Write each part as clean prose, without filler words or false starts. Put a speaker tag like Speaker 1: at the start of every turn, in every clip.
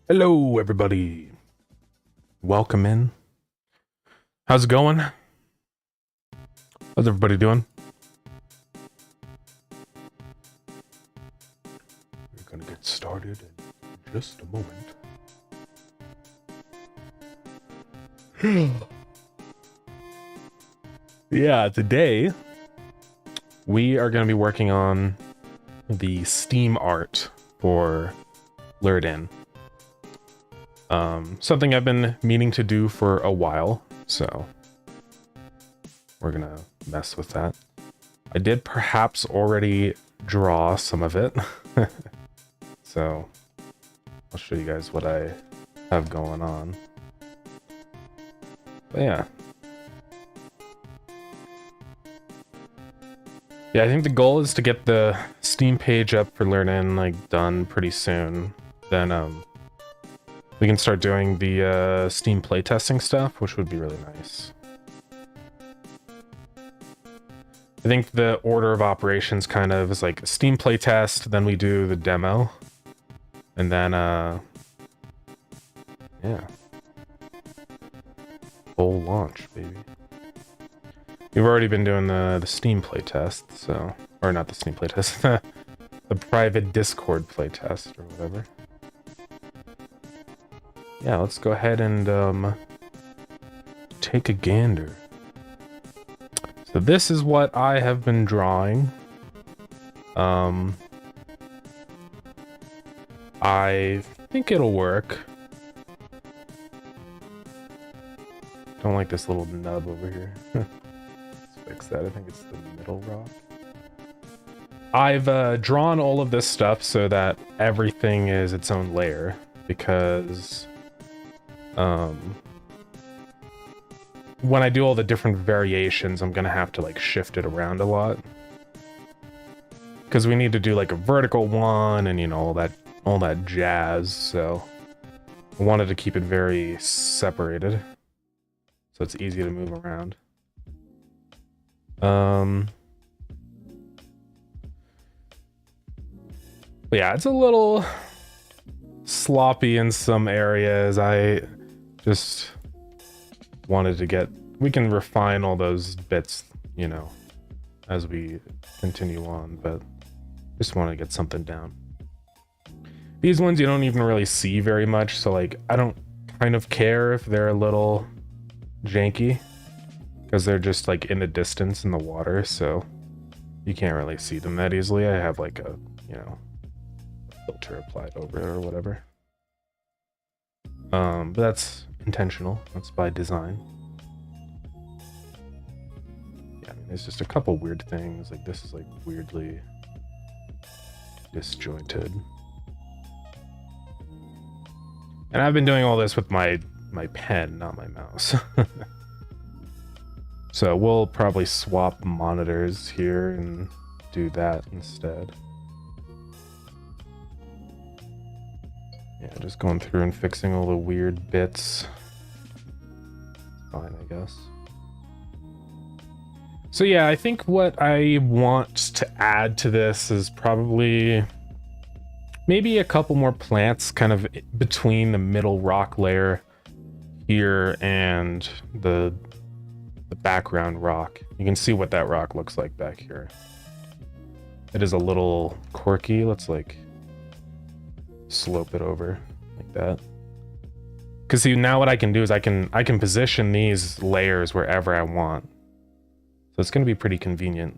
Speaker 1: Hello, everybody. Welcome in. How's it going? How's everybody doing? We're gonna get started in just a moment. Yeah, today we are gonna be working on the Steam art for Lured In. Something I've been meaning to do for a while, so we're gonna mess with that. I did perhaps already draw some of it, so I'll show you guys what I have going on. But yeah. Yeah, I think the goal is to get the Steam page up for Lured In like done pretty soon. Then we can start doing the Steam playtesting stuff, which would be really nice. I think the order of operations kind of is like Steam playtest, then we do the demo, and then yeah, full launch, baby. We've already been doing the Steam playtest, so, or not the Steam playtest, the private Discord playtest or whatever. Yeah, let's go ahead and take a gander. So this is what I have been drawing. I think it'll work. Don't like this little nub over here. Let's fix that. I think it's the middle rock. I've drawn all of this stuff so that everything is its own layer, because when I do all the different variations, I'm gonna have to like shift it around a lot, because we need to do like a vertical one and, you know, all that jazz. So I wanted to keep it very separated so it's easy to move around. But yeah, it's a little sloppy in some areas. I just wanted to get, we can refine all those bits, you know, as we continue on, but just want to get something down. These ones you don't even really see very much, so like I don't kind of care if they're a little janky, because they're just like in the distance in the water, so you can't really see them that easily. I have like a, you know, filter applied over it or whatever. But that's intentional. That's by design. Yeah, I mean, there's just a couple weird things. Like this is like weirdly disjointed. And I've been doing all this with my pen, not my mouse. So we'll probably swap monitors here and do that instead. Yeah, just going through and fixing all the weird bits. Fine, I guess. So yeah, I think what I want to add to this is probably maybe a couple more plants kind of between the middle rock layer here and the background rock. You can see what that rock looks like back here. It is a little quirky. Let's like slope it over like that. Because see, now what I can do is I can position these layers wherever I want. So it's going to be pretty convenient.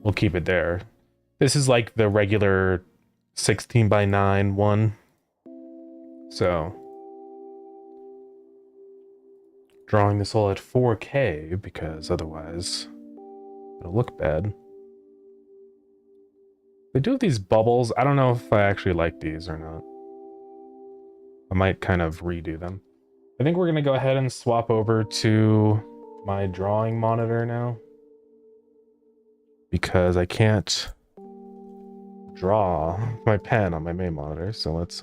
Speaker 1: We'll keep it there. This is like the regular 16:9 one. So drawing this all at 4K because otherwise it'll look bad. They do have these bubbles. I don't know if I actually like these or not. I might kind of redo them. I think we're going to go ahead and swap over to my drawing monitor now, because I can't draw my pen on my main monitor. So let's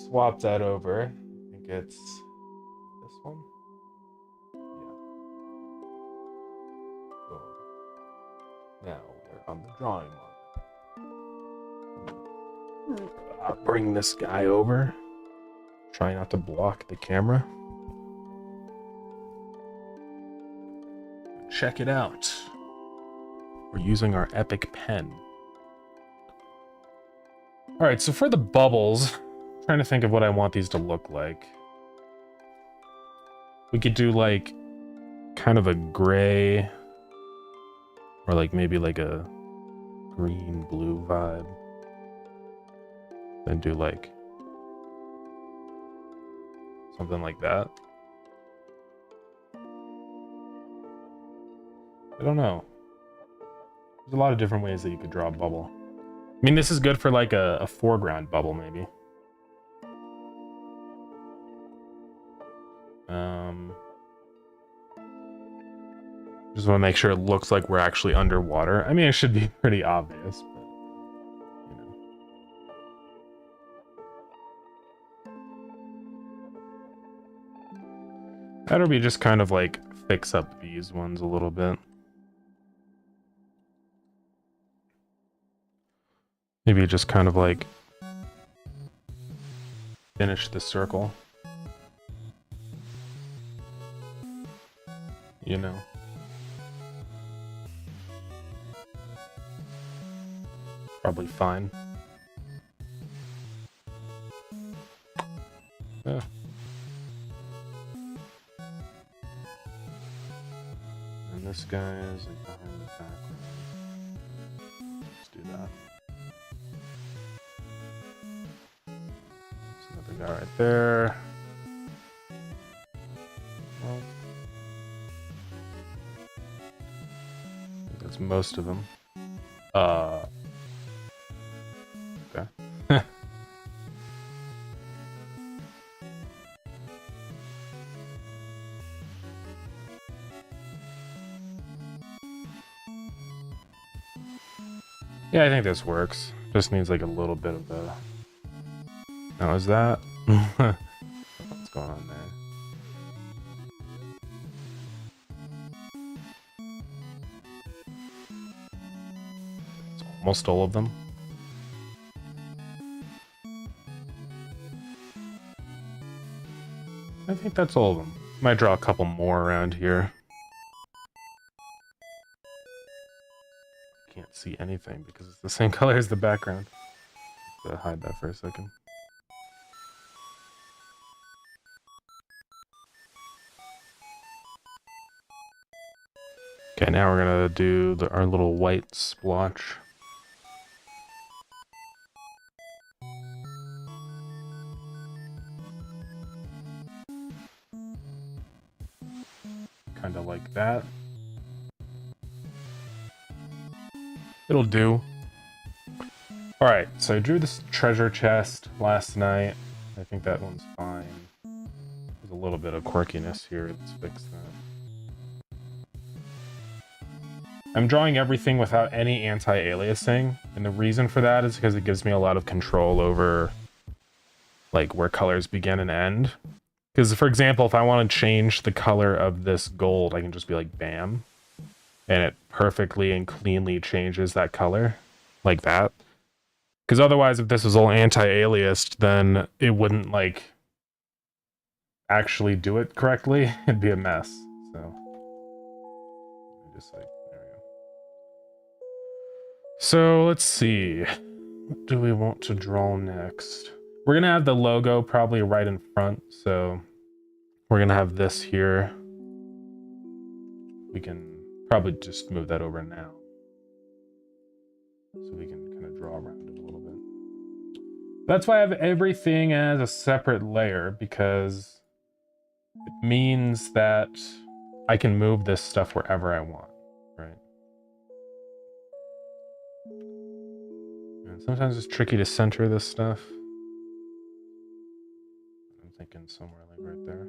Speaker 1: swap that over. I think it's this one. Yeah. Boom. Now we're on the drawing monitor. Bring this guy over. Try not to block the camera. Check it out. We're using our epic pen. All right, so for the bubbles, I'm trying to think of what I want these to look like. We could do like kind of a gray or like maybe like a green blue vibe. Then do like something like that. I don't know. There's a lot of different ways that you could draw a bubble. I mean, this is good for like a foreground bubble, maybe. Just want to make sure it looks like we're actually underwater. I mean, it should be pretty obvious, but you know. That'll be just kind of like fix up these ones a little bit. Maybe just kind of like finish the circle. You know. Probably fine. Yeah. And this guy is like behind the background. Let's do that. There's another guy right there. Well, I think that's most of them. Okay. Yeah, I think this works. Just needs like a little bit of the... Now is that? What's going on there? It's almost all of them. I think that's all of them. Might draw a couple more around here. Can't see anything because it's the same color as the background. Let's hide that for a second. Okay, now we're gonna do our little white splotch. Kind of like that. It'll do. Alright, so I drew this treasure chest last night. I think that one's fine. There's a little bit of quirkiness here. Let's fix that. I'm drawing everything without any anti-aliasing, and the reason for that is because it gives me a lot of control over like where colors begin and end. Because, for example, if I want to change the color of this gold, I can just be like, bam. And it perfectly and cleanly changes that color. Like that. Because otherwise, if this was all anti-aliased, then it wouldn't, like, actually do it correctly. It'd be a mess. So, just like, there we go. So, let's see. What do we want to draw next? We're going to have the logo probably right in front, so we're going to have this here. We can probably just move that over now. So we can kind of draw around it a little bit. That's why I have everything as a separate layer, because it means that I can move this stuff wherever I want, right? And sometimes it's tricky to center this stuff. I'm thinking somewhere like right there.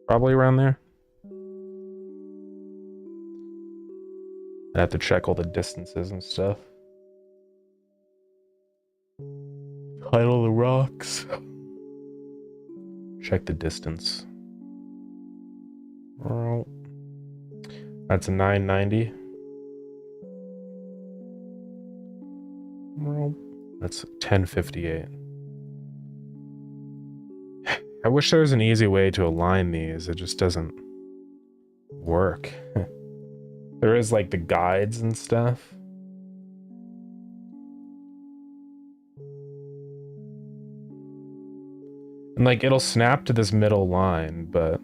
Speaker 1: Probably around there. I have to check all the distances and stuff. Hide all the rocks. Check the distance. That's a 990. That's 1058. I wish there was an easy way to align these. It just doesn't work. There is like the guides and stuff. And like it'll snap to this middle line, but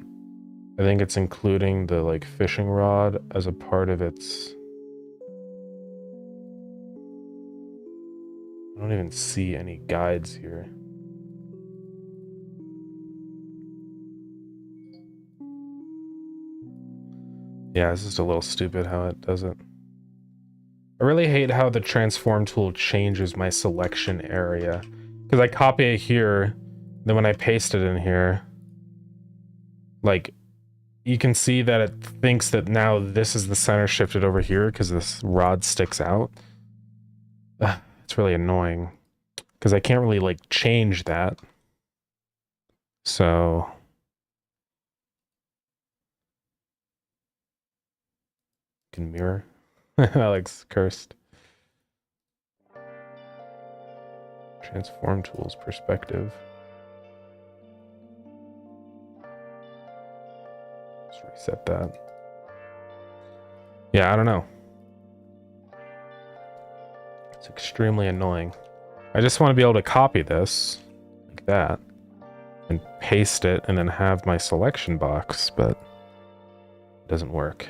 Speaker 1: I think it's including the like fishing rod as a part of its... I don't even see any guides here. Yeah, it's just a little stupid how it does it. I really hate how the transform tool changes my selection area. Because I copy it here, then when I paste it in here, like, you can see that it thinks that now this is the center shifted over here because this rod sticks out. It's really annoying because I can't really like change that. So can mirror. Alex cursed. Transform tools perspective. Let's reset that. Yeah, I don't know. It's extremely annoying. I just want to be able to copy this like that and paste it and then have my selection box, but it doesn't work.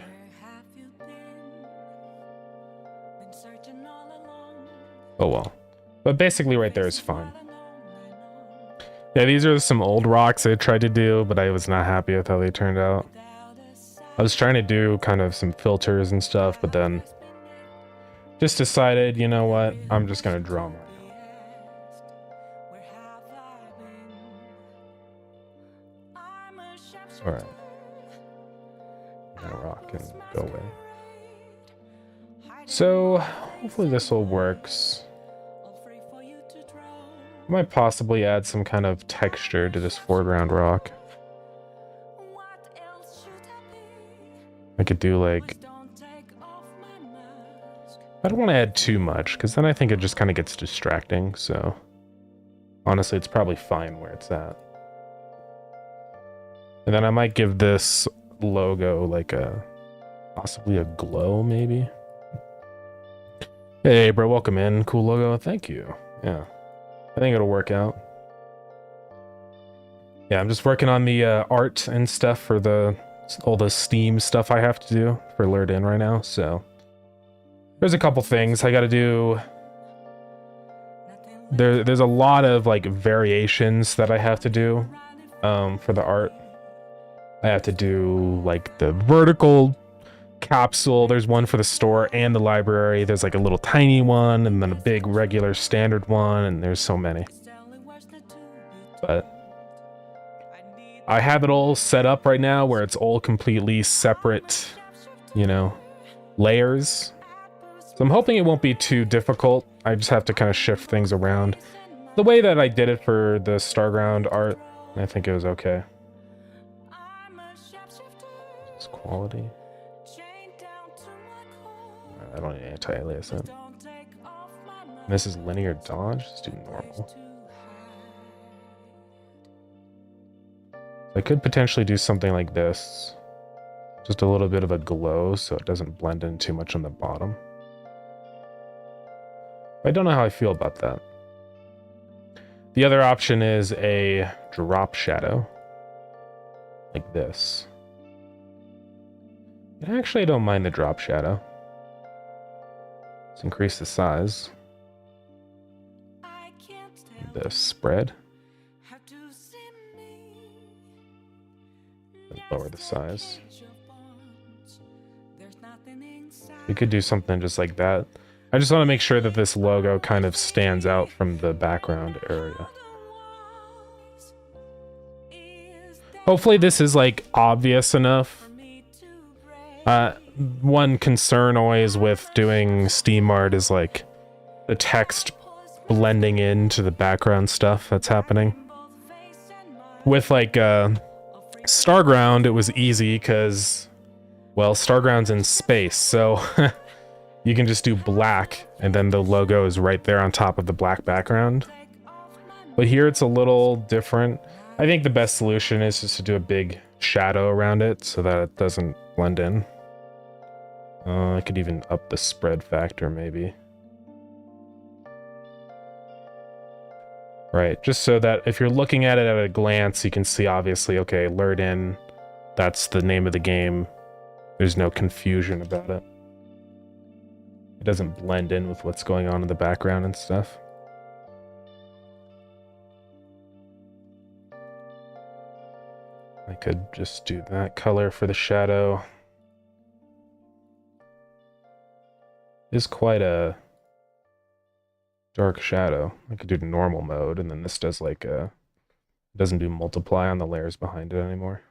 Speaker 1: Oh well. But basically right there is fine. Yeah, these are some old rocks I tried to do, but I was not happy with how they turned out. I was trying to do kind of some filters and stuff, but then just decided, you know what, I'm just gonna draw them right now. Alright. That rock can go away. So, hopefully this all works. I might possibly add some kind of texture to this foreground rock. I could do like... I don't want to add too much, because then I think it just kind of gets distracting, so... Honestly, it's probably fine where it's at. And then I might give this logo like a... possibly a glow, maybe? Hey, bro, welcome in. Cool logo. Thank you. Yeah. I think it'll work out. Yeah, I'm just working on the art and stuff for all the Steam stuff I have to do for Lured In right now, so... There's a couple things I gotta do. There's a lot of, like, variations that I have to do for the art. I have to do, like, the vertical capsule. There's one for the store and the library. There's, like, a little tiny one, and then a big, regular, standard one, and there's so many. But I have it all set up right now where it's all completely separate, you know, layers. So I'm hoping it won't be too difficult. I just have to kind of shift things around. The way that I did it for the Starground art, I think it was okay. It's quality. I don't need anti-alias it. This is linear dodge. Let's do normal. I could potentially do something like this. Just a little bit of a glow so it doesn't blend in too much on the bottom. I don't know how I feel about that. The other option is a drop shadow. Like this. Actually, I don't mind the drop shadow. Let's increase the size. The spread. Lower the size. We could do something just like that. I just want to make sure that this logo kind of stands out from the background area. Hopefully this is like obvious enough. One concern always with doing Steam art is like the text blending into the background stuff that's happening. With like Starground, it was easy because, well, Starground's in space, so you can just do black and then the logo is right there on top of the black background. But here it's a little different. I think the best solution is just to do a big shadow around it so that it doesn't blend in. I could even up the spread factor maybe. Right, just so that if you're looking at it at a glance, you can see obviously, okay, lured in, that's the name of the game. There's no confusion about it. It doesn't blend in with what's going on in the background and stuff. I could just do that color for the shadow. It's quite a dark shadow. I could do normal mode, and then this does like a... It doesn't do multiply on the layers behind it anymore.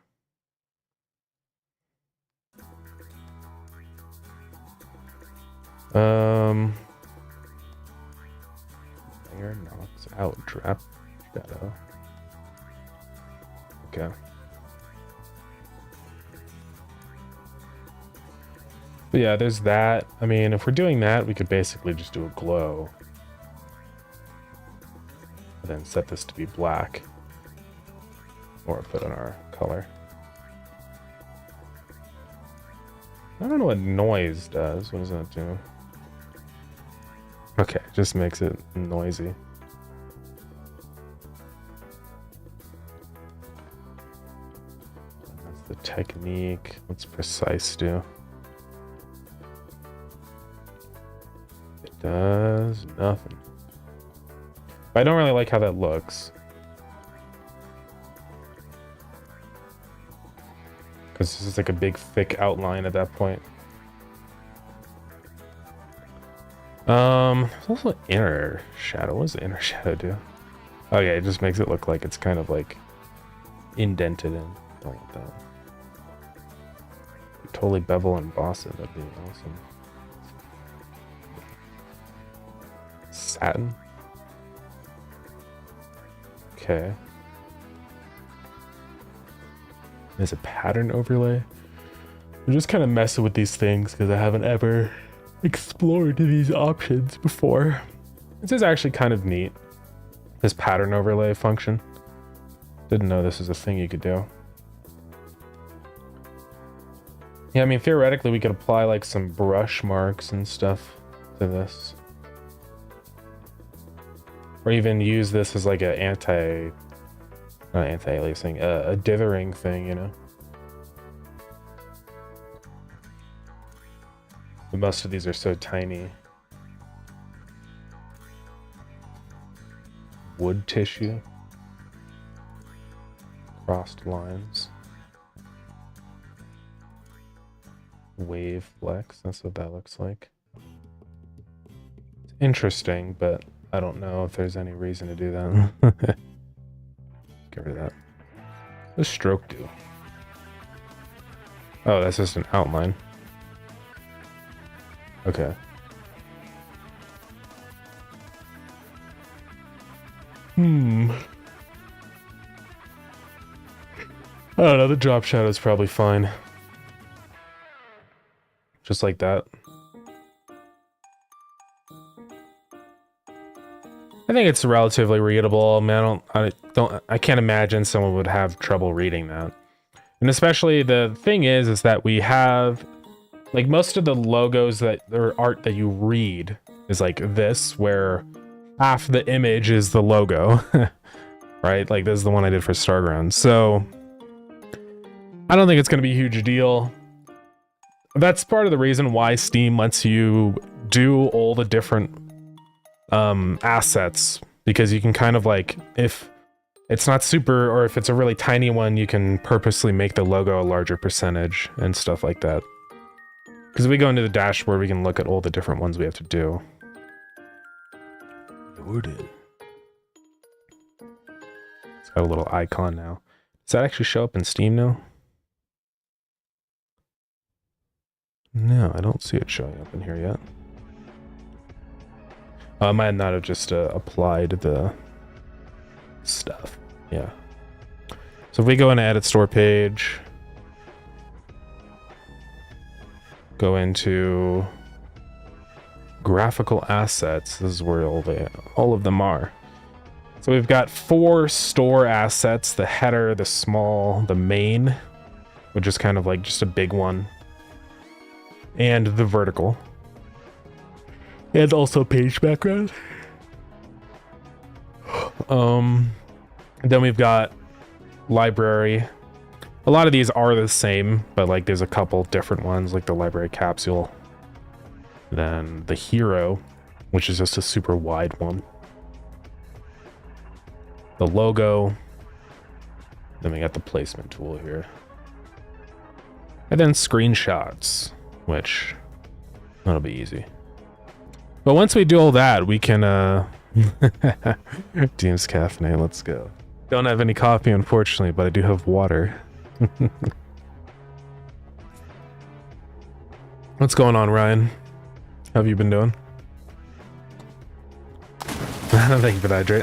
Speaker 1: Layer knocks out drop shadow. Okay. But yeah, there's that. I mean, if we're doing that, we could basically just do a glow. And then set this to be black. Or put in our color. I don't know what noise does. What does that do? Okay, just makes it noisy. That's the technique. What's precise do? It does nothing. I don't really like how that looks. Because this is like a big thick outline at that point. There's also inner shadow. What does the inner shadow do? Oh yeah, it just makes it look like it's kind of like indented in. Don't want that. Totally bevel and emboss it. That'd be awesome. Satin. Okay. There's a pattern overlay. I'm just kind of messing with these things because I haven't ever explored these options before. This is actually kind of neat. This pattern overlay function. Didn't know this is a thing you could do. Yeah, I mean, theoretically, we could apply like some brush marks and stuff to this. Or even use this as like a not anti-aliasing, a dithering thing, you know? But most of these are so tiny. Wood tissue. Crossed lines. Wave flex, that's what that looks like. It's interesting, but I don't know if there's any reason to do that. Get rid of that. What does stroke do? Oh, that's just an outline. Okay. I don't know, the drop shadow is probably fine. Just like that. I think it's relatively readable. I mean, I can't imagine someone would have trouble reading that. And especially the thing is that we have like most of the logos that or art that you read is like this, where half the image is the logo, right? Like this is the one I did for Starground. So I don't think it's going to be a huge deal. That's part of the reason why Steam lets you do all the different assets, because you can kind of like, if it's not super, or if it's a really tiny one, you can purposely make the logo a larger percentage and stuff like that. Because if we go into the dashboard, we can look at all the different ones we have to do. It's got a little icon now. Does that actually show up in Steam now? No, I don't see it showing up in here yet. I might not have just applied the stuff. Yeah. So if we go into edit store page, go into graphical assets. This is where all of them are. So we've got 4 store assets: the header, the small, the main, which is kind of like just a big one, and the vertical, and also page background. Then we've got library. A lot of these are the same, but like there's a couple different ones, like the library capsule. Then the hero, which is just a super wide one. The logo. Then we got the placement tool here. And then screenshots, which that'll be easy. But once we do all that, we can Deems Cafe, let's go. Don't have any coffee, unfortunately, but I do have water. What's going on, Ryan? How have you been doing? Thank you for that, Dre.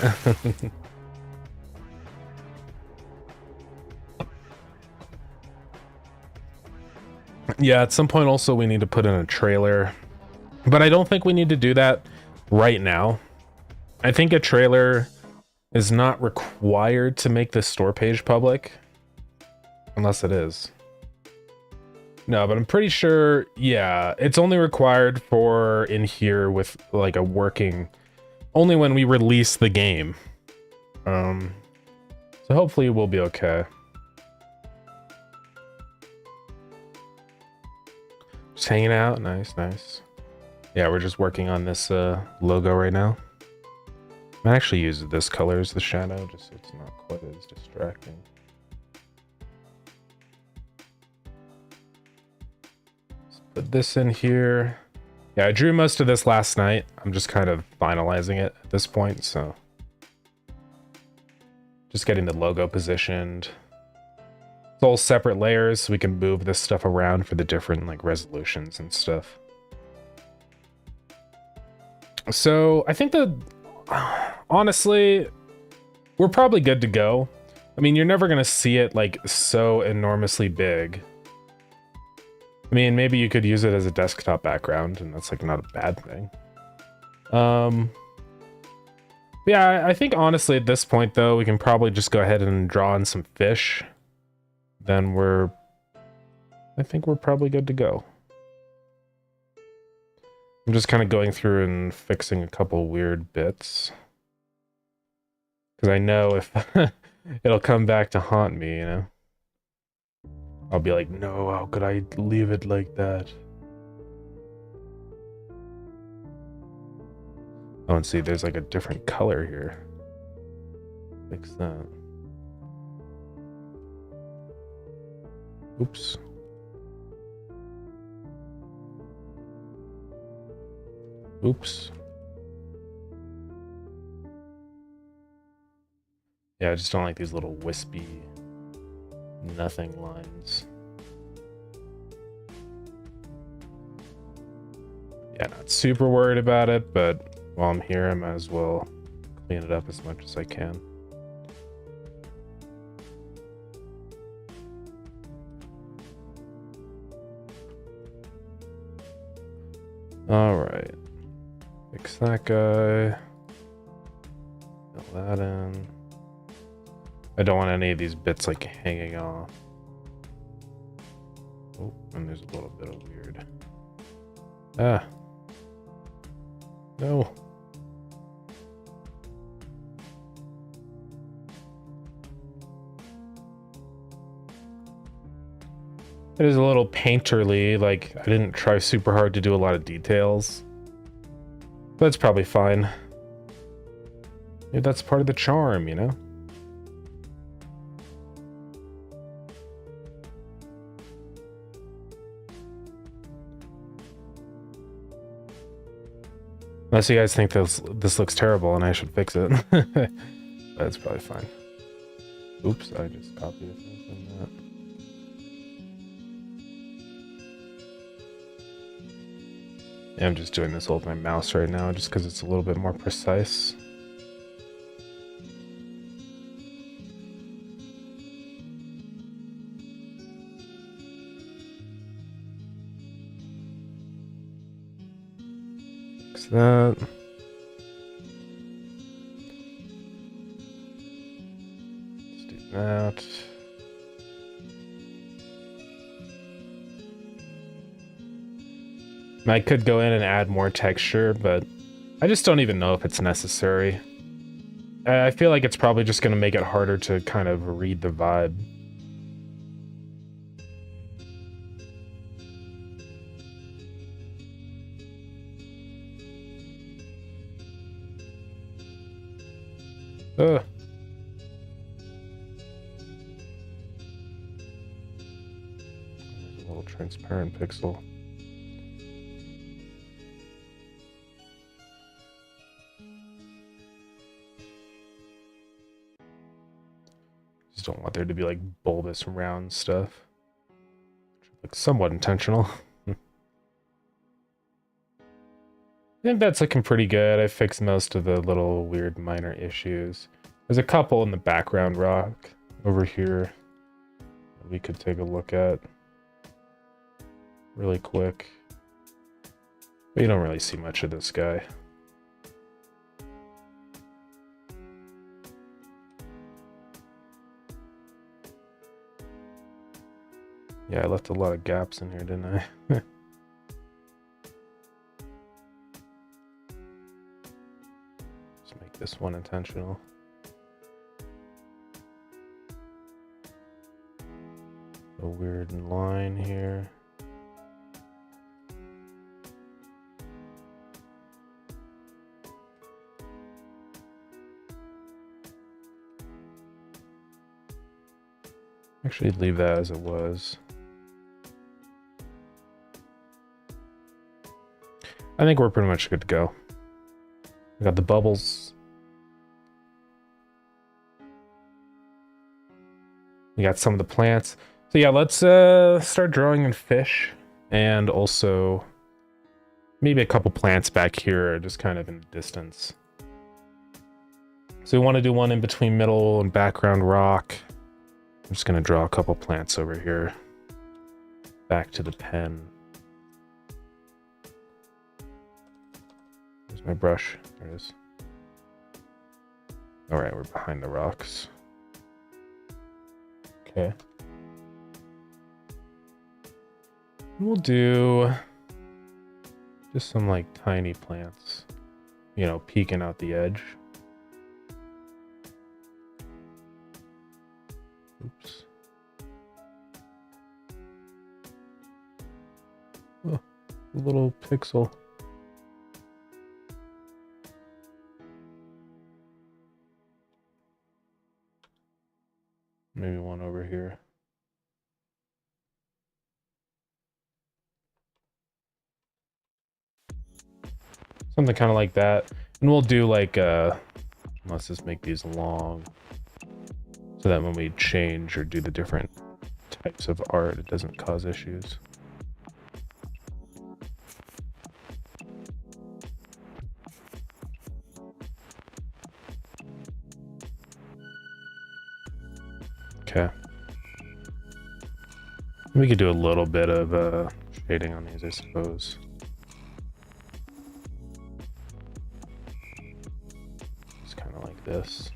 Speaker 1: Yeah, at some point also we need to put in a trailer, but I don't think we need to do that right now. I think a trailer is not required to make the store page public, unless it is. No, but I'm pretty sure, yeah, it's only required for in here with like a working, only when we release the game. So hopefully we'll be okay. Just hanging out, nice, nice. Yeah, we're just working on this logo right now. I actually use this color as the shadow, just so it's not quite as distracting. Let's put this in here. Yeah, I drew most of this last night. I'm just kind of finalizing it at this point, so. Just getting the logo positioned. It's all separate layers, so we can move this stuff around for the different like resolutions and stuff. So I think that honestly, we're probably good to go. I mean, you're never gonna see it like so enormously big. I mean, maybe you could use it as a desktop background, and that's like not a bad thing. Yeah, I think honestly at this point though, we can probably just go ahead and draw in some fish. Then I think we're probably good to go. I'm just kind of going through and fixing a couple weird bits. Because I know if it'll come back to haunt me, you know? I'll be like, no, how could I leave it like that? Oh, and see, there's like a different color here. Fix that. Oops. Oops. Yeah, I just don't like these little wispy nothing lines. Yeah, not super worried about it, but while I'm here, I might as well clean it up as much as I can. All right, fix that guy. Fill that in. I don't want any of these bits like hanging off. Oh, and there's a little bit of weird. Ah. No. It is a little painterly, like I didn't try super hard to do a lot of details. But it's probably fine. Maybe that's part of the charm, you know? Unless you guys think this looks terrible and I should fix it. That's probably fine. Oops, I just copied it from that. Yeah, I'm just doing this with my mouse right now just because it's a little bit more precise. Fix that. Let's do that. I could go in and add more texture, but I just don't even know if it's necessary. I feel like it's probably just going to make it harder to kind of read the vibe. Ugh. There's a little transparent pixel. Just don't want there to be like bulbous round stuff. Looks somewhat intentional. I think that's looking pretty good. I fixed most of the little weird minor issues. There's a couple in the background rock over here that we could take a look at really quick. But you don't really see much of this guy. Yeah, I left a lot of gaps in here, didn't I? Let's make this one intentional. A weird line here. Actually, leave that as it was. I think we're pretty much good to go. We got the bubbles. We got some of the plants. So yeah, let's start drawing in fish, and also maybe a couple plants back here, just kind of in the distance. So we want to do one in between middle and background rock. I'm just gonna draw a couple plants over here. Back to the pen. Where's my brush? There it is. All right, we're behind the rocks. Okay. We'll do just some like tiny plants, you know, peeking out the edge. Oops. Oh, a little pixel. Maybe one over here. Something kind of like that. And we'll do like, let's just make these long so that when we change or do the different types of art, it doesn't cause issues. Okay. We could do a little bit of shading on these, I suppose. It's kind of like this.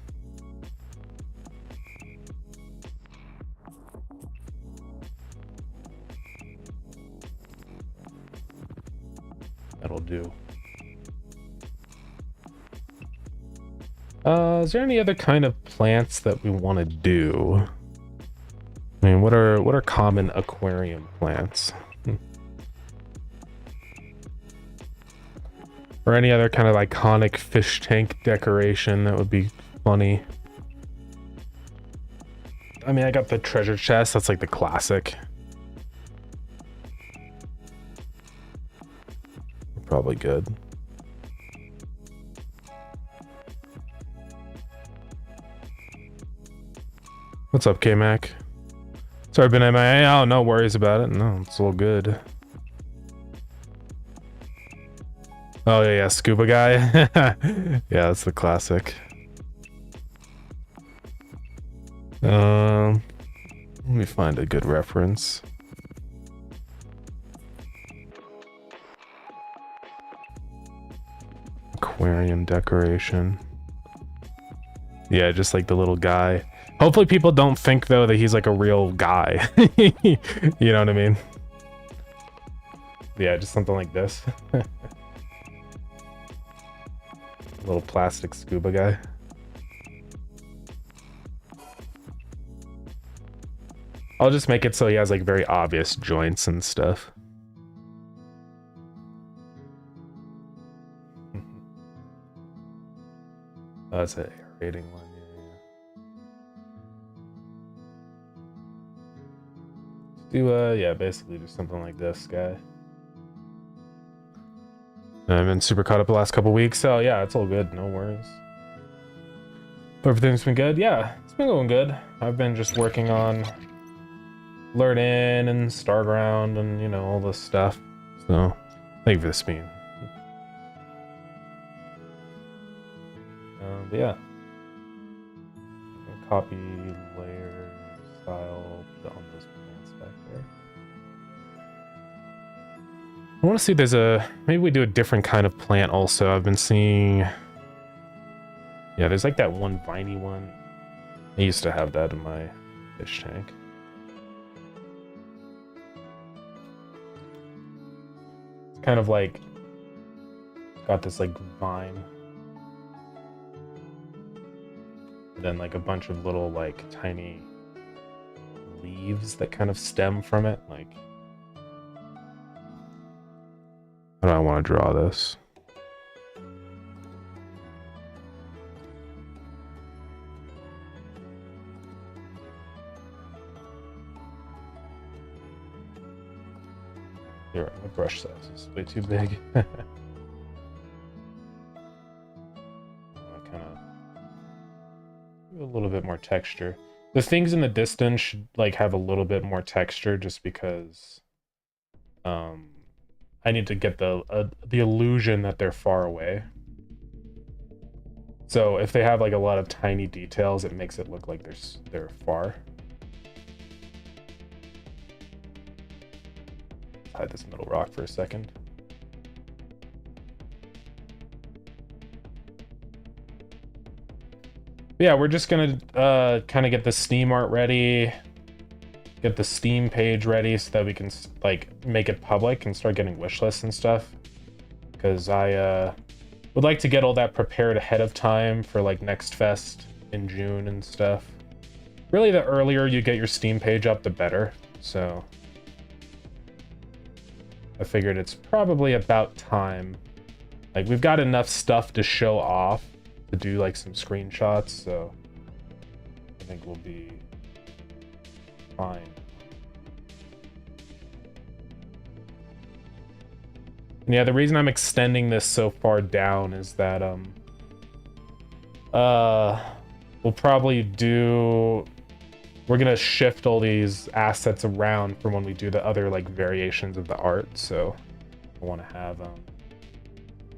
Speaker 1: That'll do. Is there any other kind of plants that we want to do? I mean, what are common aquarium plants? Or any other kind of iconic fish tank decoration that would be funny? I mean, I got the treasure chest. That's like the classic. Probably good. What's up, K-Mac? Sorry, been MIA. Oh, no worries about it. No, it's all good. Oh, yeah, scuba guy. Yeah, that's the classic. Let me find a good reference. aquarium decoration. Yeah, just like the little guy. Hopefully people don't think though that he's like a real guy. You know what I mean? Yeah, just something like this. Little plastic scuba guy. I'll just make it so he has like very obvious joints and stuff. Oh, that's an aerating one. Do yeah, basically just something like this guy. I've been super caught up the last couple weeks, so yeah, it's all good, no worries. Everything's been good. Yeah, it's been going good. I've been just working on learning and Starground and you know all this stuff. So thank you for the spin. But yeah, copy layer style on those plants back there. I want to see if there's a maybe we do a different kind of plant also. I've been seeing, yeah, there's like that one viney one. I used to have that in my fish tank. It's kind of like got this like vine. And then like a bunch of little like tiny leaves that kind of stem from it. Like, how do I want to draw this? Here, my brush size is way too big. A little bit more texture. The things in the distance should like have a little bit more texture just because I need to get the illusion that they're far away. So if they have like a lot of tiny details, it makes it look like they're far. Hide this middle rock for a second. Yeah, we're just gonna kind of get the Steam art ready, get the Steam page ready so that we can like make it public and start getting wish lists and stuff. Because I would like to get all that prepared ahead of time for like Next Fest in June and stuff. Really, the earlier you get your Steam page up, the better. So I figured it's probably about time. Like we've got enough stuff to show off to do like some screenshots, so I think we'll be fine. And yeah, the reason I'm extending this so far down is that we'll probably we're gonna shift all these assets around from when we do the other like variations of the art, so I want to have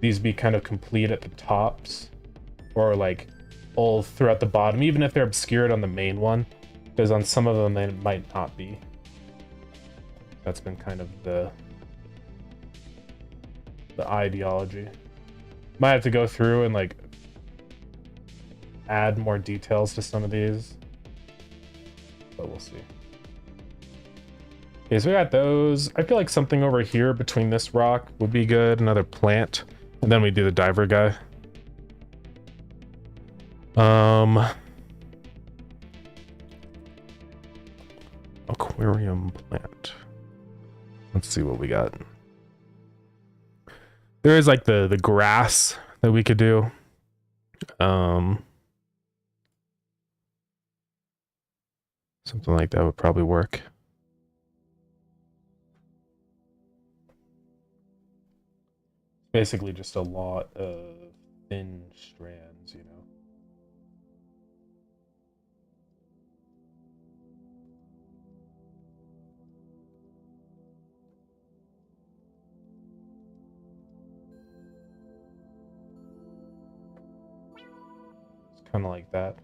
Speaker 1: these be kind of complete at the tops or like all throughout the bottom, even if they're obscured on the main one, because on some of them they might not be. That's been kind of the ideology. Might have to go through and like add more details to some of these, but we'll see. Okay, so we got those. I feel like something over here between this rock would be good, another plant, and then we do the diver guy. Aquarium plant. Let's see what we got. There is like the grass that we could do. Something like that would probably work. Basically just a lot of thin strands, you know. Kind of like that.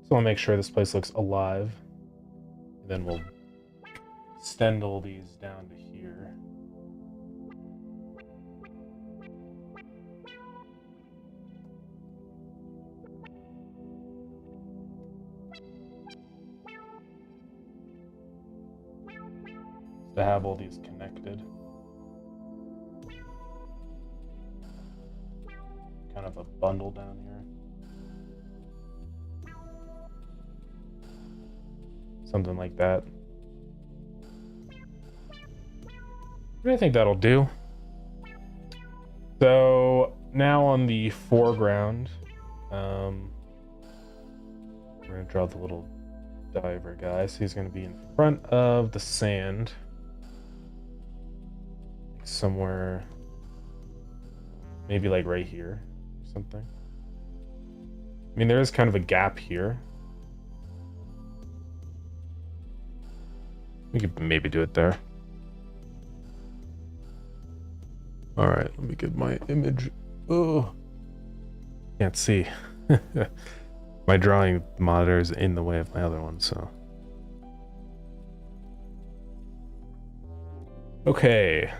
Speaker 1: So I'll make sure this place looks alive. And then we'll extend all these down to here. to have all these connected. Kind of a bundle down here. Something like that. I think that'll do. So now on the foreground, we're gonna draw the little diver guy. So he's gonna be in front of the sand, somewhere, maybe like right here or something. I mean, there is kind of a gap here. We could maybe do it there. All right, let me get my image. Oh, can't see. My drawing monitor is in the way of my other one, so. Okay.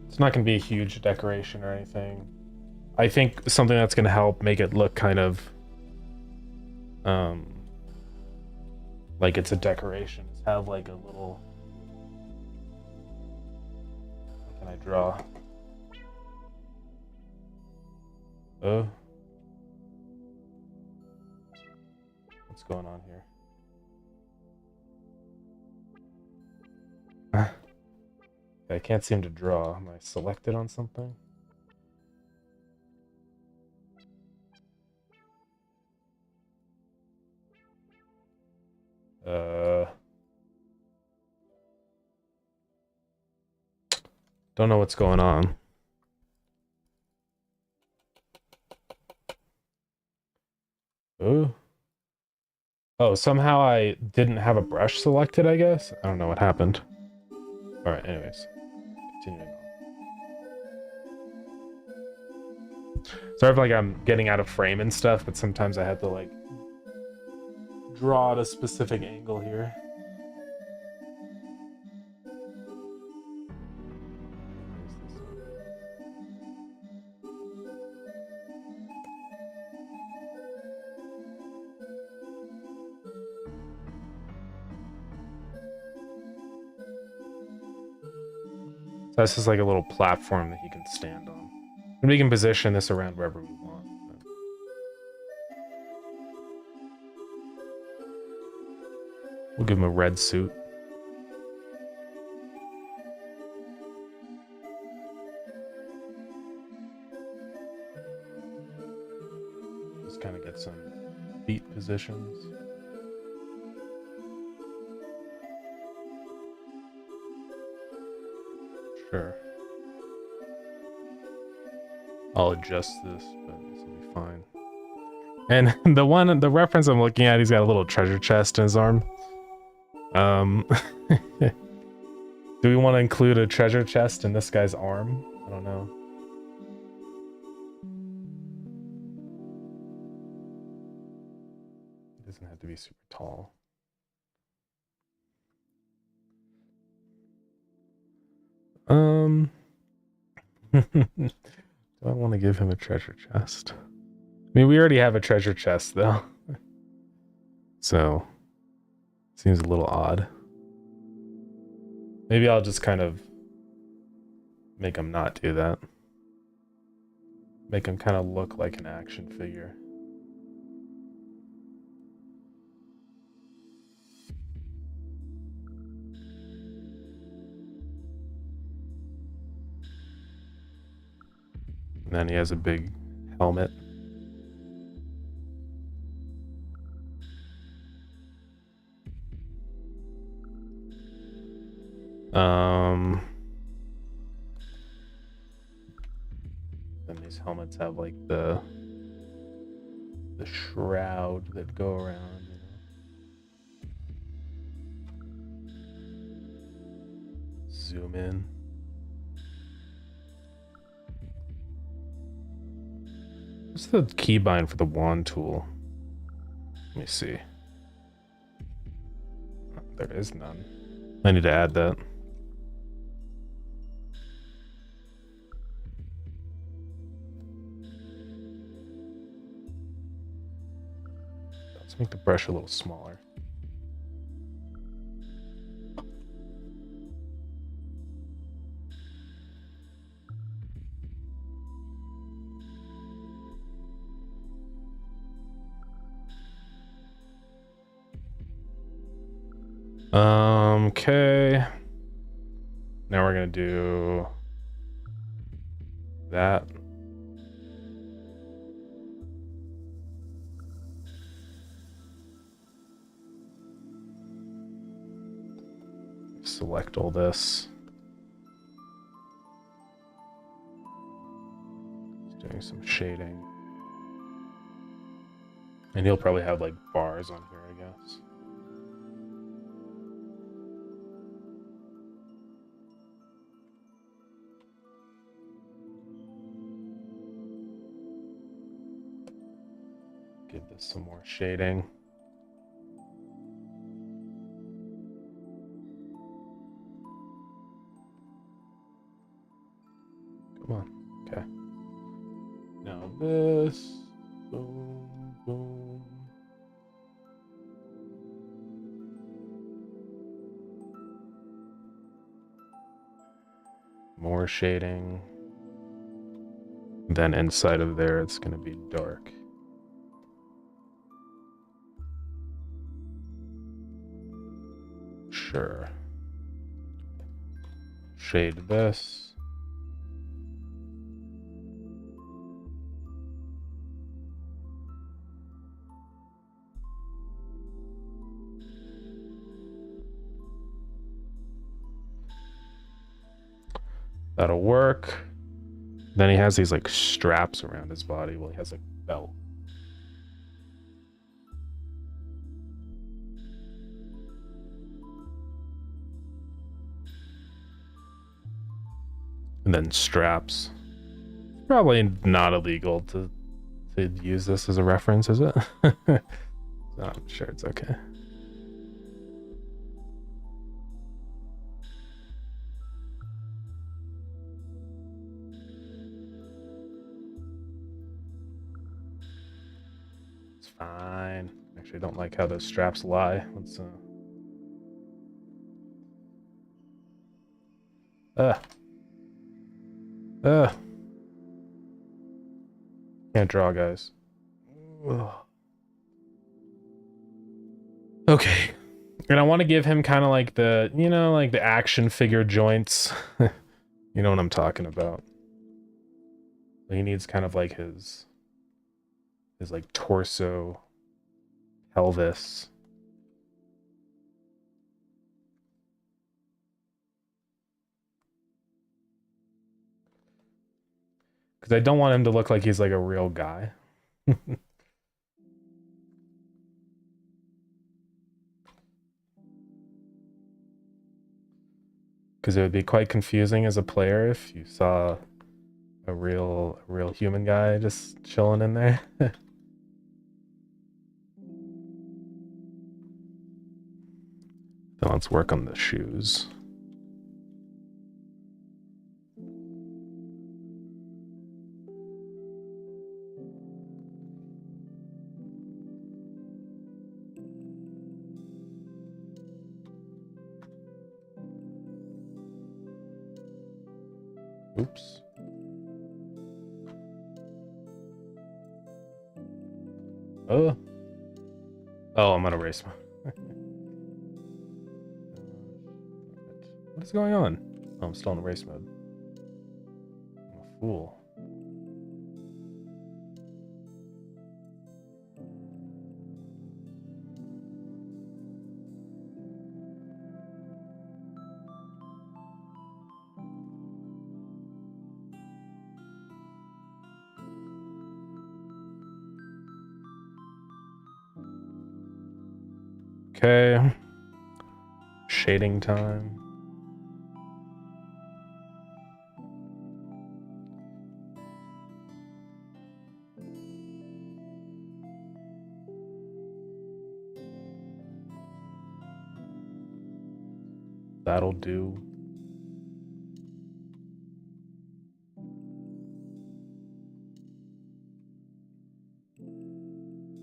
Speaker 1: It's not going to be a huge decoration or anything. I think something that's going to help make it look kind of like it's a decoration is have like a little, what can I draw? Oh, what's going on here? I can't seem to draw. Am I selected on something? Don't know what's going on. Oh, somehow I didn't have a brush selected, I guess. I don't know what happened. All right, anyways, continuing on. Sorry if like I'm getting out of frame and stuff, but sometimes I have to like draw at a specific angle here. So this is like a little platform that he can stand on. And we can position this around wherever we want. We'll give him a red suit. Just kind of get some feet positions. Sure. I'll adjust this, but this will be fine. And the reference I'm looking at, he's got a little treasure chest in his arm. Do we want to include a treasure chest in this guy's arm? I don't know. It doesn't have to be super tall. Do I want to give him a treasure chest? I mean, we already have a treasure chest, though. So, seems a little odd. Maybe I'll just kind of make him not do that. Make him kind of look like an action figure. And then he has a big helmet. Then these helmets have like the shroud that go around, you know. Zoom in. What's the keybind for the wand tool? Let me see. There is none. I need to add that. Let's make the brush a little smaller. Okay. Now we're gonna do that. Select all this. Just doing some shading. And he'll probably have like bars on here, I guess. Give this some more shading. Come on. Okay. Now this. Boom, boom. More shading. Then inside of there, it's going to be dark. Sure. Shade this. That'll work. Then he has these like straps around his body. Well, he has a belt. And then straps. Probably not illegal to use this as a reference, is it? So I'm sure it's okay. It's fine. Actually, I don't like how those straps lie. Let's can't draw, guys. Ugh. Okay. And I want to give him kind of like the, you know, like the action figure joints. You know what I'm talking about. He needs kind of like his like torso, pelvis. Because I don't want him to look like he's like a real guy. Because it would be quite confusing as a player if you saw a real human guy just chilling in there. Then let's work on the shoes. Oops. Oh, I'm on erase mode. What is going on? Oh, I'm still in erase mode. I'm a fool. Okay. Shading time. That'll do.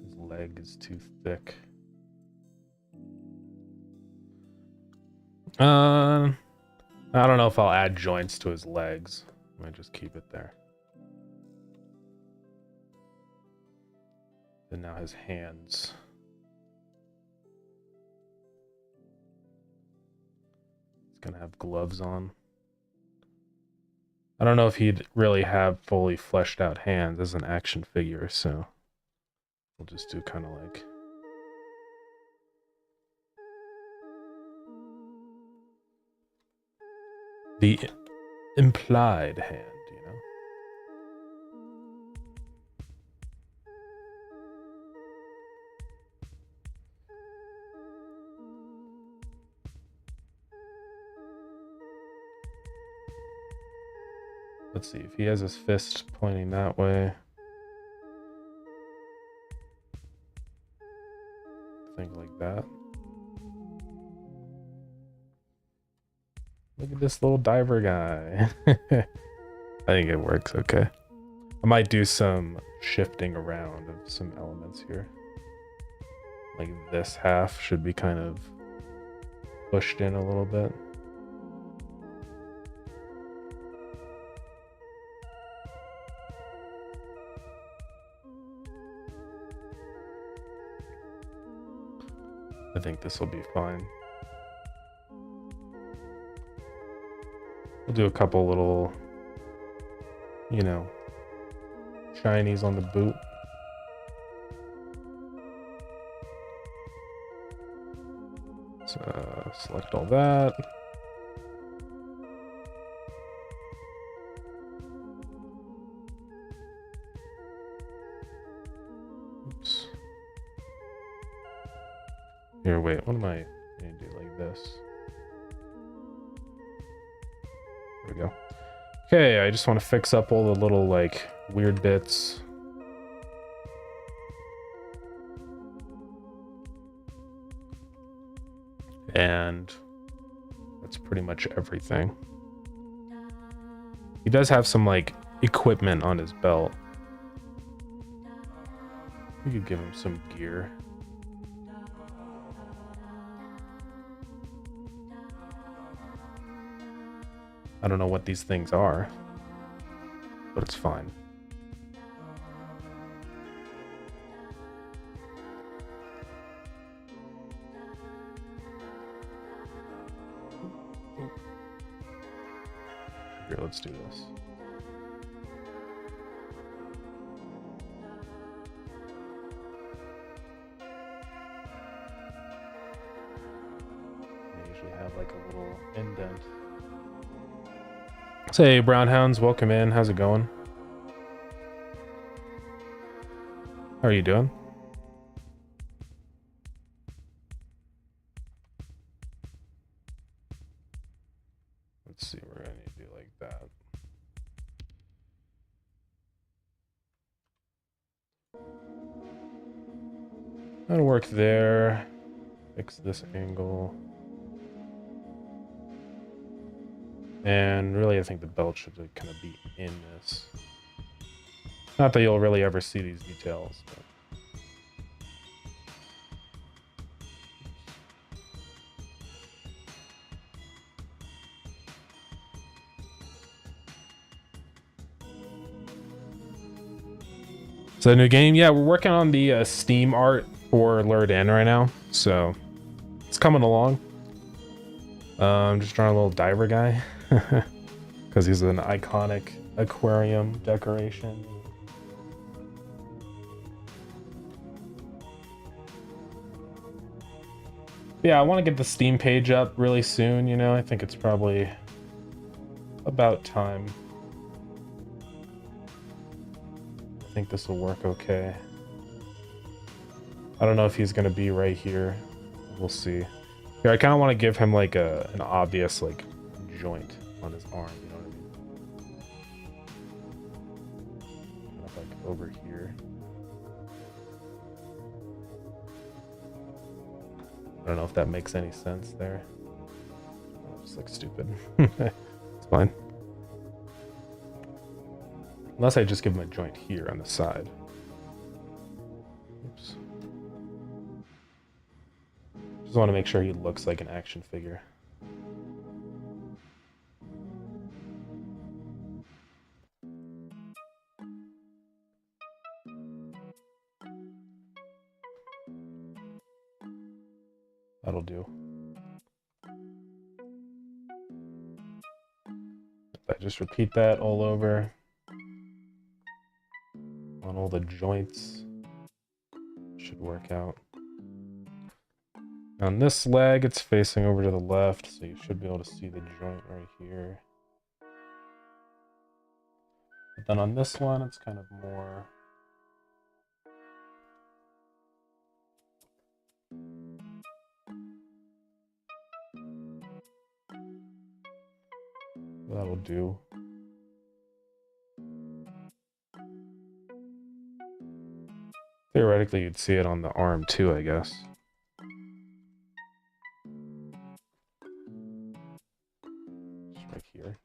Speaker 1: His leg is too thick. I don't know if I'll add joints to his legs. I might just keep it there. And now his hands. gonna have gloves on. I don't know if he'd really have fully fleshed out hands as an action figure, so we'll just do kind of like the implied hand, you know? Let's see if he has his fist pointing that way. Think like that. Look at this little diver guy. I think it works okay. I might do some shifting around of some elements here. Like this half should be kind of pushed in a little bit. I think this will be fine. We'll do a couple little, you know, shinies on the boot. So select all that. Oops. Here, wait, what am I gonna do like this? There we go. Okay, I just want to fix up all the little like weird bits. And that's pretty much everything. He does have some like equipment on his belt. We could give him some gear. I don't know what these things are, but it's fine. Here, let's do this. They usually have like a little indent. Say, Brown Hounds, welcome in. How's it going? How are you doing? Let's see, we're gonna need to do like that. That'll work there. Fix this angle. And really, I think the belt should like, kind of be in this. Not that you'll really ever see these details, but... So, new game? Yeah, we're working on the Steam art for Lured In right now, so it's coming along. I'm just drawing a little diver guy because he's an iconic aquarium decoration. Yeah, I want to get the Steam page up really soon, you know. I think it's probably about time. I think this will work okay. I don't know if he's going to be right here. We'll see. Here, I kind of want to give him like an obvious like joint on his arm, you know what I mean? Kind of like over here. I don't know if that makes any sense there. Oh, just like stupid. It's fine. Unless I just give him a joint here on the side. Oops. Just want to make sure he looks like an action figure. That'll do. just repeat that all over on all the joints. Should work out. On this leg, it's facing over to the left, so you should be able to see the joint right here. But then on this one, it's kind of more... That'll do. Theoretically, you'd see it on the arm too, I guess. Just right here.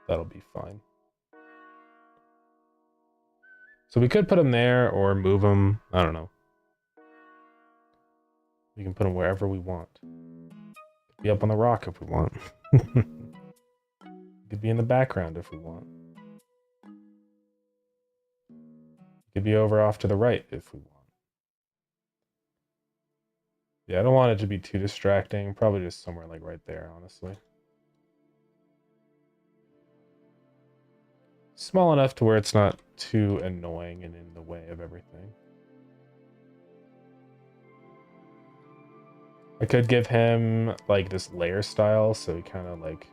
Speaker 1: That'll be fine. So we could put him there or move him. I don't know. We can put him wherever we want. Be up on the rock if we want. Could be in the background if we want. Could be over off to the right if we want. Yeah, I don't want it to be too distracting. Probably just somewhere like right there, honestly. Small enough to where it's not too annoying and in the way of everything. I could give him like this layer style, so he kind of like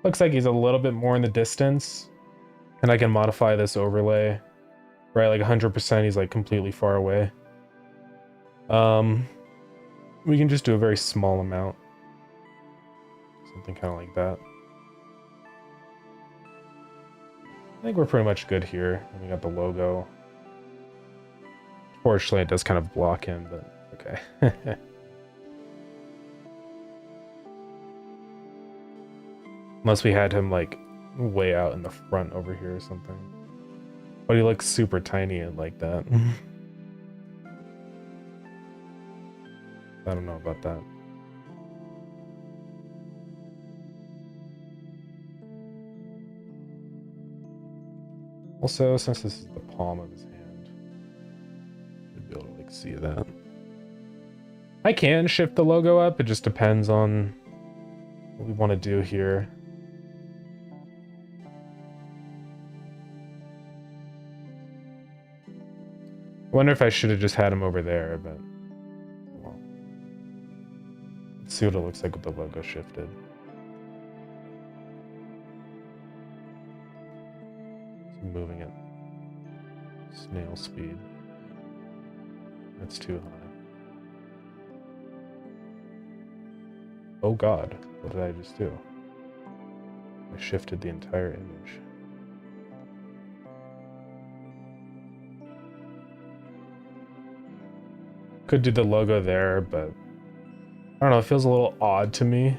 Speaker 1: looks like he's a little bit more in the distance, and I can modify this overlay, right? Like 100%, he's like completely far away. We can just do a very small amount, something kind of like that. I think we're pretty much good here. We got the logo. Fortunately, it does kind of block him, but okay. Unless we had him like way out in the front over here or something. But he looks super tiny and like that. I don't know about that. Also, since this is the palm of his hand, should be able to like see that. I can shift the logo up, it just depends on what we want to do here. I wonder if I should have just had him over there, but well. Let's see what it looks like with the logo shifted. It's moving at snail speed. That's too high. Oh god, what did I just do? I shifted the entire image. Could do the logo there, but I don't know, it feels a little odd to me.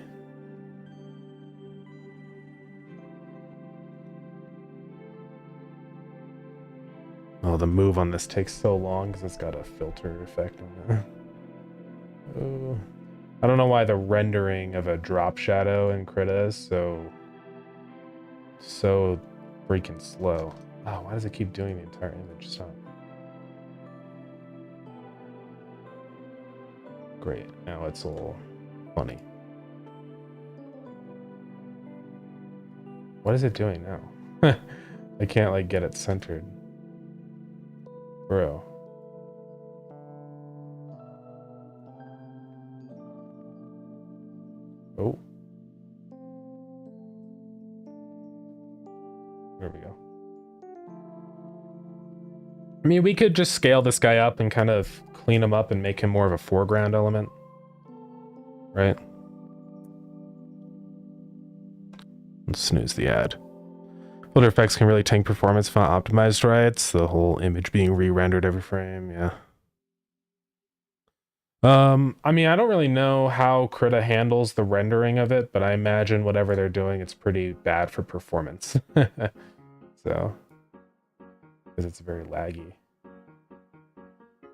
Speaker 1: Oh, the move on this takes so long because it's got a filter effect on it. Oh. I don't know why the rendering of a drop shadow in Krita is so freaking slow. Oh, why does it keep doing the entire image? Stop. Great, now it's a little funny. What is it doing now? I can't like get it centered. Bro. Oh. There we go. I mean, we could just scale this guy up and kind of clean him up and make him more of a foreground element. Right? Let's snooze the ad. Filter effects can really tank performance if not optimized right. It's the whole image being re-rendered every frame, yeah. I mean, I don't really know how Krita handles the rendering of it, but I imagine whatever they're doing, it's pretty bad for performance. So, because it's very laggy.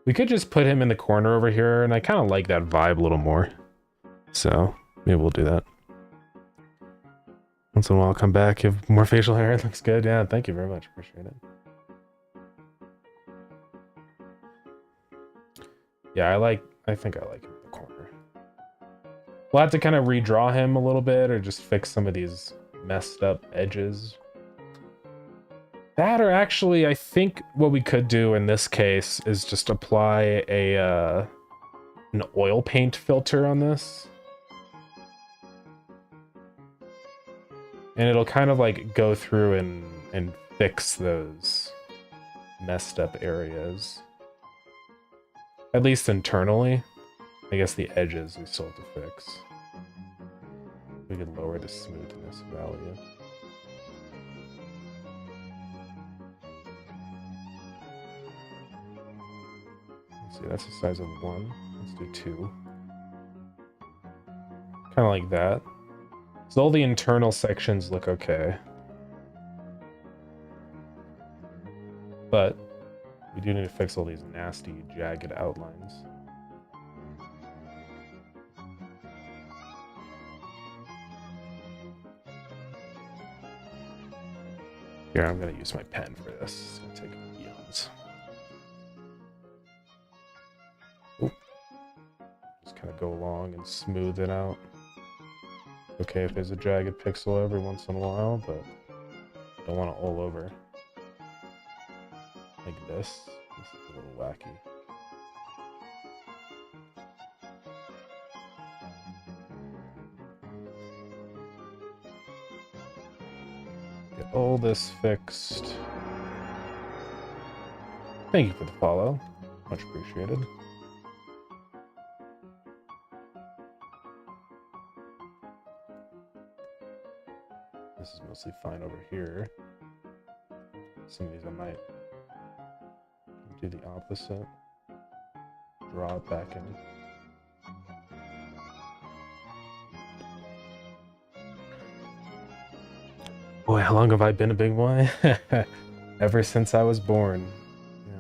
Speaker 1: We could just put him in the corner over here, and I kind of like that vibe a little more. So, maybe we'll do that. Once in a while, I'll come back, have more facial hair. It looks good. Yeah, thank you very much. Appreciate it. Yeah, I think I like him in the corner. We'll have to kind of redraw him a little bit or just fix some of these messed up edges. That, or actually, I think what we could do in this case is just apply a an oil paint filter on this. And it'll kind of like go through and fix those messed up areas. At least internally. I guess the edges we still have to fix. We could lower the smoothness value. Let's see, that's the size of 1. Let's do 2. Kind of like that. So all the internal sections look okay. But we do need to fix all these nasty, jagged outlines. Here, I'm gonna use my pen for this. It's gonna take eons. Ooh. Just kind of go along and smooth it out. Okay if there's a jagged pixel every once in a while, but I don't want it all over. Like this. This is a little wacky. Get all this fixed. Thank you for the follow. Much appreciated. This is mostly fine over here. Some of these I might do the opposite. Draw it back in. Boy, how long have I been a big boy? Ever since I was born. Yeah.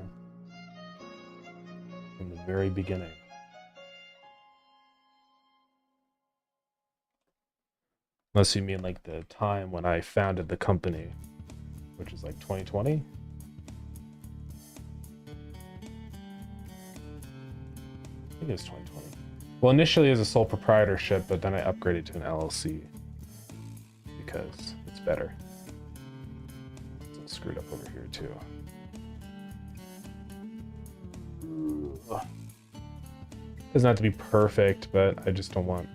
Speaker 1: From the very beginning. Unless you mean like the time when I founded the company, which is like 2020? I think it was 2020. Well, initially as a sole proprietorship, but then I upgraded to an LLC because it's better. It's all screwed up over here too. Doesn't have to be perfect, but I just don't want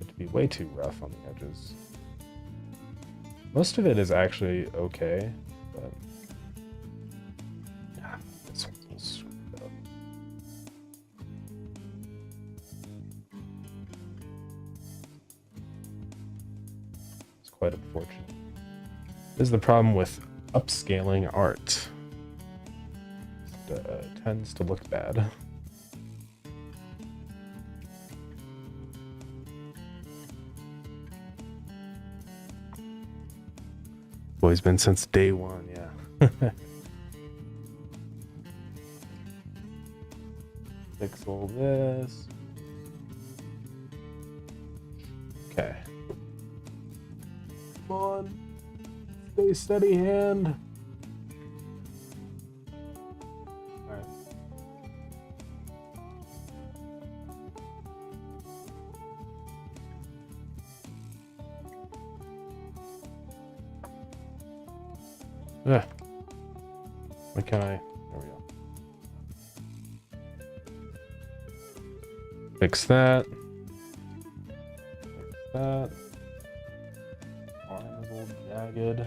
Speaker 1: it to be way too rough on the edges. Most of it is actually okay, but yeah, this one's all screwed up. It's quite unfortunate. This is the problem with upscaling art. It tends to look bad. Always been since day one, yeah. Fix all this. Okay. Come on. Stay steady, hand. Alright. Yeah. Why can't I? There we go. Fix that. Fix that. Line is a little jagged.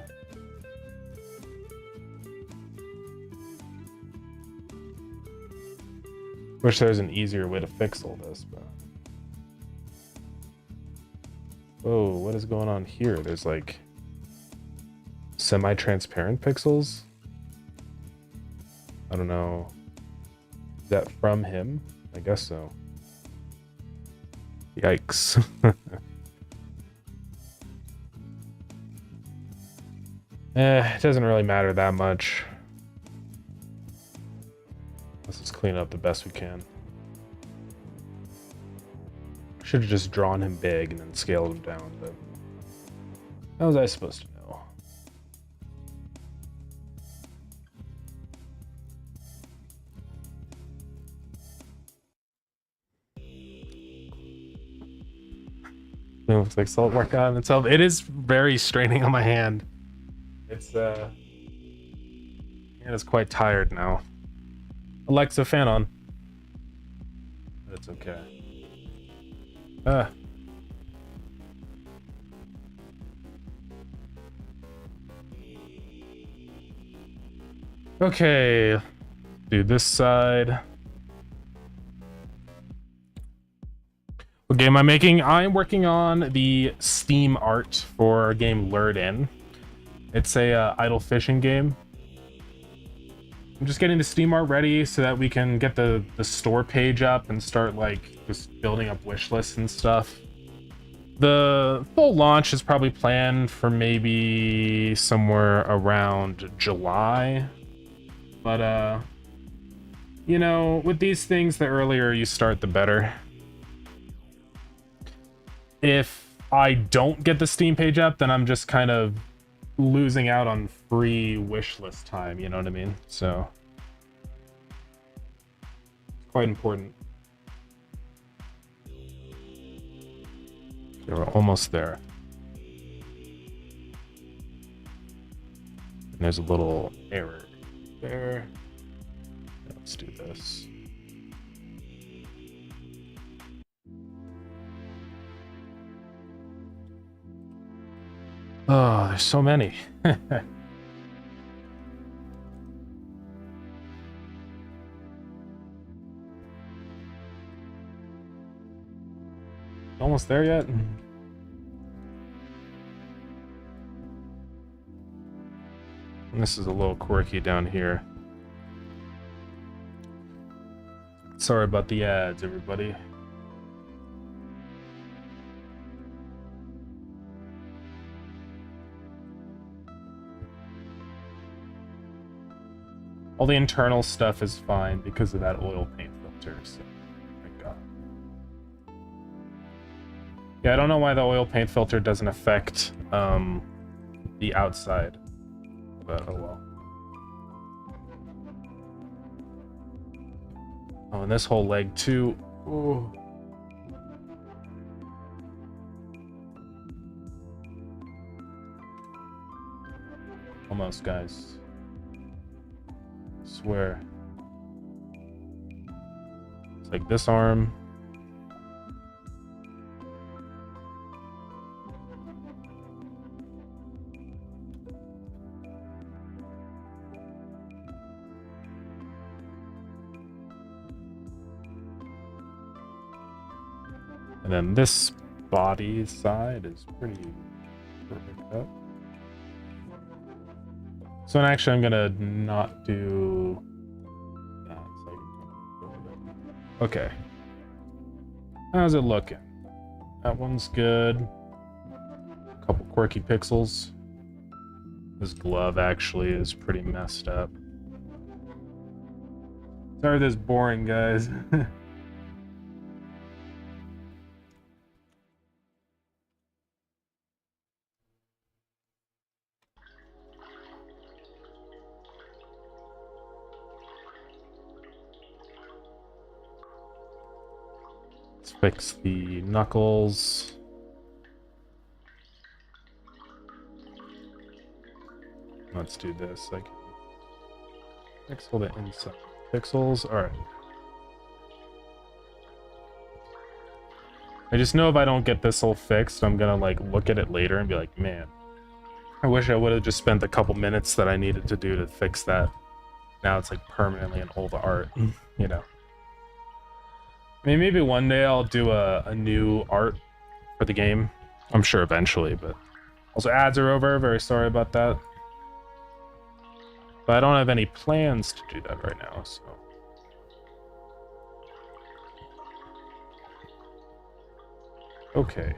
Speaker 1: Wish there was an easier way to fix all this, but. Whoa, what is going on here? There's like semi-transparent pixels. I don't know. Is that from him? I guess so. Yikes. It doesn't really matter that much. Let's just clean up the best we can. Should have just drawn him big and then scaled him down, but how was I supposed to know? Looks like salt work on itself. It is very straining on my hand. It's hand is quite tired now. Alexa, fan on. That's okay. Okay, do this side. What game I'm making? I'm working on the Steam art for a game Lured In. It's a idle fishing game. I'm just getting the Steam art ready so that we can get the store page up and start like just building up wish lists and stuff. The full launch is probably planned for maybe somewhere around July. But you know, with these things, the earlier you start, the better. If I don't get the Steam page up, then I'm just kind of losing out on free wish list time, you know what I mean? So it's quite important. Okay, we're almost there. And there's a little error there. Let's do this. Oh, there's so many. Almost there yet? And this is a little quirky down here. Sorry about the ads, everybody. All the internal stuff is fine because of that oil paint filter, so thank God. Yeah, I don't know why the oil paint filter doesn't affect the outside, but oh well. Oh, and this whole leg too. Ooh. Almost, guys. Swear. It's like this arm. And then this body side is pretty perfect up. So actually, I'm gonna not do that. So I can go with it. Okay. How's it looking? That one's good. A couple quirky pixels. This glove actually is pretty messed up. Sorry, this is boring, guys. Fix the knuckles. Let's do this. I can fix all the inside pixels. All right. I just know if I don't get this all fixed, I'm gonna like look at it later and be like, man, I wish I would have just spent the couple minutes that I needed to do to fix that. Now it's like permanently in old art, you know. I mean, maybe one day I'll do a new art for the game. I'm sure eventually, but... Also, ads are over. Very sorry about that. But I don't have any plans to do that right now, so... Okay.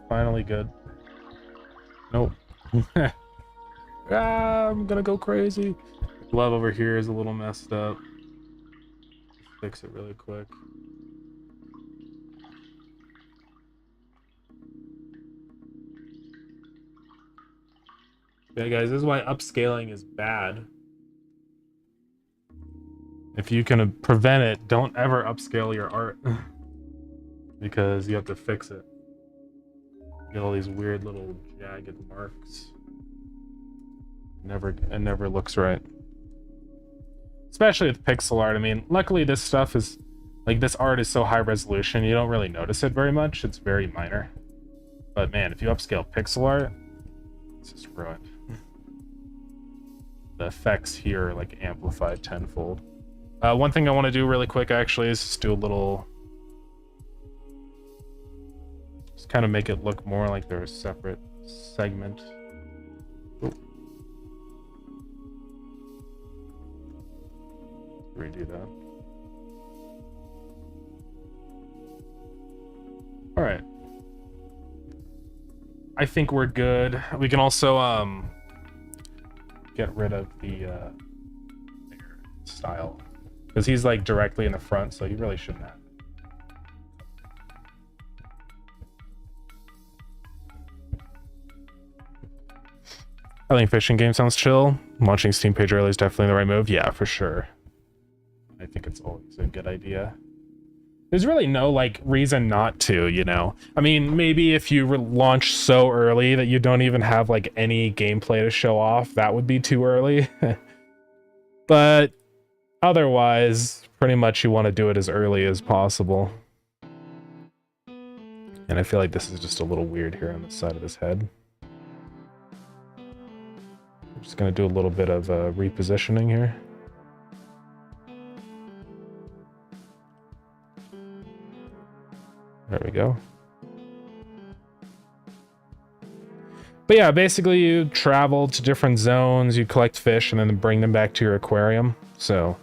Speaker 1: Finally good. Nope. Ah, I'm gonna go crazy. The glove over here is a little messed up. Fix it really quick. Yeah, guys, this is why upscaling is bad. If you can prevent it, don't ever upscale your art. Because you have to fix it. Get all these weird little jagged marks. It never looks right. Especially with pixel art. I mean, luckily this stuff is, like, this art is so high resolution, you don't really notice it very much. It's very minor. But man, if you upscale pixel art, it's just ruined. The effects here are like amplified tenfold. One thing I want to do really quick actually is just do a little, just kind of make it look more like they're a separate segment. Ooh. Redo that. All right. I think we're good. We can also get rid of the style, because he's like directly in the front, so you really shouldn't have. I think fishing game sounds chill. Launching Steam page early is definitely the right move. Yeah, for sure. I think it's always a good idea. There's really no like reason not to, you know. I mean, maybe if you launch so early that you don't even have like any gameplay to show off, that would be too early. But otherwise, pretty much you want to do it as early as possible. And I feel like this is just a little weird here on the side of his head. I'm just going to do a little bit of repositioning here. There we go. But yeah, basically you travel to different zones, you collect fish, and then bring them back to your aquarium. So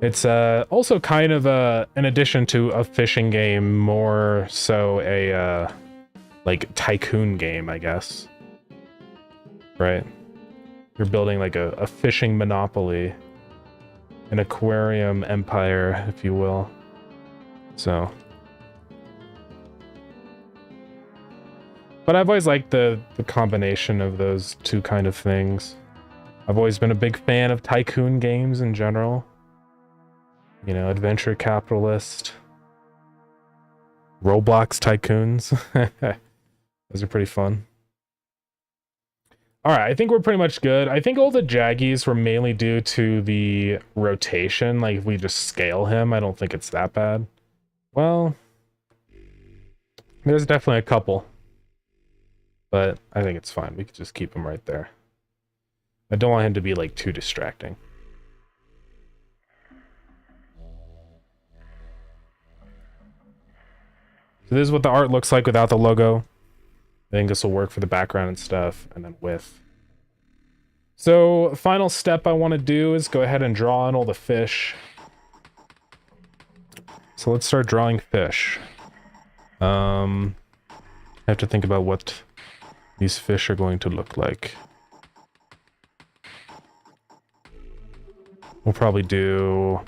Speaker 1: it's also kind of an addition to a fishing game, more so a like tycoon game, I guess. Right? You're building like a fishing monopoly, an aquarium empire, if you will. So. But I've always liked the combination of those two kind of things. I've always been a big fan of tycoon games in general. You know, adventure capitalist. Roblox tycoons. Those are pretty fun. Alright, I think we're pretty much good. I think all the jaggies were mainly due to the rotation. Like, if we just scale him, I don't think it's that bad. Well, there's definitely a couple. But I think it's fine. We could just keep him right there. I don't want him to be like too distracting. So this is what the art looks like without the logo. I think this will work for the background and stuff, and then with. So final step I want to do is go ahead and draw in all the fish. So let's start drawing fish. I have to think about what these fish are going to look like. We'll probably do...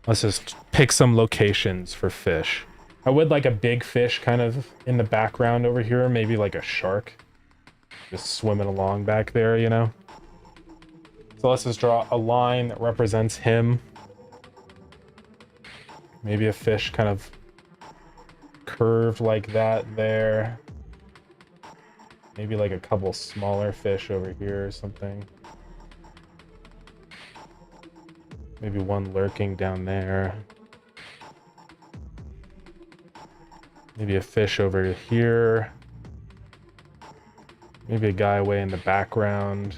Speaker 1: Let's just pick some locations for fish. I would like a big fish kind of in the background over here, maybe like a shark. Just swimming along back there, you know? So let's just draw a line that represents him. Maybe a fish kind of curved like that there. Maybe like a couple smaller fish over here or something. Maybe one lurking down there. Maybe a fish over here. Maybe a guy way in the background.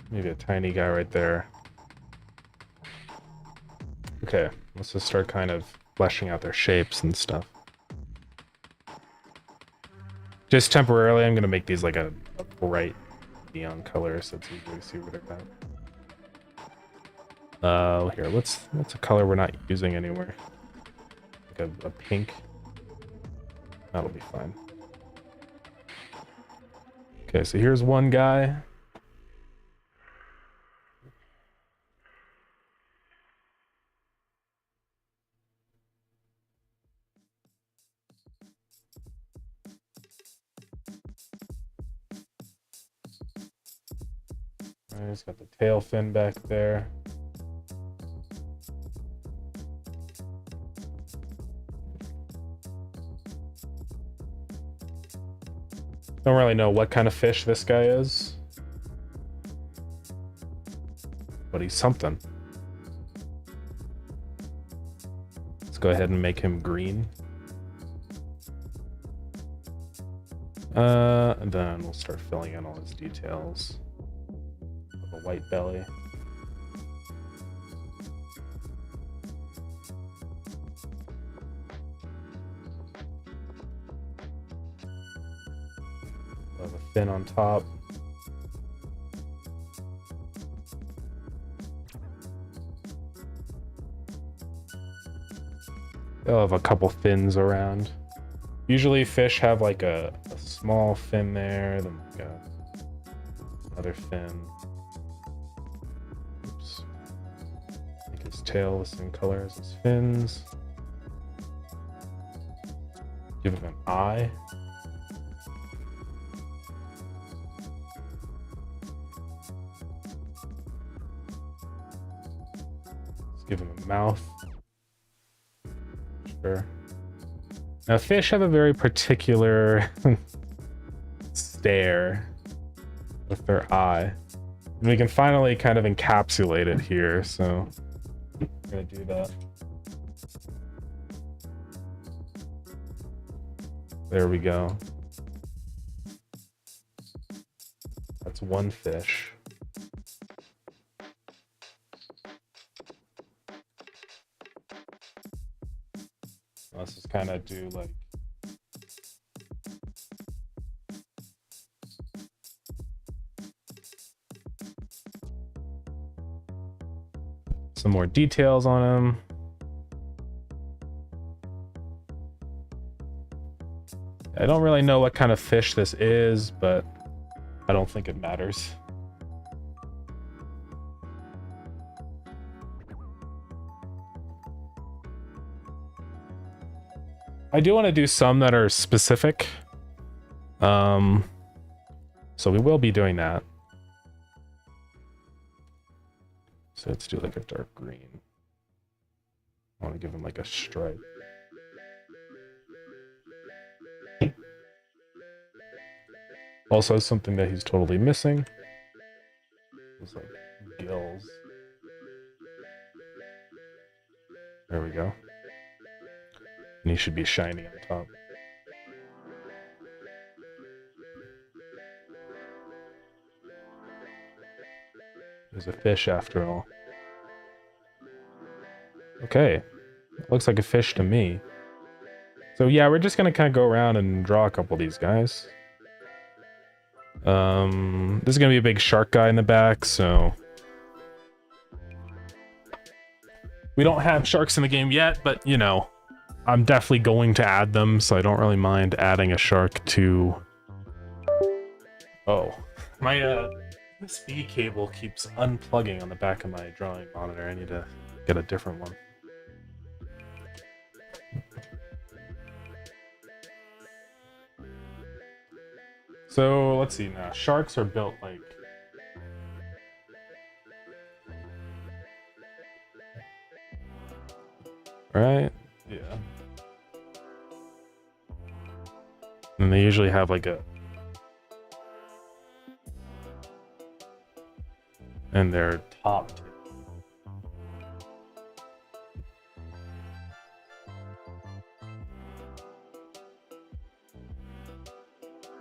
Speaker 1: Maybe a tiny guy right there. Okay, let's just start kind of fleshing out their shapes and stuff. Just temporarily, I'm gonna make these like a bright neon color so it's easier to see what they're about. Here, what's a color we're not using anywhere? Like a pink. That'll be fine. Okay, so here's one guy. Alright, he's got the tail fin back there. Don't really know what kind of fish this guy is, but he's something. Let's go ahead and make him green. And then we'll start filling in all his details. A white belly. We'll have a fin on top. They'll have a couple fins around. Usually fish have like a small fin there, then like another fin. Oops. Make his tail the same color as his fins. Give him an eye. Let's give him a mouth. Sure. Now, fish have a very particular stare with their eye. And we can finally kind of encapsulate it here, so I'm gonna do that. There we go. That's one fish. Let's just kind of do like some more details on him. I don't really know what kind of fish this is, but I don't think it matters. I do want to do some that are specific. So we will be doing that. So let's do like a dark green. I want to give him like a stripe. Also something that he's totally missing is like gills. There we go. And he should be shiny on top. There's a fish after all. Okay. Looks like a fish to me. So yeah, we're just gonna kind of go around and draw a couple of these guys. This is gonna be a big shark guy in the back, so we don't have sharks in the game yet, but you know, I'm definitely going to add them, so I don't really mind adding a shark to... Oh, my USB cable keeps unplugging on the back of my drawing monitor. I need to get a different one. So let's see now. Sharks are built like... Right? Yeah. And they usually have like a... And their top tail.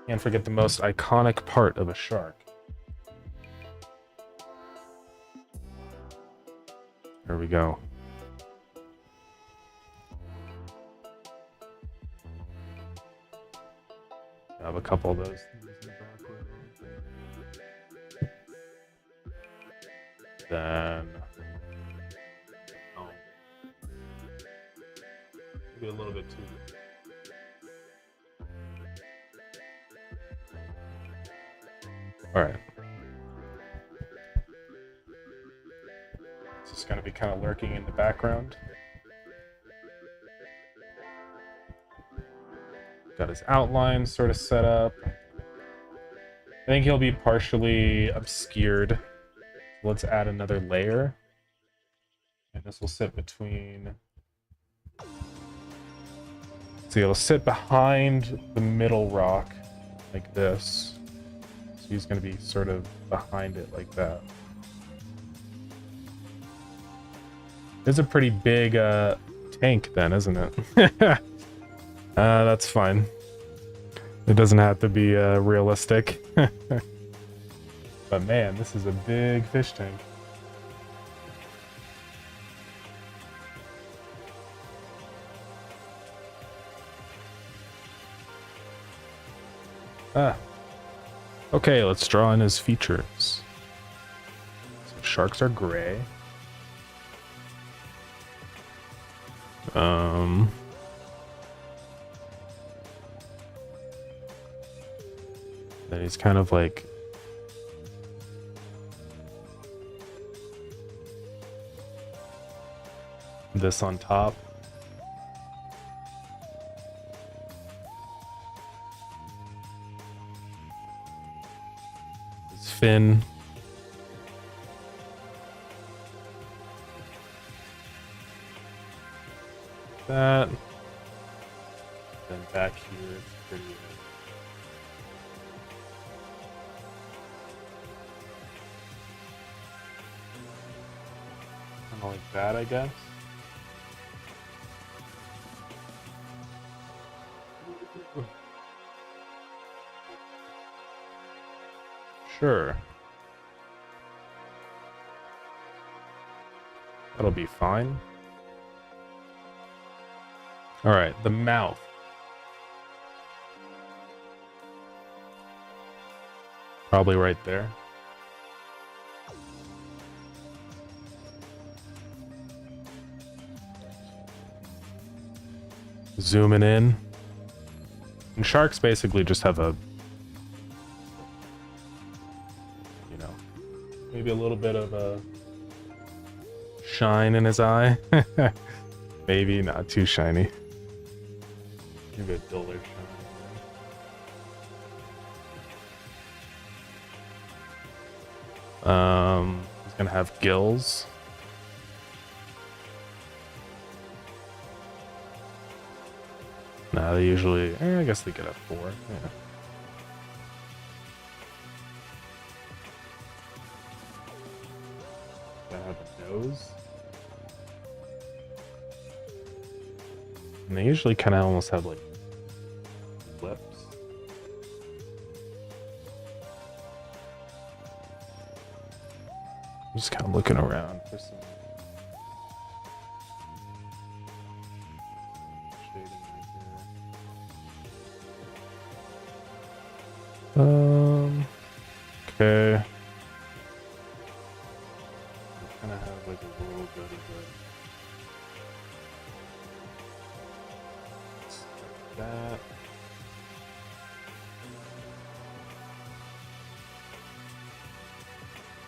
Speaker 1: Can't forget the most iconic part of a shark. There we go. I have a couple of those. Then... Oh. Maybe a little bit too... All right. It's just going to be kind of lurking in the background. Got his outline sort of set up. I think he'll be partially obscured. Let's add another layer. And this will sit between... So it'll sit behind the middle rock. like this. So he's going to be sort of behind it like that. It's a pretty big tank then, isn't it? That's fine. It doesn't have to be realistic. But man, this is a big fish tank. Okay, let's draw in his features. So sharks are gray. Then he's kind of like this on top. His fin. That. Then back here, it's pretty. Kind of like that, I guess. Sure. That'll be fine. All right, the mouth. Probably right there. Zooming in. And sharks basically just have a, you know, maybe a little bit of a shine in his eye. Maybe not too shiny. Maybe a duller shine. He's gonna have gills. Nah, they usually, I guess they get a 4. Yeah. Gonna have a nose. And they usually kind of almost have like lips. I'm just kind of looking around for some shading right here. Okay. I kind of have like a little bit of that.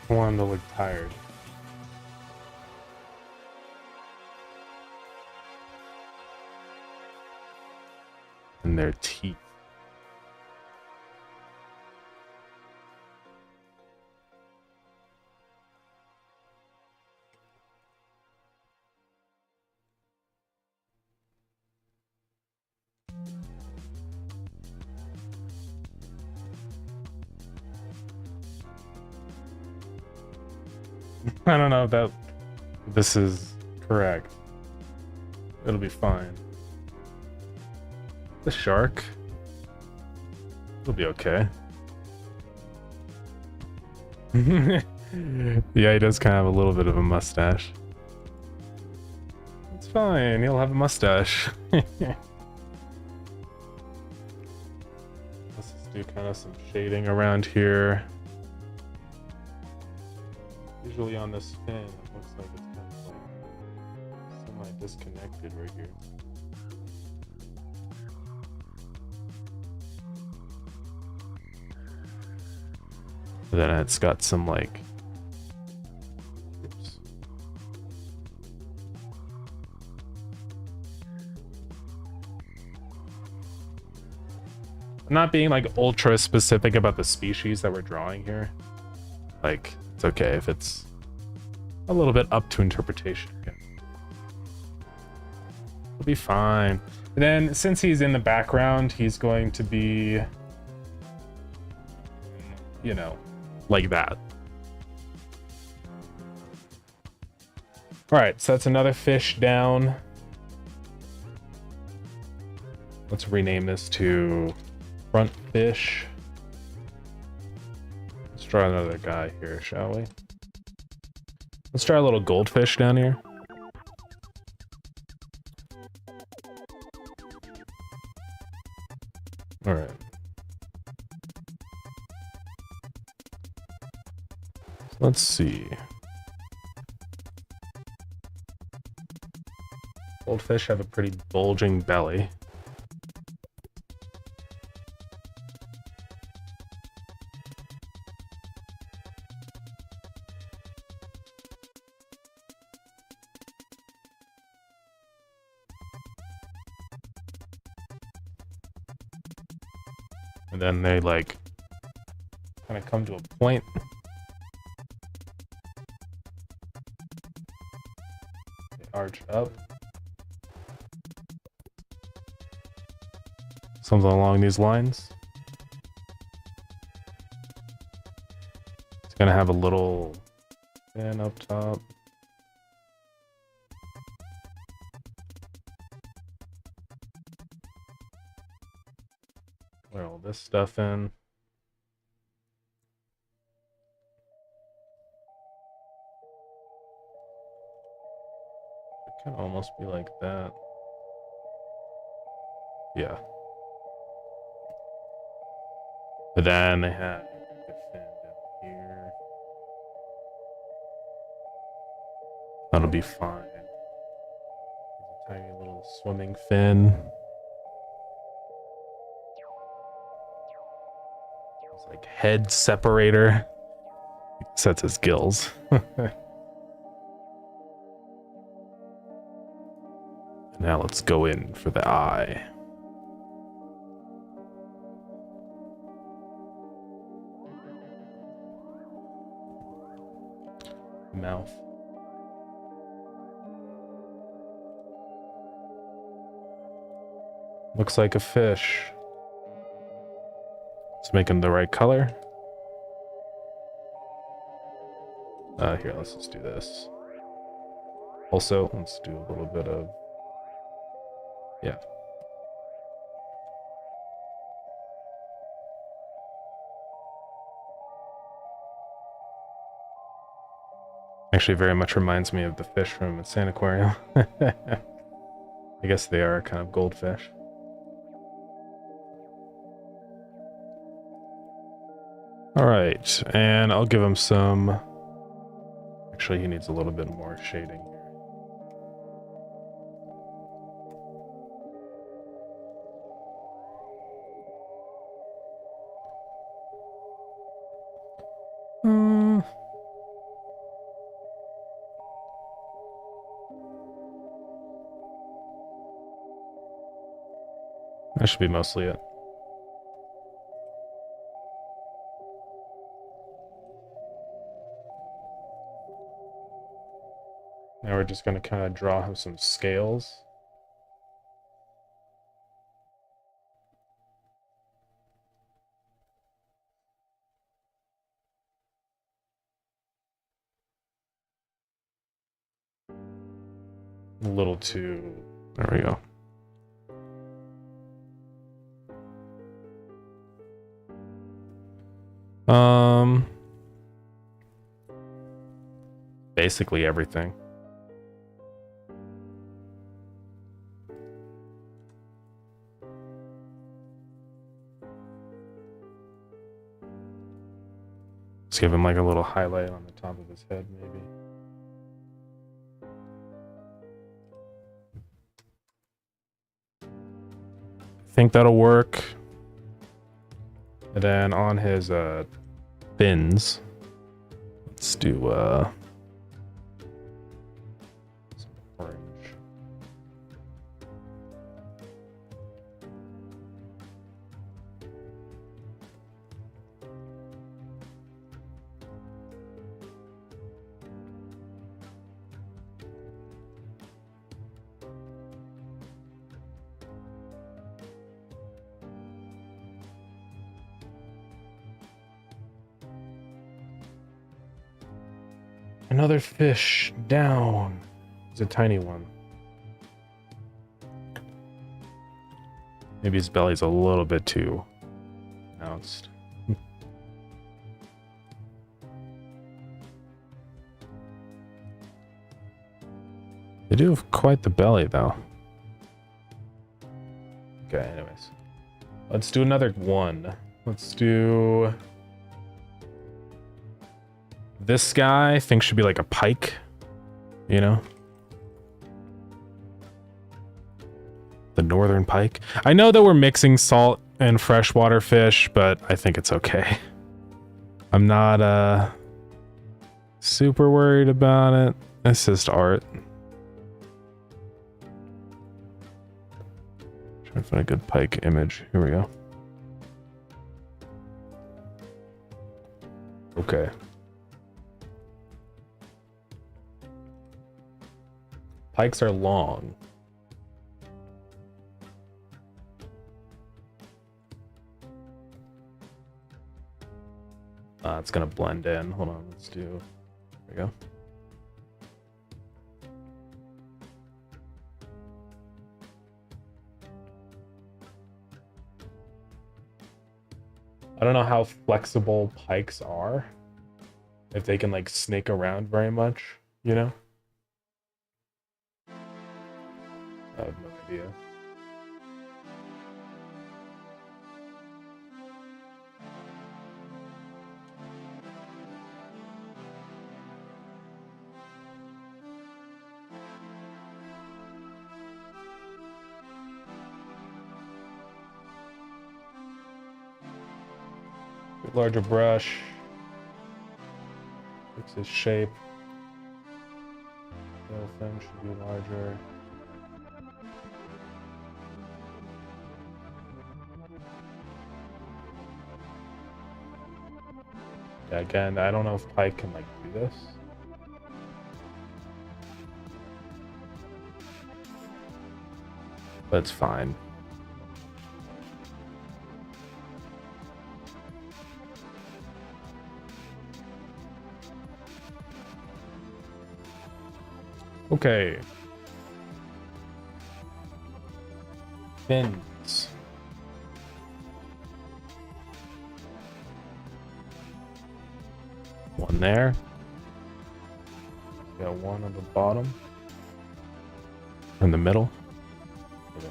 Speaker 1: I want him to look tired. And their teeth. I don't know if this is correct. It'll be fine. The shark. It'll be okay. Yeah, he does kind of have a little bit of a mustache. It's fine, he'll have a mustache. Let's just do kind of some shading around here. Usually on this fin, it looks like it's kind of like semi-disconnected right here. Then it's got some like, oops. I'm not being like ultra specific about the species that we're drawing here. Like, it's okay if it's a little bit up to interpretation. Yeah. It'll be fine. And then since he's in the background, he's going to be you know, like that. All right, so that's another fish down. Let's rename this to front fish. Let's try another guy here, shall we? Let's try a little goldfish down here. All right. Let's see. Goldfish have a pretty bulging belly. And then they like kind of come to a point. They arch up. Something along these lines. It's gonna have a little fin up top. Put all this stuff in. It can almost be like that. Yeah. But then they have the fin down here. That'll be fine. There's a tiny little swimming fin. It's like head separator. Sets his gills. Now let's go in for the eye. Mouth. Looks like a fish. Let's make him the right color. Here, let's just do this. Also, let's do a little bit of... Yeah. Actually very much reminds me of the fish from Insane Aquarium. I guess they are kind of goldfish. Alright, and I'll give him some... Actually, he needs a little bit more shading here. That should be mostly it. Now we're just going to kind of draw him some scales. A little too... There we go. Basically everything. Let's give him like a little highlight on the top of his head, maybe. I think that'll work. And then on his fins, let's do some orange. Another fish down. It's a tiny one. Maybe his belly's a little bit too pronounced. They do have quite the belly, though. Okay, anyways. Let's do another one. Let's do... This guy, I think, should be like a pike. You know? The northern pike. I know that we're mixing salt and freshwater fish, but I think it's okay. I'm not, super worried about it. It's just art. Trying to find a good pike image. Here we go. Okay. Pikes are long. It's gonna blend in. Hold on, let's do... There we go. I don't know how flexible pikes are. If they can like snake around very much, you know? I have no idea. Larger brush. Fix his shape. Tail fin should be larger. Yeah, again, I don't know if Pike can like do this. But it's fine. Okay. Fins. One there. Got one on the bottom. In the middle. Okay.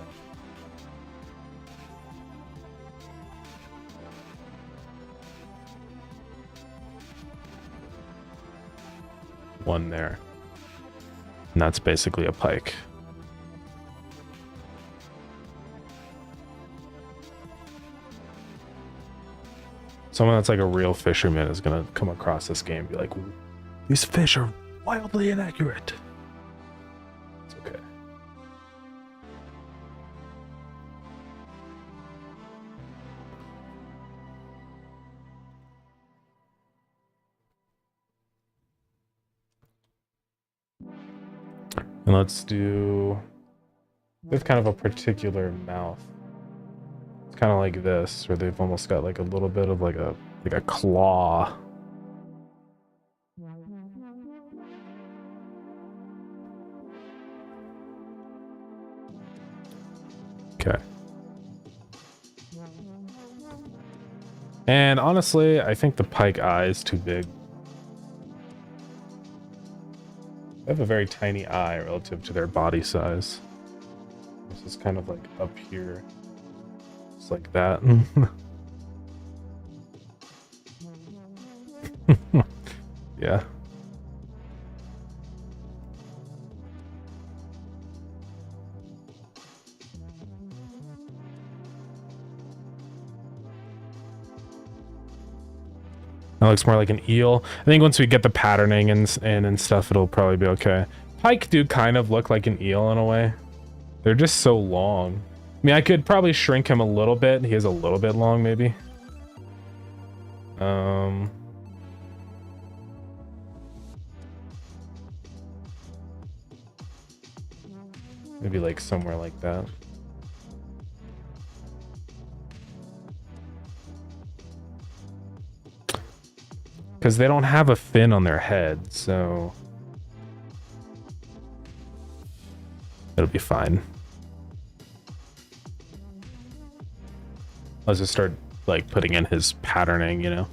Speaker 1: One there. And that's basically a pike. Someone that's like a real fisherman is gonna come across this game and be like, these fish are wildly inaccurate. It's okay. And let's do... It's kind of a particular mouth. It's kind of like this, where they've almost got like a little bit of like a claw. Okay. And honestly, I think the pike eye is too big. They have a very tiny eye relative to their body size. This is kind of like up here. Just like that. Yeah. That looks more like an eel. I think once we get the patterning and stuff, it'll probably be okay. Pike do kind of look like an eel in a way. They're just so long. I mean, I could probably shrink him a little bit. He is a little bit long, maybe. Maybe like somewhere like that. because they don't have a fin on their head, so it'll be fine. Let's just start like putting in his patterning, you know.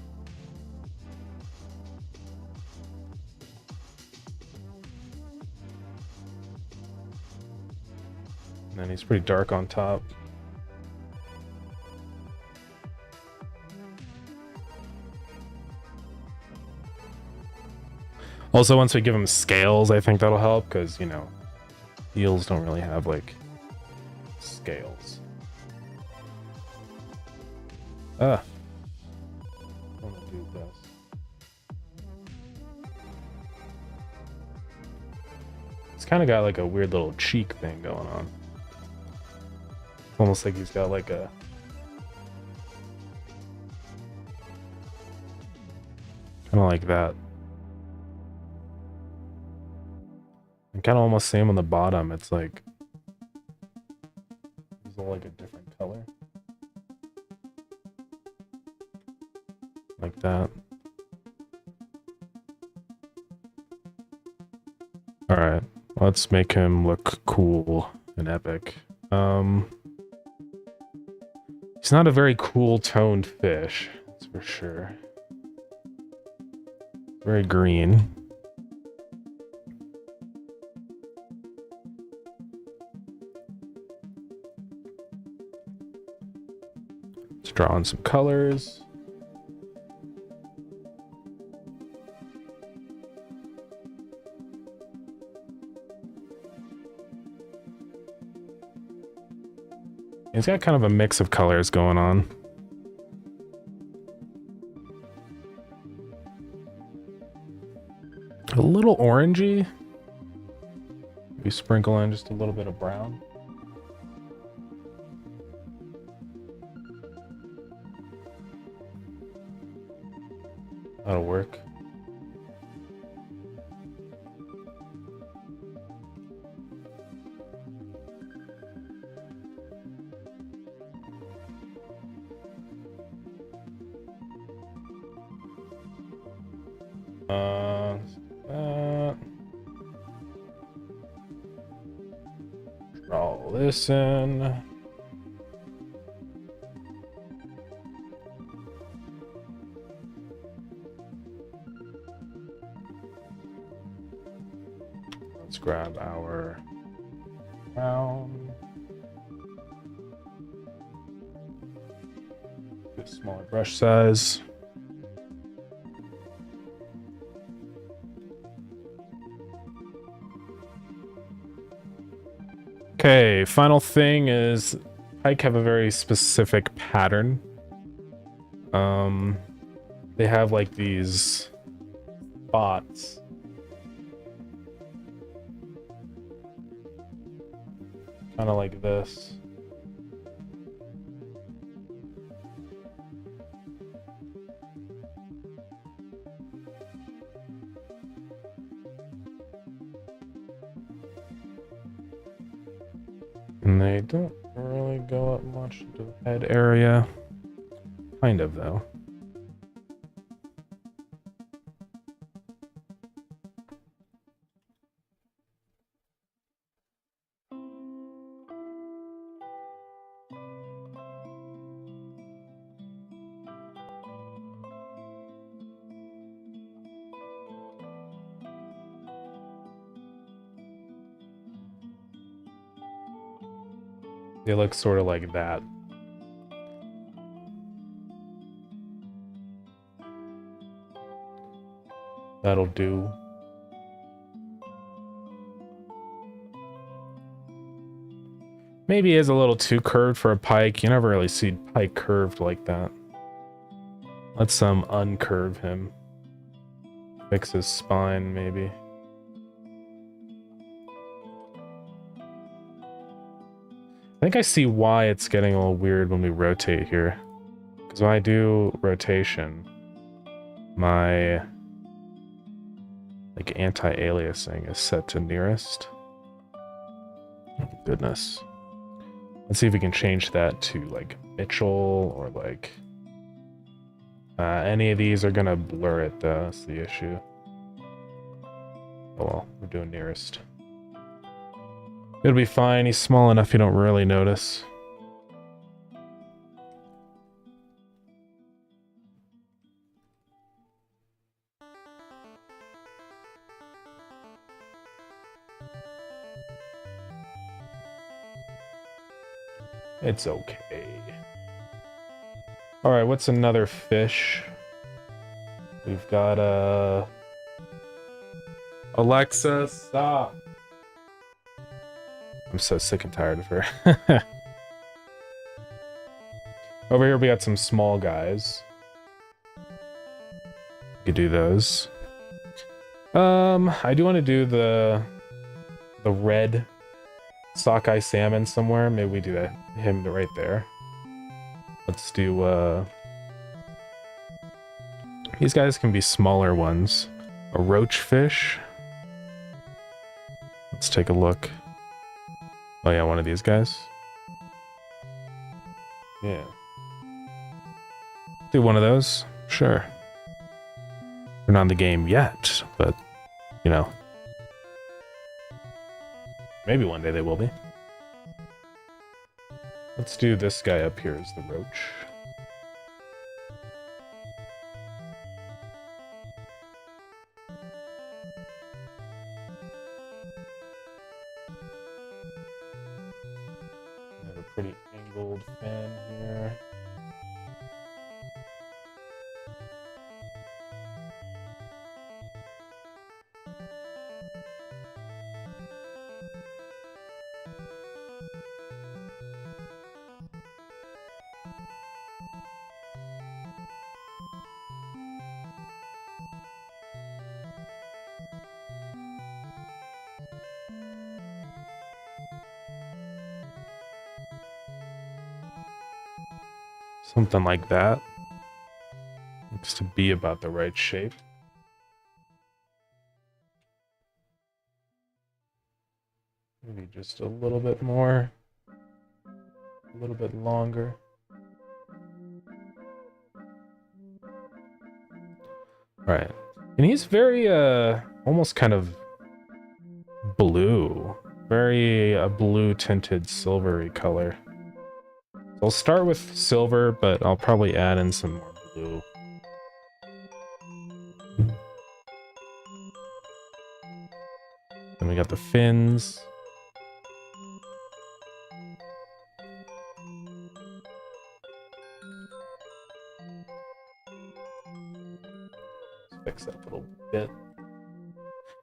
Speaker 1: And then he's pretty dark on top. Also, once we give him scales, I think that'll help, because, you know, eels don't really have, like, scales. Ah. I want to do this. It's kind of got, like, a weird little cheek thing going on. Almost like he's got, like, a... kind of like that. And kind of almost same on the bottom. It's like it's all like a different color, like that. All right, let's make him look cool and epic. He's not a very cool toned fish, that's for sure. Very green. Draw on some colors. It's got kind of a mix of colors going on. A little orangey. Maybe sprinkle in just a little bit of brown. That'll work. Draw this in. Let's grab our brown. Get a smaller brush size. Okay, final thing is pike have a very specific pattern. They have like these spots. Kind of like this. And they don't really go up much to the head area. Kind of, though. They look sort of like that. That'll do. Maybe it is a little too curved for a pike. You never really see pike curved like that. Let's uncurve him. Fix his spine, maybe. I think I see why it's getting a little weird when we rotate here. Because when I do rotation, my like anti-aliasing is set to nearest. Oh, goodness. Let's see if we can change that to like Mitchell or like Any of these are gonna blur it though, that's the issue. Oh well, we're doing nearest. It'll be fine, he's small enough you don't really notice. It's okay. Alright, what's another fish? We've got Alexa, stop! I'm so sick and tired of her. Over here we got some small guys. We could do those. I do want to do the red sockeye salmon somewhere. Maybe we do that him right there. Let's do these guys can be smaller ones. A roach fish. Let's take a look. Oh yeah, one of these guys. Yeah. Do one of those. Sure. They're not in the game yet, but you know. Maybe one day they will be. Let's do this guy up here as the roach. Got a pretty angled fin here. Something like that. Looks to be about the right shape. Maybe just a little bit more. A little bit longer. Right. And he's very, almost kind of blue. Very blue tinted silvery color. So I'll start with silver, but I'll probably add in some more blue. Then we got the fins. Let's fix that a little bit.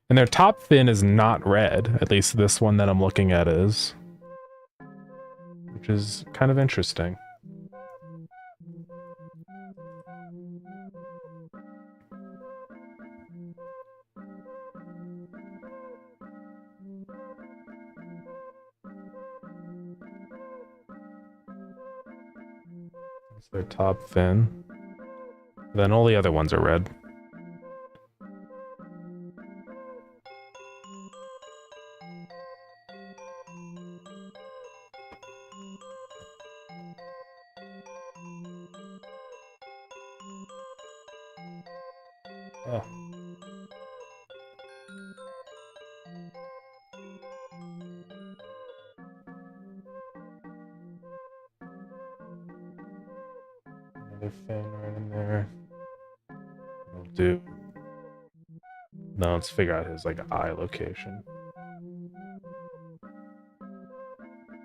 Speaker 1: And their top fin is not red, at least this one that I'm looking at is. Which is kind of interesting. That's their top fin. Then all the other ones are red. Oh. Another fin right in there. We'll do. Now let's figure out his like eye location.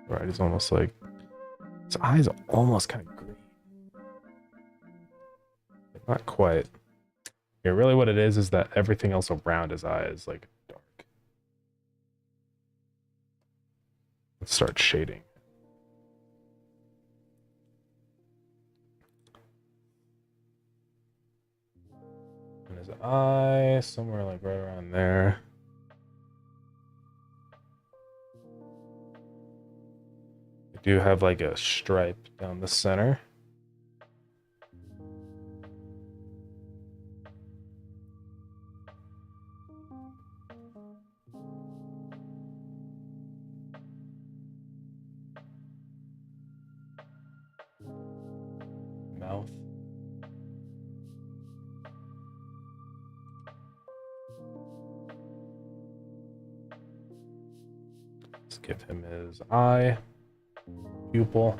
Speaker 1: Right, he's almost like his eyes are almost kind of green. Not quite. Yeah, really what it is that everything else around his eye is like dark. Let's start shading. And his eye, somewhere like right around there. I do have like a stripe down the center. Mouth. Let's give him his eye. Pupil.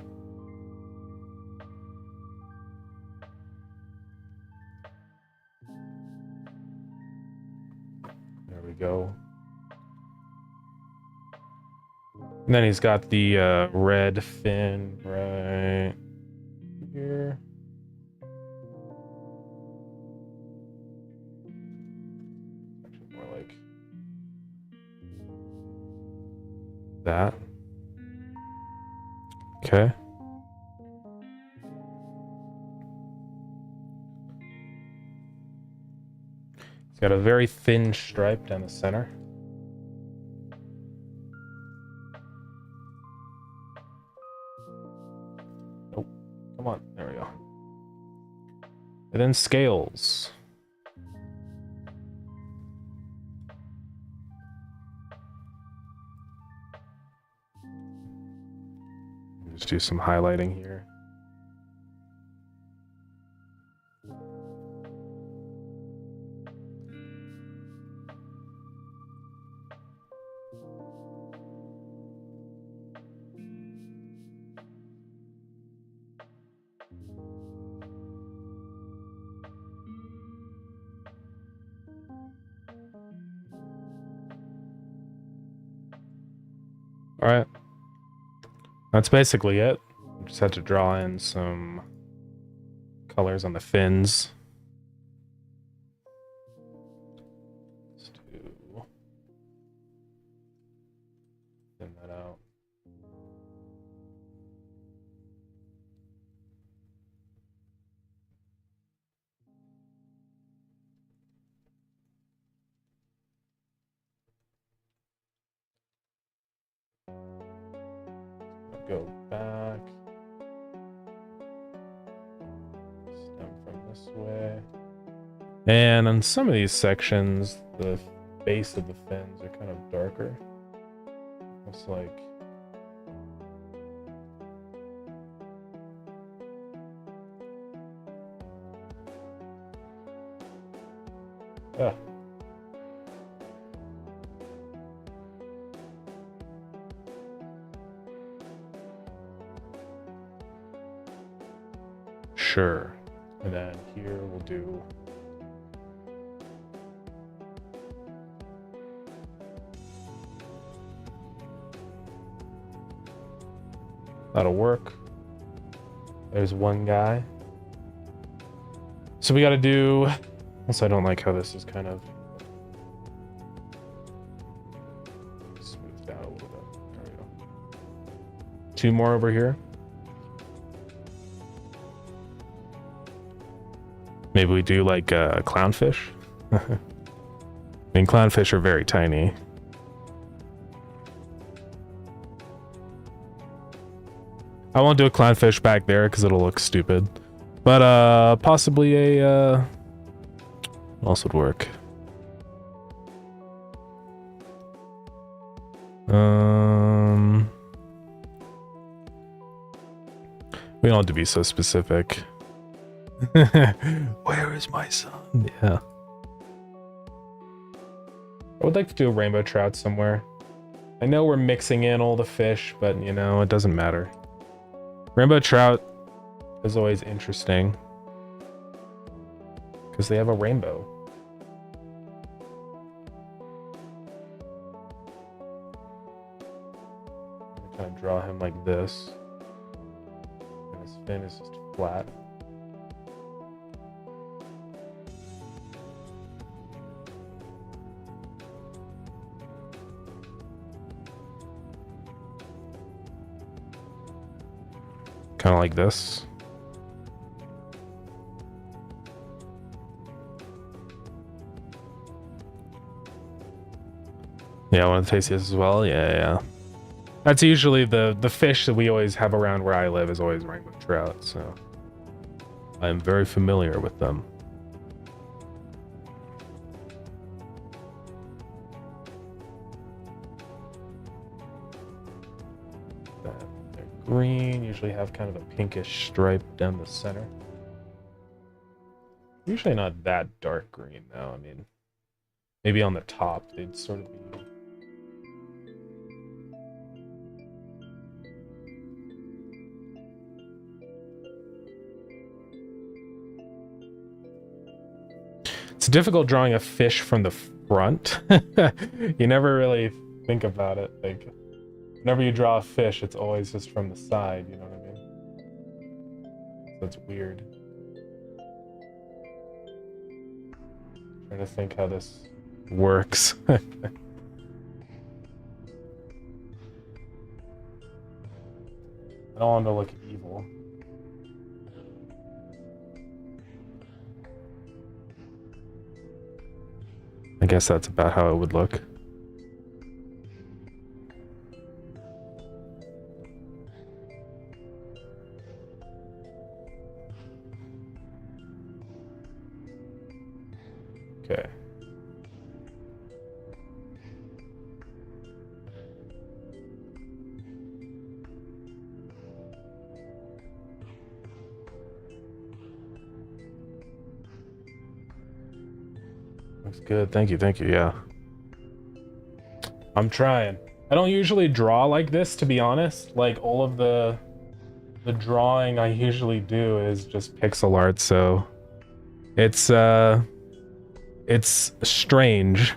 Speaker 1: There we go. And then he's got the red fin right here. Actually, more like that. Okay. It's got a very thin stripe down the center. Nope. Come on. There we go. And then scales. Just do some highlighting here. All right. That's basically it. Just had to draw in some colors on the fins. Let's do thin that out. Go back. Stem from this way. And on some of these sections, the base of the fins are kind of darker. Looks like ah. Sure. And then here we'll do that'll work. There's one guy. So we got to do. Also, I don't like how this is kind of smoothed out a little bit. There we go. Two more over here. Maybe we do like clownfish. I mean, clownfish are very tiny. I won't do a clownfish back there because it'll look stupid. But possibly a what else would work? We don't have to be so specific. Where is my son? Yeah. I would like to do a rainbow trout somewhere. I know we're mixing in all the fish, but you know, it doesn't matter. Rainbow trout is always interesting because they have a rainbow. I'm kind of draw him like this. And his fin is just flat. Kind of like this. Yeah, I want to taste this as well. Yeah. That's usually the fish that we always have around where I live is always rainbow trout, so I'm very familiar with them. They're green, usually have kind of a pinkish stripe down the center. Usually not that dark green though. I mean, maybe on the top they'd sort of be difficult drawing a fish from the front. You never really think about it. Like, whenever you draw a fish, it's always just from the side, you know what I mean? So it's weird. Trying to think how this works. I don't want to look evil. I guess that's about how it would look. Okay. Looks good. Thank you. Thank you. Yeah. I'm trying. I don't usually draw like this, to be honest. Like, all of the drawing I usually do is just pixel art, so it's strange.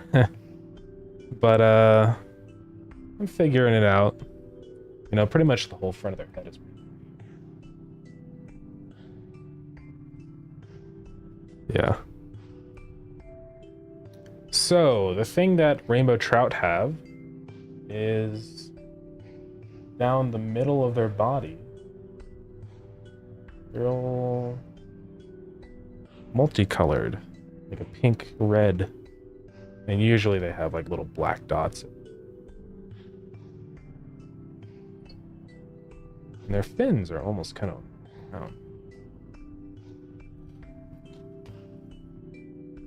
Speaker 1: But I'm figuring it out. You know, pretty much the whole front of their head is yeah. So, the thing that rainbow trout have is down the middle of their body. They're all multicolored, like a pink, red, and usually they have like little black dots. And their fins are almost kind of round.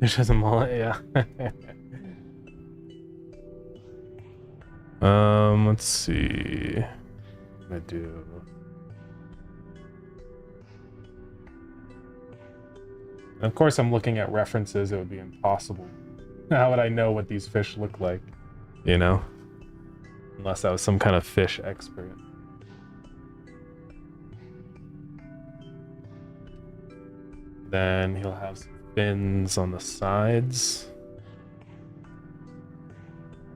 Speaker 1: It's just a mullet, yeah. Let's see. What am I do? Of course, I'm looking at references. It would be impossible. How would I know what these fish look like? You know? Unless I was some kind of fish expert. Then he'll have some fins on the sides.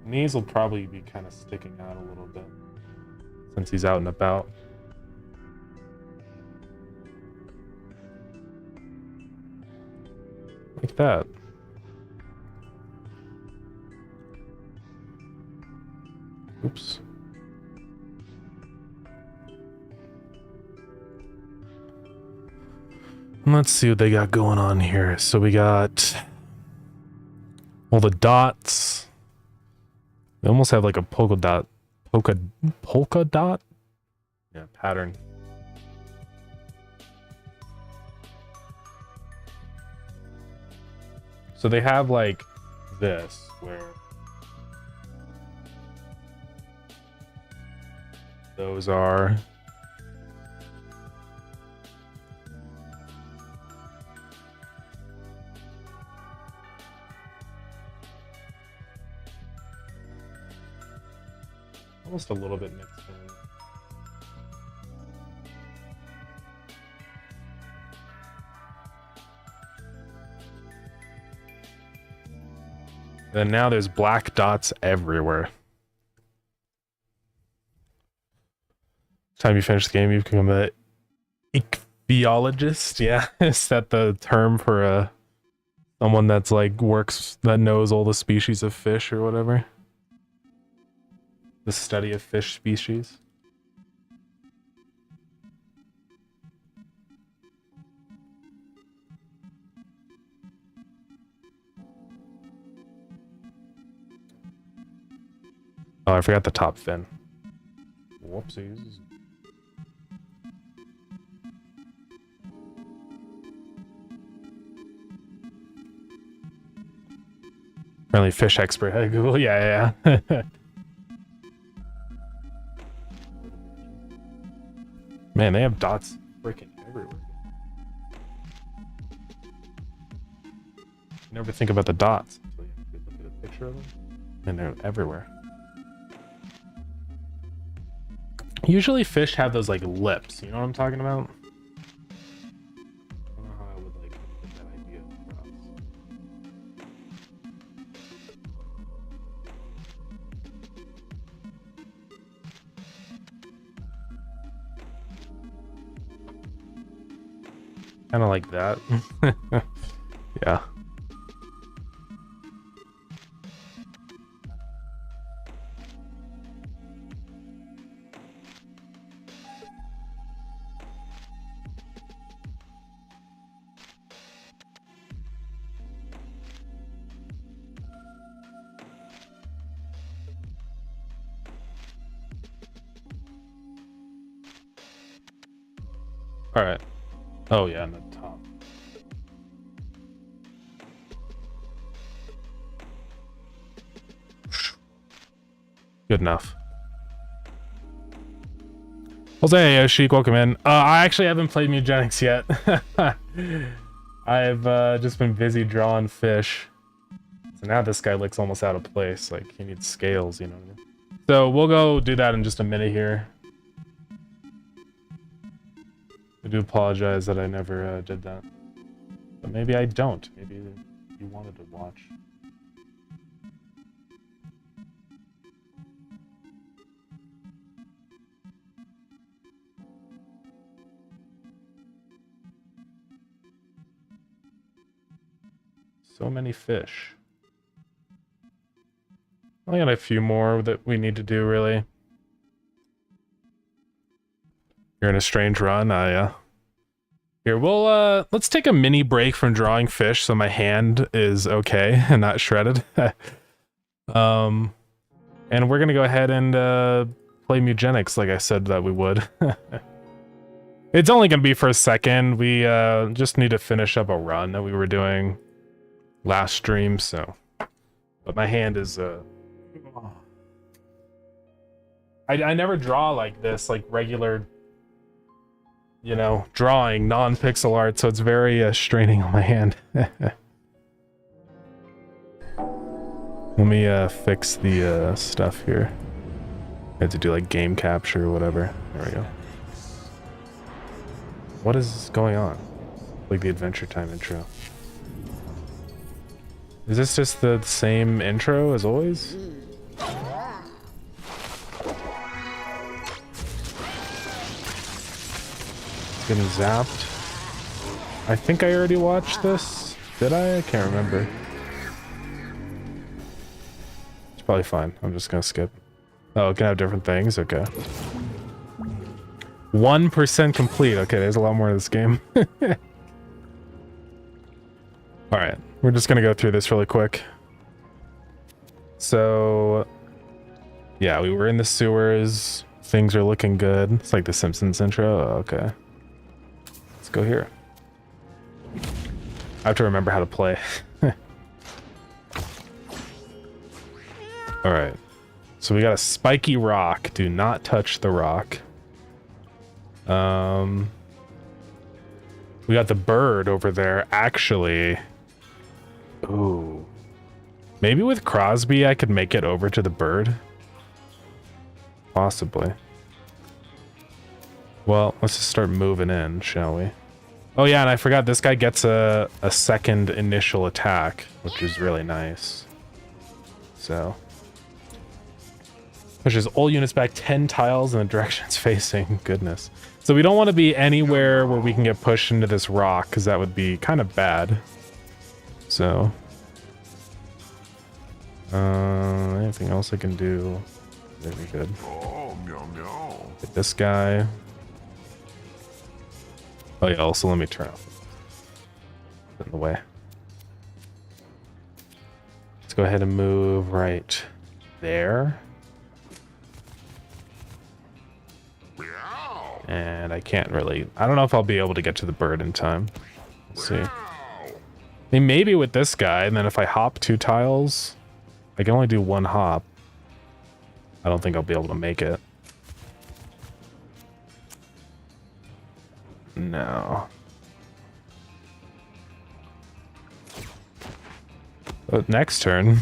Speaker 1: Knees will probably be kind of sticking out a little bit since he's out and about. Like that. Oops. Let's see what they got going on here. So we got all the dots. They almost have like a polka dot yeah, pattern. So they have like this where those are almost a little bit mixed in. Then now there's black dots everywhere. Time you finish the game, you become a ichthyologist. Yeah, is that the term for someone that's like that knows all the species of fish or whatever? The study of fish species. Oh, I forgot the top fin. Whoopsies. Apparently fish expert at Google. Yeah. Man, they have dots freaking everywhere. You never think about the dots until you look at a picture of them. And they're everywhere. Usually fish have those like lips, you know what I'm talking about? I don't know how I would like get that idea across. Kind of like that. Yeah. All right. Oh yeah, on the top. Good enough. Jose Chic, welcome in. I actually haven't played mewgenics yet. I've just been busy drawing fish. So now this guy looks almost out of place. Like he needs scales, you know what I mean? So we'll go do that in just a minute here. I do apologize that I never did that. But maybe I don't. Maybe you wanted to watch. So many fish. I got a few more that we need to do, really. You're in a strange run, yeah. Here, we'll, let's take a mini break from drawing fish so my hand is okay and not shredded. And we're gonna go ahead and, play mewgenics like I said that we would. It's only gonna be for a second. We, just need to finish up a run that we were doing last stream, so. But my hand is, I never draw like this, like regular, you know, drawing, non-pixel art, so it's very straining on my hand. Let me fix the stuff here. I had to do like game capture or whatever. There we go. What is going on? Like the Adventure Time intro. Is this just the same intro as always? Getting zapped. I think I already watched this. Did I? I can't remember. It's probably fine. I'm just gonna skip. Oh, it can have different things? Okay. 1% complete. Okay, there's a lot more to this game. Alright, we're just gonna go through this really quick. So... yeah, we were in the sewers. Things are looking good. It's like the Simpsons intro. Oh, okay. Go here. I have to remember how to play. Alright. So we got a spiky rock. Do not touch the rock. We got the bird over there. Actually. Ooh. Maybe with Crosby I could make it over to the bird. Possibly. Well, let's just start moving in, shall we? Oh yeah, and I forgot this guy gets a second initial attack, which is really nice. So. Pushes all units back 10 tiles in the direction it's facing. Goodness. So we don't want to be anywhere where we can get pushed into this rock, because that would be kind of bad. So. Anything else I can do? Very good. Hit this guy. Oh yeah, also let me turn off. In the way. Let's go ahead and move right there. And I can't really... I don't know if I'll be able to get to the bird in time. Let's see. I mean, maybe with this guy, and then if I hop 2 tiles, I can only do 1 hop. I don't think I'll be able to make it. No. Oh, next turn.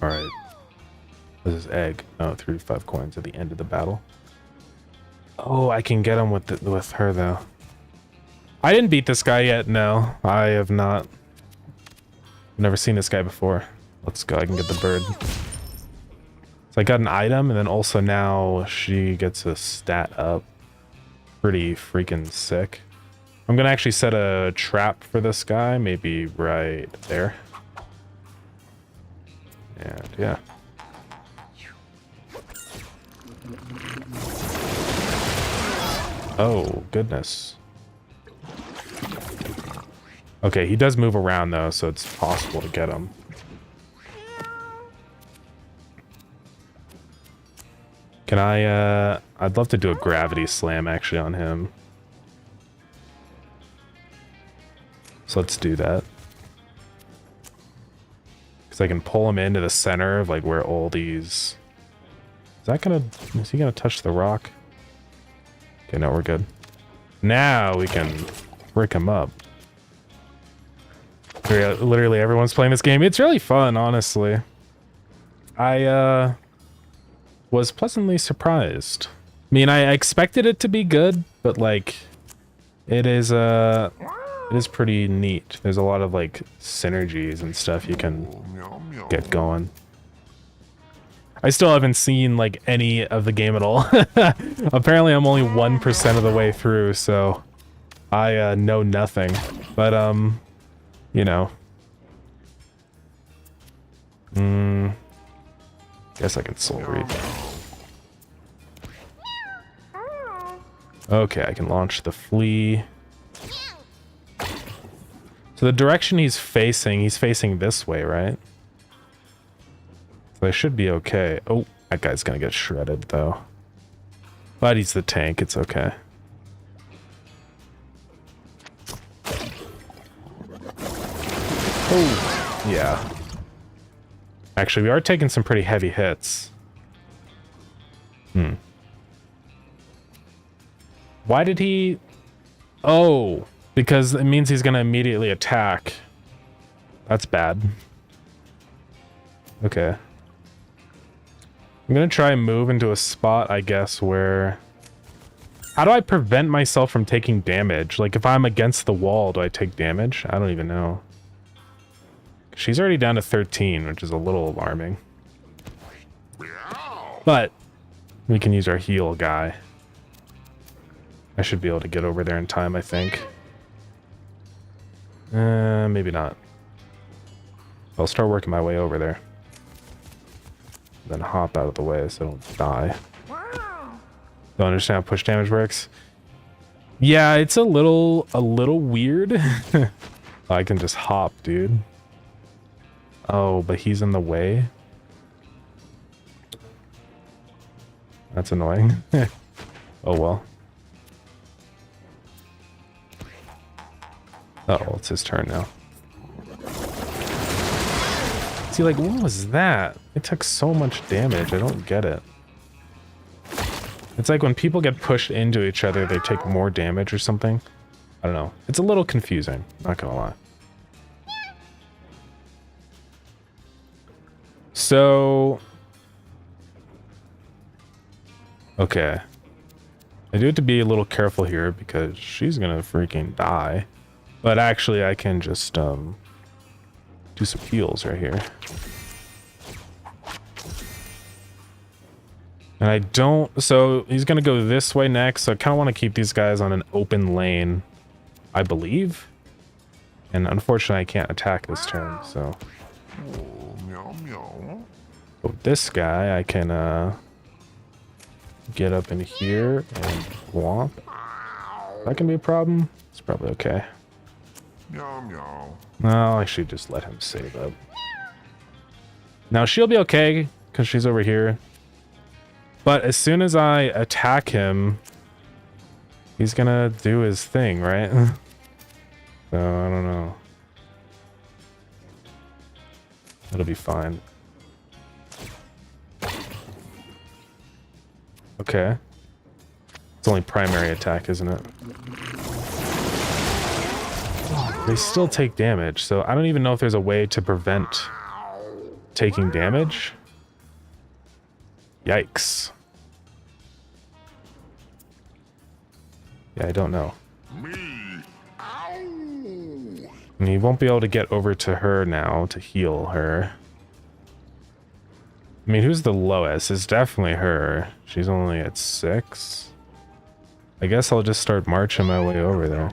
Speaker 1: Alright. This is egg. Oh, 35 coins at the end of the battle. Oh, I can get him with her though. I didn't beat this guy yet. No, I have not. Never seen this guy before. Let's go. I can get the bird. So I got an item, and then also now she gets a stat up. Pretty freaking sick. I'm gonna actually set a trap for this guy, maybe right there. And yeah. Oh, goodness. Okay, he does move around though, so it's possible to get him. Can I, I'd love to do a gravity slam actually on him. So let's do that. Because I can pull him into the center of like where all these... Is he gonna touch the rock? Okay, no, we're good. Now we can brick him up. Literally everyone's playing this game. It's really fun, honestly. I was pleasantly surprised. I mean, I expected it to be good, but like it is pretty neat. There's a lot of like synergies and stuff you can get going. I still haven't seen like any of the game at all. Apparently I'm only 1% of the way through, so I know nothing. But you know. Guess I can soul reap. Okay, I can launch the flea. So the direction he's facing this way, right? So I should be okay. Oh, that guy's gonna get shredded though. But he's the tank, it's okay. Oh, yeah. Actually, we are taking some pretty heavy hits. Why did he... Oh, because it means he's gonna immediately attack. That's bad. Okay. I'm gonna try and move into a spot, I guess, where... How do I prevent myself from taking damage? Like, if I'm against the wall, do I take damage? I don't even know. She's already down to 13, which is a little alarming. But we can use our heal guy. I should be able to get over there in time, I think. Maybe not. I'll start working my way over there. Then hop out of the way so I don't die. Don't understand how push damage works. Yeah, it's a little weird. I can just hop, dude. Oh, but he's in the way. That's annoying. Oh well. Uh-oh, it's his turn now. See, like, what was that? It took so much damage. I don't get it. It's like when people get pushed into each other, they take more damage or something. I don't know. It's a little confusing, not gonna lie. So... Okay. I do have to be a little careful here because she's gonna freaking die. But actually, I can just, do some heals right here. And I don't... So, he's gonna go this way next, so I kind of want to keep these guys on an open lane, I believe. And unfortunately, I can't attack this turn, so... So this guy, I can, get up in here and whomp. That can be a problem. It's probably okay. No, I should just let him save up. Now she'll be okay because she's over here. But as soon as I attack him, he's gonna do his thing, right? So I don't know. It'll be fine. Okay. It's only primary attack, isn't it? They still take damage, so I don't even know if there's a way to prevent taking damage. Yikes. Yeah, I don't know. And he won't be able to get over to her now to heal her. I mean, who's the lowest? It's definitely her. She's only at 6. I guess I'll just start marching my way over there.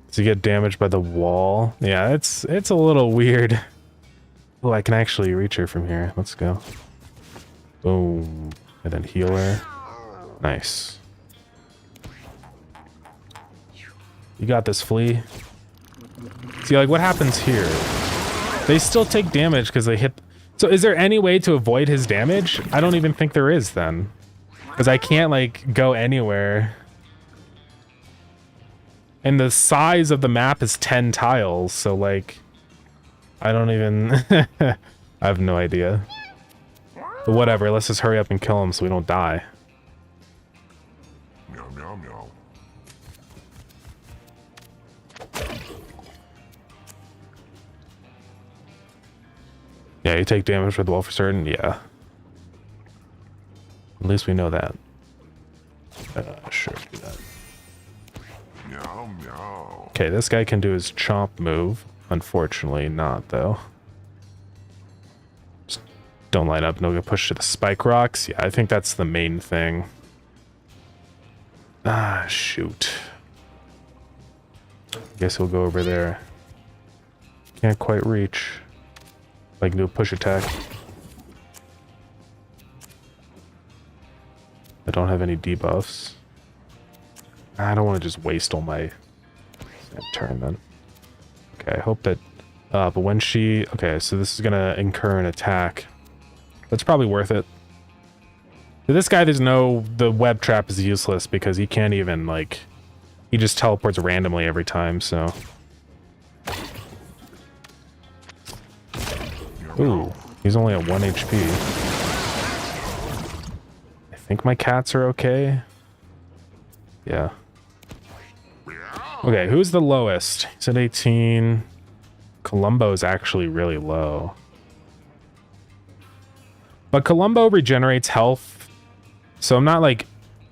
Speaker 1: Does he get damaged by the wall? Yeah, it's a little weird. Oh, I can actually reach her from here. Let's go. Boom. And then heal her. Nice. You got this, flea. See, like, what happens here? They still take damage because they hit... So is there any way to avoid his damage? I don't even think there is, then. Because I can't, like, go anywhere. And the size of the map is 10 tiles, so, like... I don't even... I have no idea. But whatever, let's just hurry up and kill him so we don't die.
Speaker 2: Meow, meow, meow.
Speaker 1: Yeah, you take damage with the wall for certain? Yeah. At least we know that. Sure, do that.
Speaker 2: Meow, meow.
Speaker 1: Okay, this guy can do his chomp move. Unfortunately not, though. Just don't line up, no get pushed to the spike rocks. Yeah, I think that's the main thing. Ah, shoot. Guess he'll go over there. Can't quite reach. I can do a push attack. I don't have any debuffs. I don't want to just waste all my turn then. Okay, I hope that... but when she... Okay, so this is gonna incur an attack. That's probably worth it. For this guy, there's no... The web trap is useless because he can't even, like... He just teleports randomly every time, so... Ooh, he's only at 1 HP. I think my cats are okay. Yeah. Okay, who's the lowest? He's at 18. Columbo's actually really low. But Columbo regenerates health. So I'm not like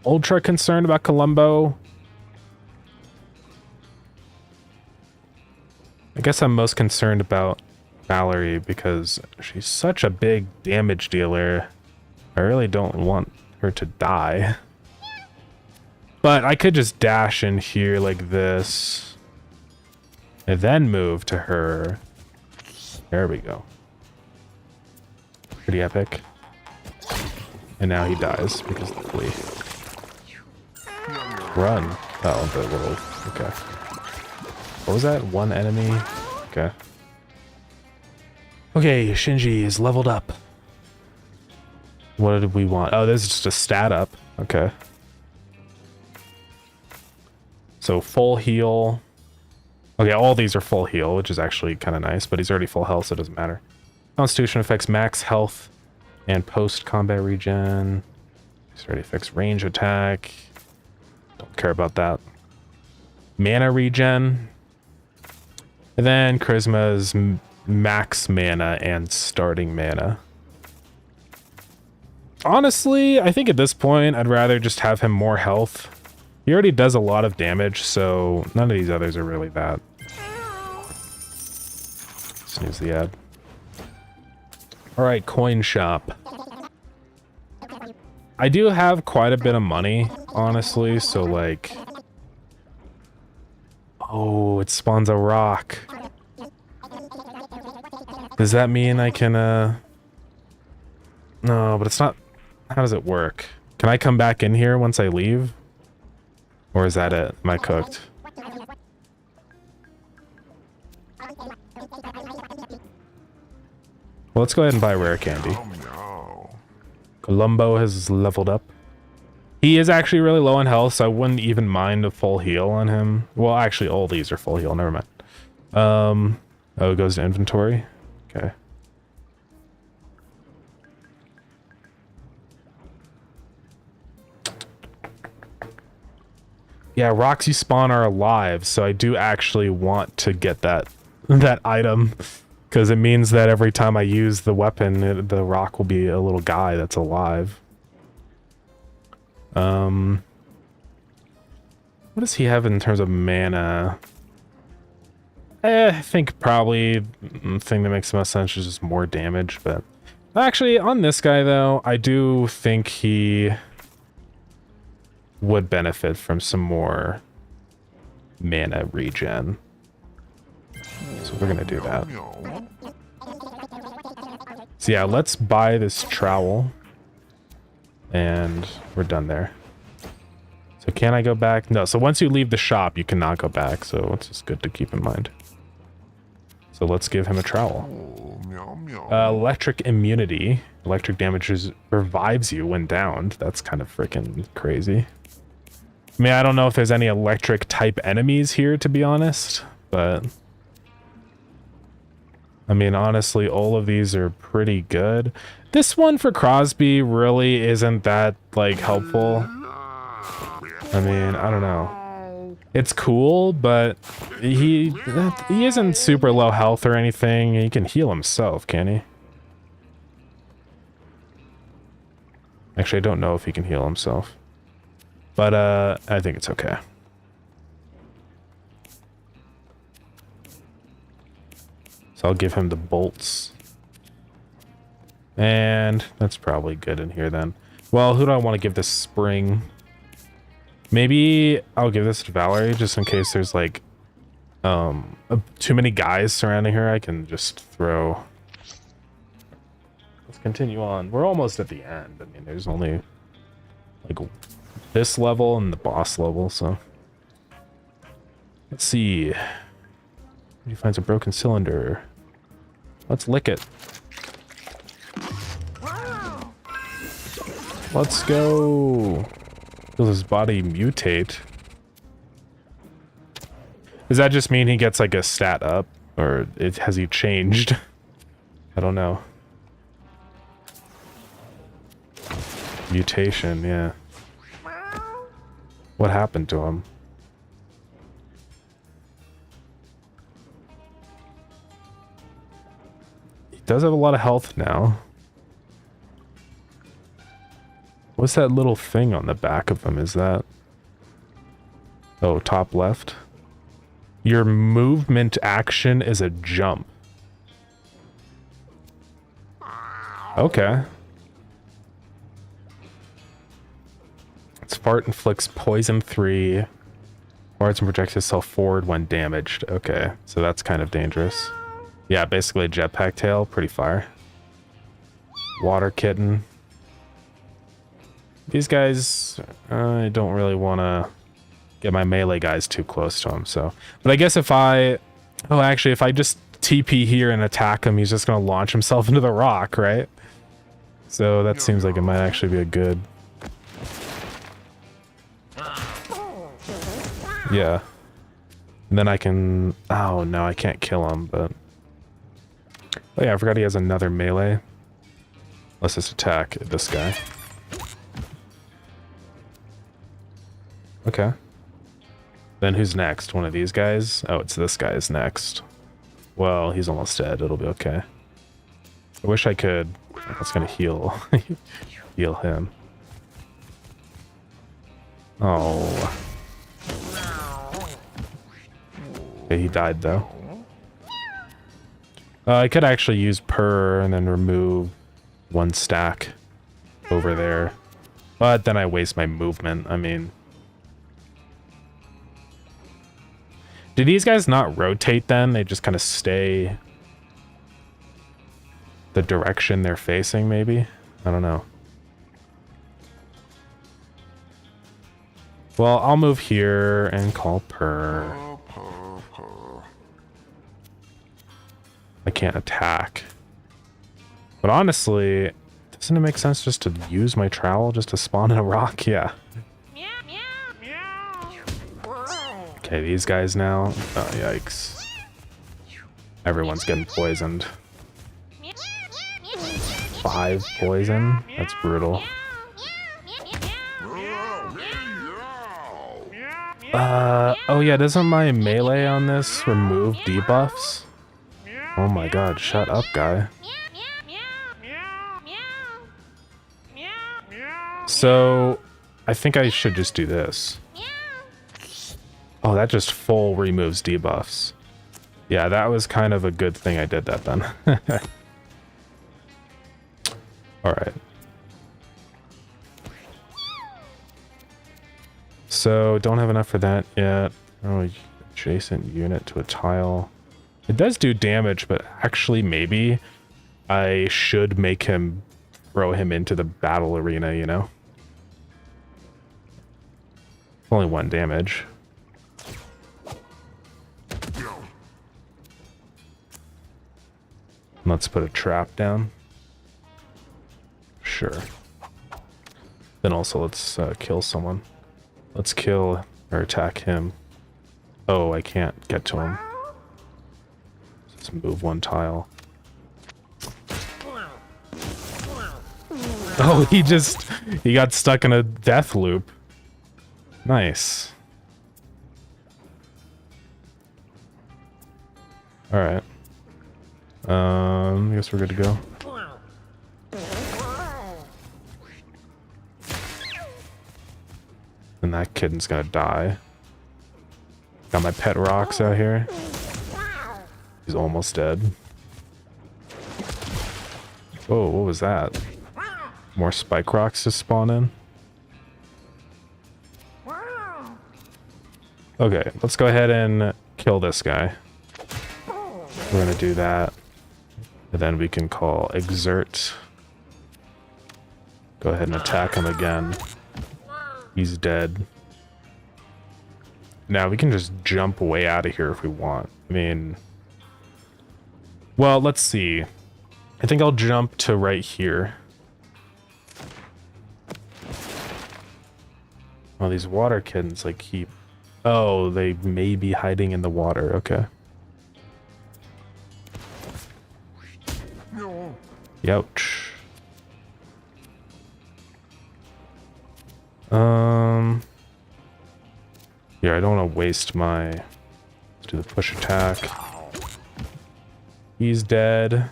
Speaker 1: ultra concerned about Columbo. I guess I'm most concerned about Valerie because she's such a big damage dealer. I really don't want her to die. But I could just dash in here like this. And then move to her. There we go. Pretty epic. And now he dies because of the flea. Run. Oh, the little... Okay. What was that? One enemy? Okay. Okay, Shinji is leveled up. What did we want? Oh, this is just a stat up. Okay. So full heal. Okay, all these are full heal, which is actually kind of nice, but he's already full health, so it doesn't matter. Constitution affects max health and post-combat regen. He's already affects range attack. Don't care about that. Mana regen. And then Charisma's max mana and starting mana. Honestly, I think at this point, I'd rather just have him more health. He already does a lot of damage, so none of these others are really that. Snooze the ad. Alright, coin shop. I do have quite a bit of money, honestly, so like... Oh, it spawns a rock. Does that mean I can, No, but it's not... How does it work? Can I come back in here once I leave? Or is that it? Am I cooked? Well, let's go ahead and buy rare candy. Columbo has leveled up. He is actually really low on health, so I wouldn't even mind a full heal on him. Well, actually, all these are full heal. Never mind. Oh, it goes to inventory. Okay. Yeah, rocks you spawn are alive, so I do actually want to get that item, because it means that every time I use the weapon, the rock will be a little guy that's alive. What does he have in terms of mana? I think probably the thing that makes the most sense is just more damage, but Actually, on this guy, though, I do think he would benefit from some more mana regen. So we're going to do that. So yeah, let's buy this trowel. And we're done there. So can I go back? No, so once you leave the shop, you cannot go back. So it's just good to keep in mind. So let's give him a trowel. Electric immunity. Electric damage revives you when downed. That's kind of freaking crazy. I mean, I don't know if there's any electric type enemies here, to be honest. But I mean, honestly, all of these are pretty good. This one for Crosby really isn't that, like, helpful. I mean, I don't know. It's cool, but he isn't super low health or anything. He can heal himself, can he? Actually, I don't know if he can heal himself. But, I think it's okay. So I'll give him the bolts. And that's probably good in here then. Well, who do I want to give this spring? Maybe I'll give this to Valerie just in case there's like too many guys surrounding her. I can just throw. Let's continue on. We're almost at the end. I mean, there's only like this level and the boss level, so let's see. He finds a broken cylinder. Let's lick it. Let's go. Does his body mutate? Does that just mean he gets like a stat up? Or has he changed? I don't know. Mutation, yeah. What happened to him? He does have a lot of health now. What's that little thing on the back of him? Is that... Oh, top left. Your movement action is a jump. Okay. Its fart inflicts poison 3. Farts and projects itself forward when damaged. Okay, so that's kind of dangerous. Yeah, basically a jetpack tail. Pretty fire. Water kitten. These guys, I don't really want to get my melee guys too close to him, so... But I guess if I... Oh, actually, if I just TP here and attack him, he's just going to launch himself into the rock, right? So that seems like it might actually be a good... Yeah. And then I can... Oh, no, I can't kill him, but... Oh yeah, I forgot he has another melee. Let's just attack this guy. Okay. Then who's next? One of these guys? Oh, it's this guy's next. Well, he's almost dead. It'll be okay. I wish I could... That's gonna heal. Heal him. Oh. Okay, he died though. I could actually use purr and then remove one stack over there. But then I waste my movement. I mean... Do these guys not rotate then? They just kind of stay the direction they're facing, maybe? I don't know. Well, I'll move here and call purr. I can't attack. But honestly, doesn't it make sense just to use my trowel just to spawn in a rock? Yeah. Okay, these guys now. Oh, yikes. Everyone's getting poisoned. 5 poison? That's brutal. Oh yeah, doesn't my melee on this remove debuffs? Oh my god, shut up, guy. So, I think I should just do this. Oh, that just full removes debuffs. Yeah, that was kind of a good thing I did that then. Alright. So, don't have enough for that yet. Oh, adjacent unit to a tile. It does do damage, but actually maybe I should make him throw him into the battle arena, you know? Only 1 damage. Let's put a trap down. Sure. Then also let's kill someone. Let's kill or attack him. Oh, I can't get to him. Let's move 1 tile. Oh, he got stuck in a death loop. Nice. Alright. I guess we're good to go. And that kitten's gonna die. Got my pet rocks out here. He's almost dead. Whoa, what was that? More spike rocks to spawn in? Okay, let's go ahead and kill this guy. We're gonna do that. And then we can call exert. Go ahead and attack him again. He's dead. Now we can just jump way out of here if we want. I mean... Well, let's see. I think I'll jump to right here. Oh, these water kittens, like, keep... Oh, they may be hiding in the water. Okay. Youch. Yeah, I don't want to waste my... Let's do the push attack. He's dead.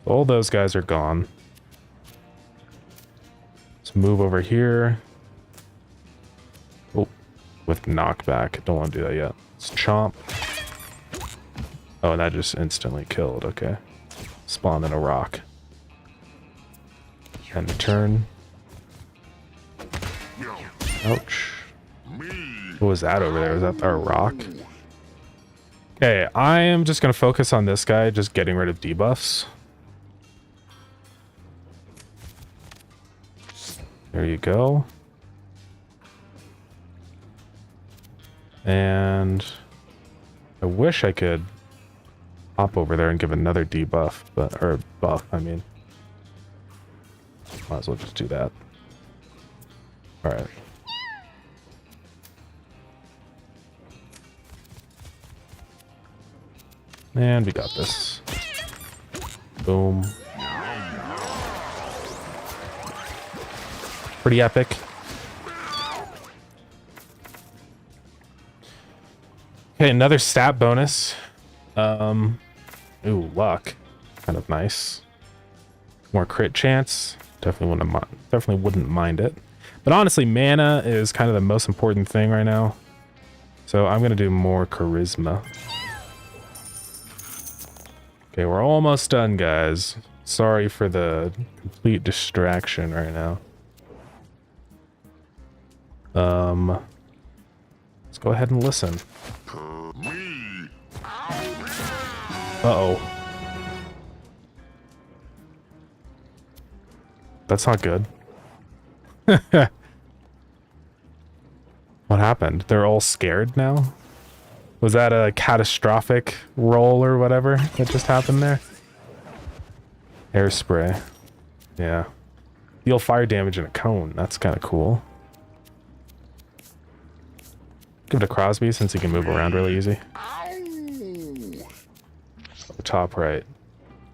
Speaker 1: All those guys are gone. Let's move over here. Oh, with knockback. Don't want to do that yet. Let's chomp. Oh, and that just instantly killed. Okay. Spawn in a rock. End turn. Ouch. What was that over there? Was that our rock? Okay, I am just going to focus on this guy, just getting rid of debuffs. There you go. And I wish I could hop over there and give another debuff, but, or buff, I mean. Might as well just do that. Alright. And we got this. Boom. Pretty epic. Okay, another stat bonus. Ooh, luck. Kind of nice. More crit chance. Definitely wouldn't mind it. But honestly, mana is kind of the most important thing right now. So I'm gonna do more charisma. Okay, we're almost done, guys. Sorry for the complete distraction right now. Let's go ahead and listen. Uh-oh. That's not good. What happened? They're all scared now? Was that a catastrophic roll or whatever that just happened there? Hairspray. Yeah. Deal fire damage in a cone. That's kind of cool. Give it to Crosby since he can move around really easy. Top right.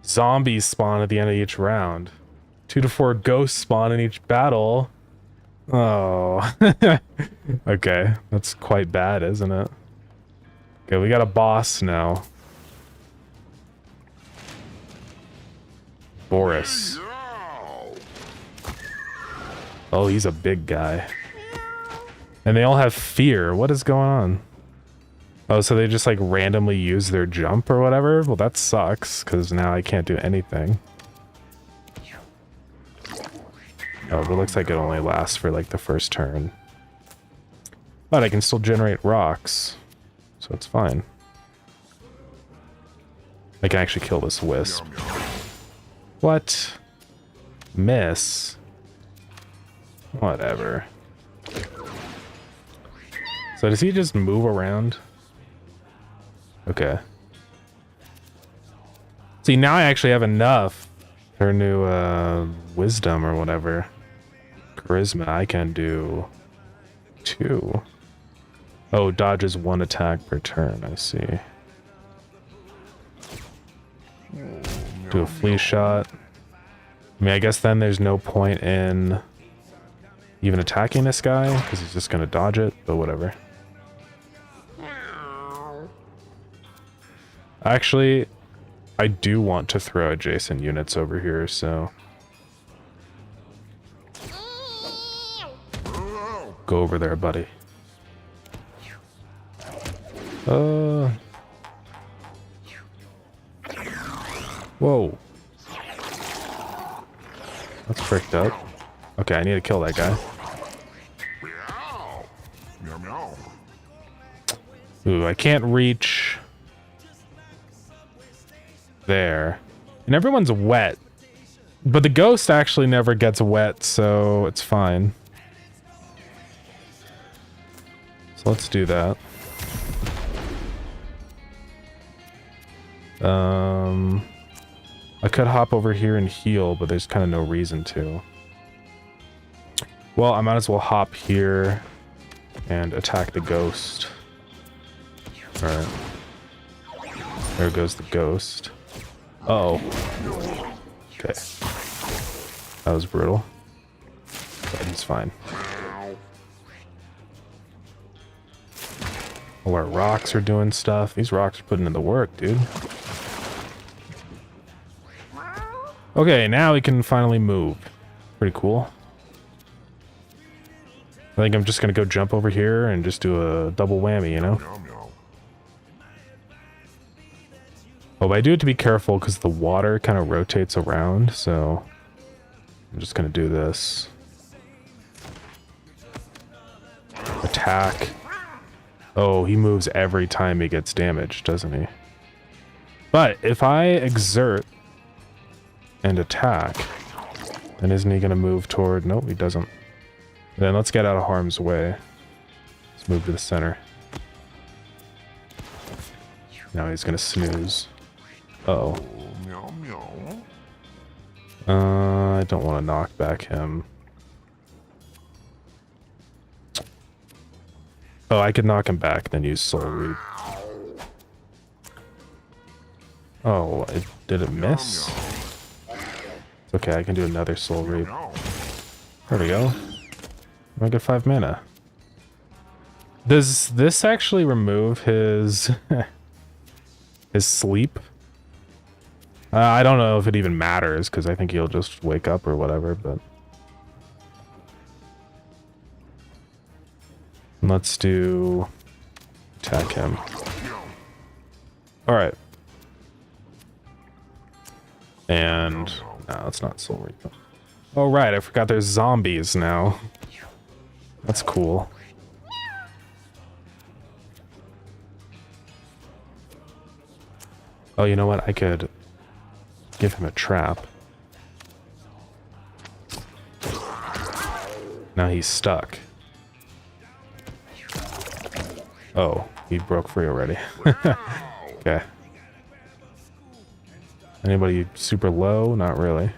Speaker 1: Zombies spawn at the end of each round. 2 to 4 ghosts spawn in each battle. Oh. Okay, that's quite bad, isn't it? Okay, we got a boss now. Boris. Oh, he's a big guy. And they all have fear. What is going on? Oh, so they just like randomly use their jump or whatever? Well, that sucks, because now I can't do anything. Oh, but it looks like it only lasts for like the first turn. But I can still generate rocks, so it's fine. I can actually kill this wisp. What? Miss? Whatever. So does he just move around? Okay. See, now I actually have enough for new wisdom or whatever. Charisma, I can do 2. Oh, dodges 1 attack per turn, I see. Do a flea shot. I mean, I guess then there's no point in even attacking this guy, because he's just going to dodge it, but whatever. Actually, I do want to throw adjacent units over here, so... Go over there, buddy. Whoa. That's fricked up. Okay, I need to kill that guy. Ooh, I can't reach there. And everyone's wet. But the ghost actually never gets wet, so it's fine. So let's do that. I could hop over here and heal, but there's kind of no reason to. Well, I might as well hop here and attack the ghost. Alright. There goes the ghost. Uh-oh. Okay. That was brutal. But he's fine. Oh, our rocks are doing stuff. These rocks are putting in the work, dude. Okay, now we can finally move. Pretty cool. I think I'm just gonna go jump over here and just do a double whammy, you know? Oh, but I do have to be careful because the water kind of rotates around, so I'm just gonna do this. Attack. Oh, he moves every time he gets damaged, doesn't he? But if I exert and attack, then isn't he gonna move toward... Nope, he doesn't. Then let's get out of harm's way. Let's move to the center. Now he's gonna snooze. Uh-oh. I don't want to knock back him. Oh, I could knock him back, then use Soul Reap. Oh, did it miss? It's okay, I can do another Soul Reap. There we go. I get 5 mana. Does this actually remove his his sleep? I don't know if it even matters, because I think he'll just wake up or whatever, but... Let's do... Attack him. Alright. And... No, it's not Soul Reap. Oh, right, I forgot there's zombies now. That's cool. Oh, you know what? I could give him a trap. Now he's stuck. Oh, he broke free already. Okay. Anybody super low? Not really.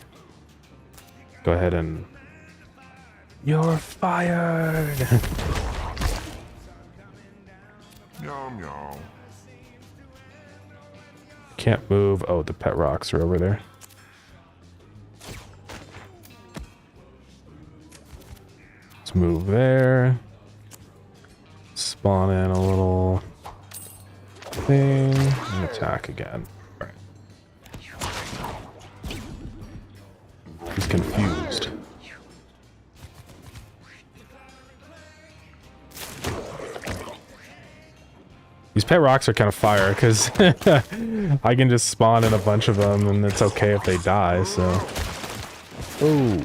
Speaker 1: Go ahead and... You're fired! Can't move. Oh, the pet rocks are over there. Let's move there. Spawn in a little thing and attack again. All right. He's confused. These pet rocks are kind of fire because I can just spawn in a bunch of them and it's okay if they die, so. Ooh.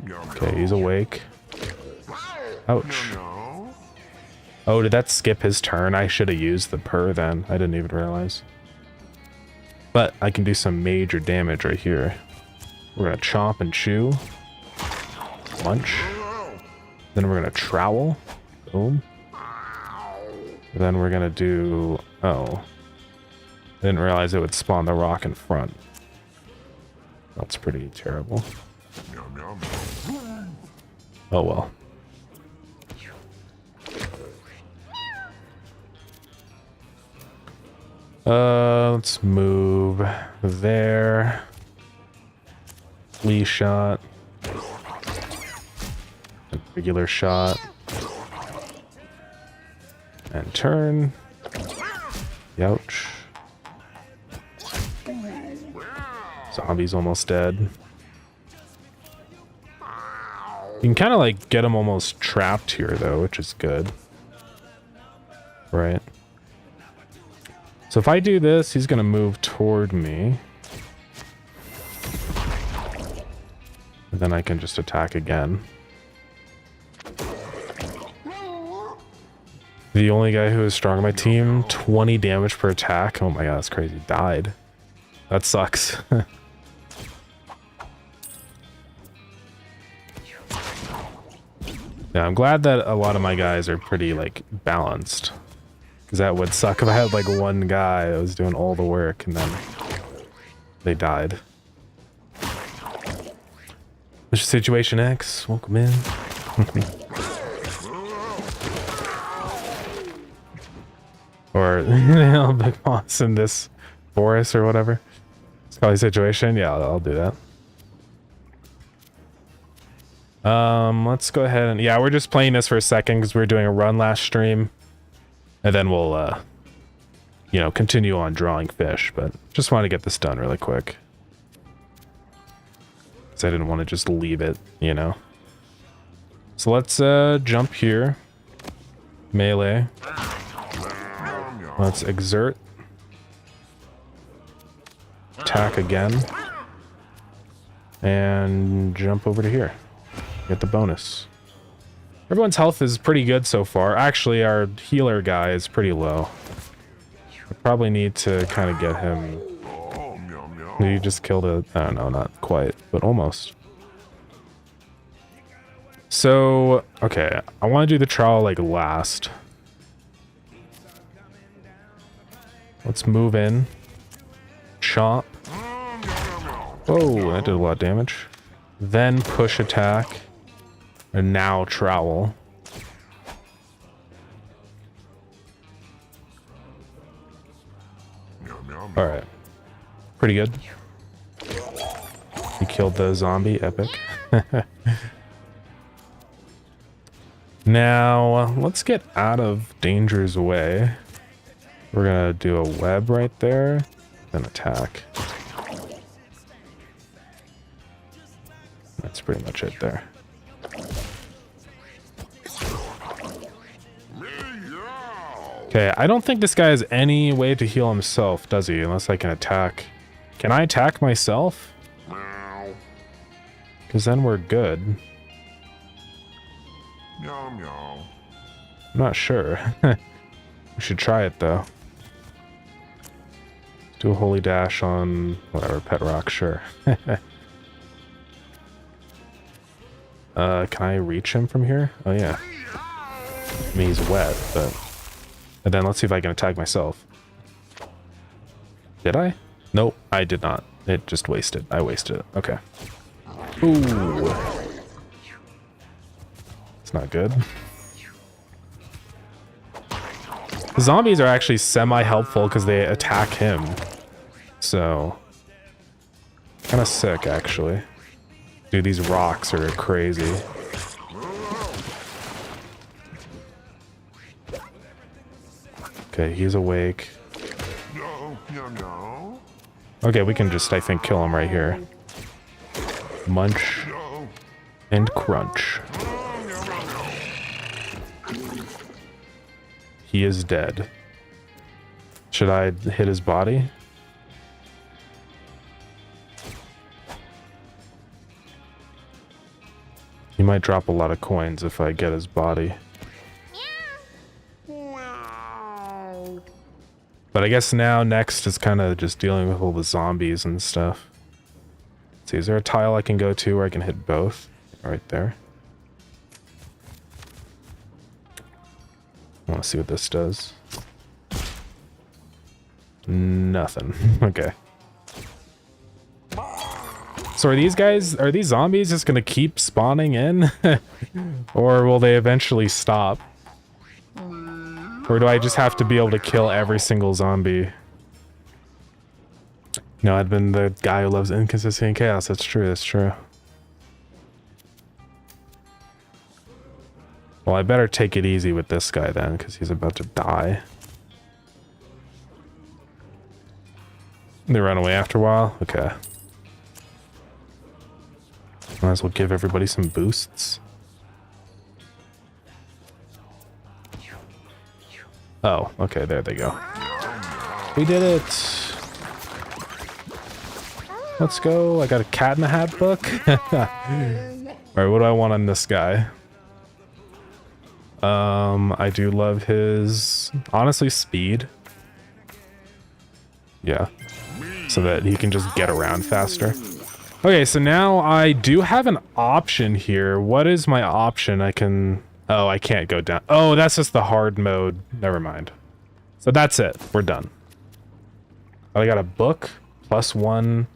Speaker 1: Okay, he's awake. Ouch.
Speaker 2: Meow.
Speaker 1: Oh, did that skip his turn? I should have used the purr then. I didn't even realize. But I can do some major damage right here. We're gonna chomp and chew. Munch. Then we're gonna trowel. Boom. Then we're gonna do... Oh. I didn't realize it would spawn the rock in front. That's pretty terrible.
Speaker 2: Meow, meow, meow.
Speaker 1: Oh well. Let's move there. Flea shot. Regular shot. And turn. Youch. Zombie's almost dead. You can kind of like get him almost trapped here though, which is good. Right. So if I do this, he's gonna move toward me. And then I can just attack again. The only guy who is strong on my team, 20 damage per attack. Oh my god, that's crazy. Died. That sucks. Yeah, I'm glad that a lot of my guys are pretty, like, balanced. Because that would suck if I had, like, one guy that was doing all the work and then they died. Mr. Situation X, welcome in. Or, you know, Big Boss in this forest or whatever. It's called a situation. Yeah, I'll do that. Let's go ahead and... Yeah, we're just playing this for a second because we were doing a run last stream. And then we'll, you know, continue on drawing fish. But just want to get this done really quick. Because I didn't want to just leave it, you know. So let's jump here. Melee. Let's exert. Attack again. And jump over to here. Get the bonus. Everyone's health is pretty good so far. Actually, our healer guy is pretty low. I probably need to kind of get him... Did he just killed a... I don't know, not quite, but almost. So, okay. I want to do the trial like last. Let's move in. Chomp. Whoa, that did a lot of damage. Then push attack. And now trowel. Alright. Pretty good. He killed the zombie. Epic. Now, let's get out of danger's way. We're gonna do a web right there. Then attack. That's pretty much it there. Okay, I don't think this guy has any way to heal himself, does he? Unless I can attack. Can I attack myself? Because then we're good.
Speaker 2: Meow, meow.
Speaker 1: I'm not sure. We should try it, though. Do a holy dash on whatever, pet rock, sure. Can I reach him from here? Oh, yeah. I mean, he's wet, but... And then let's see if I can attack myself. Did I? Nope, I did not. It just wasted. I wasted it. Okay. Ooh. It's not good. The zombies are actually semi-helpful because they attack him. So... Kind of sick, actually. Dude, these rocks are crazy. Okay, he's awake.
Speaker 2: No, no, no.
Speaker 1: Okay, we can just, I think, kill him right here. Munch
Speaker 2: No.
Speaker 1: and crunch. He is dead. Should I hit his body? He might drop a lot of coins if I get his body. But I guess now next is kind of just dealing with all the zombies and stuff. Let's see, is there a tile I can go to where I can hit both? Right there. I want to see what this does. Nothing. Okay. So are these zombies just gonna keep spawning in? Or will they eventually stop? Or do I just have to be able to kill every single zombie? No, I've been the guy who loves inconsistency and chaos. That's true, that's true. Well, I better take it easy with this guy then, because he's about to die. They run away after a while? Okay. Might as well give everybody some boosts. Oh, okay, there they go. We did it! Let's go. I got a Cat in the Hat book. Alright, what do I want on this guy? I do love his, honestly, speed. Yeah. So that he can just get around faster. Okay, so now I do have an option here. What is my option? I can... Oh, I can't go down. Oh, that's just the hard mode. Never mind. So that's it. We're done. I got a book. +1.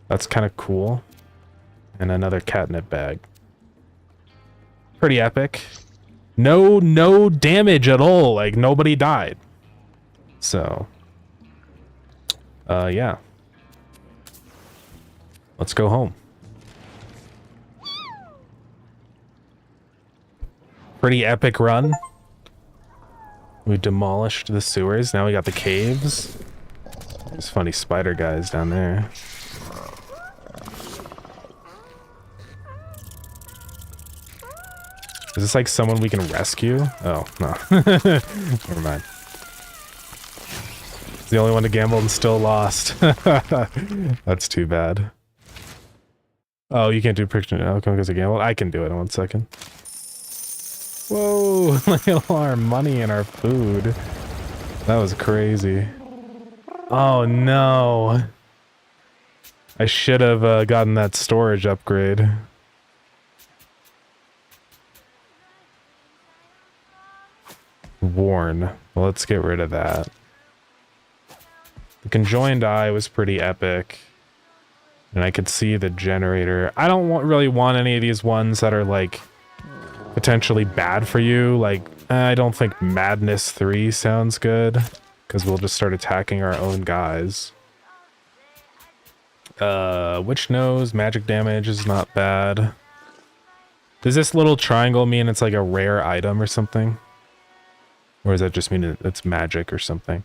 Speaker 1: That's kind of cool. And another catnip bag. Pretty epic. No damage at all. Like, nobody died. So... yeah. Let's go home. Pretty epic run. We demolished the sewers. Now we got the caves. There's funny spider guys down there. Is this like someone we can rescue? Oh, no. Never mind. He's the only one to gamble and still lost. That's too bad. Oh, you can't do picture outcome because of gamble? I can do it in 1 second. Whoa, look at all our money and our food. That was crazy. Oh no. I should have gotten that storage upgrade. Worn. Well, let's get rid of that. The conjoined eye was pretty epic. And I could see the generator. I don't really want any of these ones that are like potentially bad for you. Like, I don't think Madness 3 sounds good. Because we'll just start attacking our own guys. Witch Nose, magic damage is not bad. Does this little triangle mean it's like a rare item or something? Or does that just mean it's magic or something?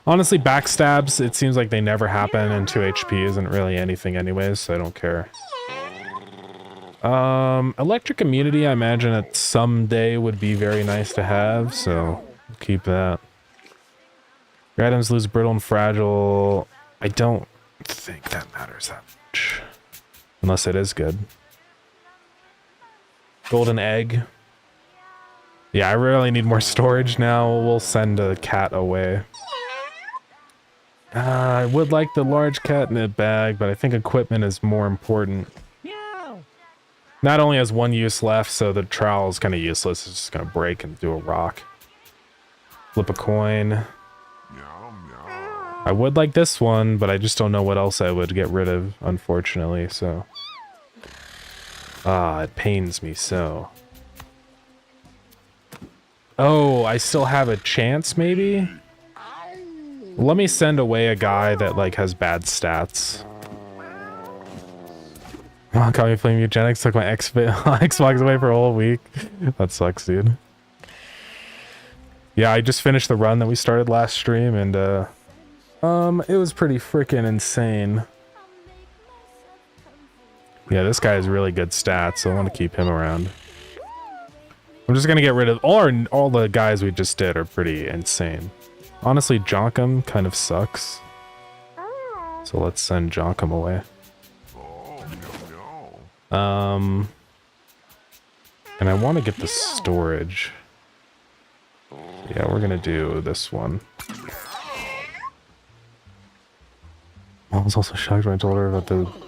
Speaker 1: Honestly, backstabs, it seems like they never happen, and 2 HP isn't really anything anyways, so I don't care. Electric immunity, I imagine it someday would be very nice to have, so we'll keep that. Your items lose brittle and fragile. I don't think that matters that much. Unless it is good. Golden egg. Yeah, I really need more storage now. We'll send a cat away. I would like the large catnip bag, but I think equipment is more important. Not only has 1 use left, so the trowel is kind of useless. It's just going to break and do a rock. Flip a coin. I would like this one, but I just don't know what else I would get rid of, unfortunately, so... Ah, it pains me so. Oh, I still have a chance, maybe? Let me send away a guy that, like, has bad stats. Oh, call me playing mewgenics, took my Xbox away for a whole week. That sucks, dude. Yeah, I just finished the run that we started last stream, and, it was pretty freaking insane. Yeah, this guy has really good stats, so I want to keep him around. I'm just gonna get rid of all the guys we just did are pretty insane. Honestly, Jonkum kind of sucks. So let's send Jonkum away. And I want to get the storage. Yeah, we're gonna do this one. I was also shocked when I told her about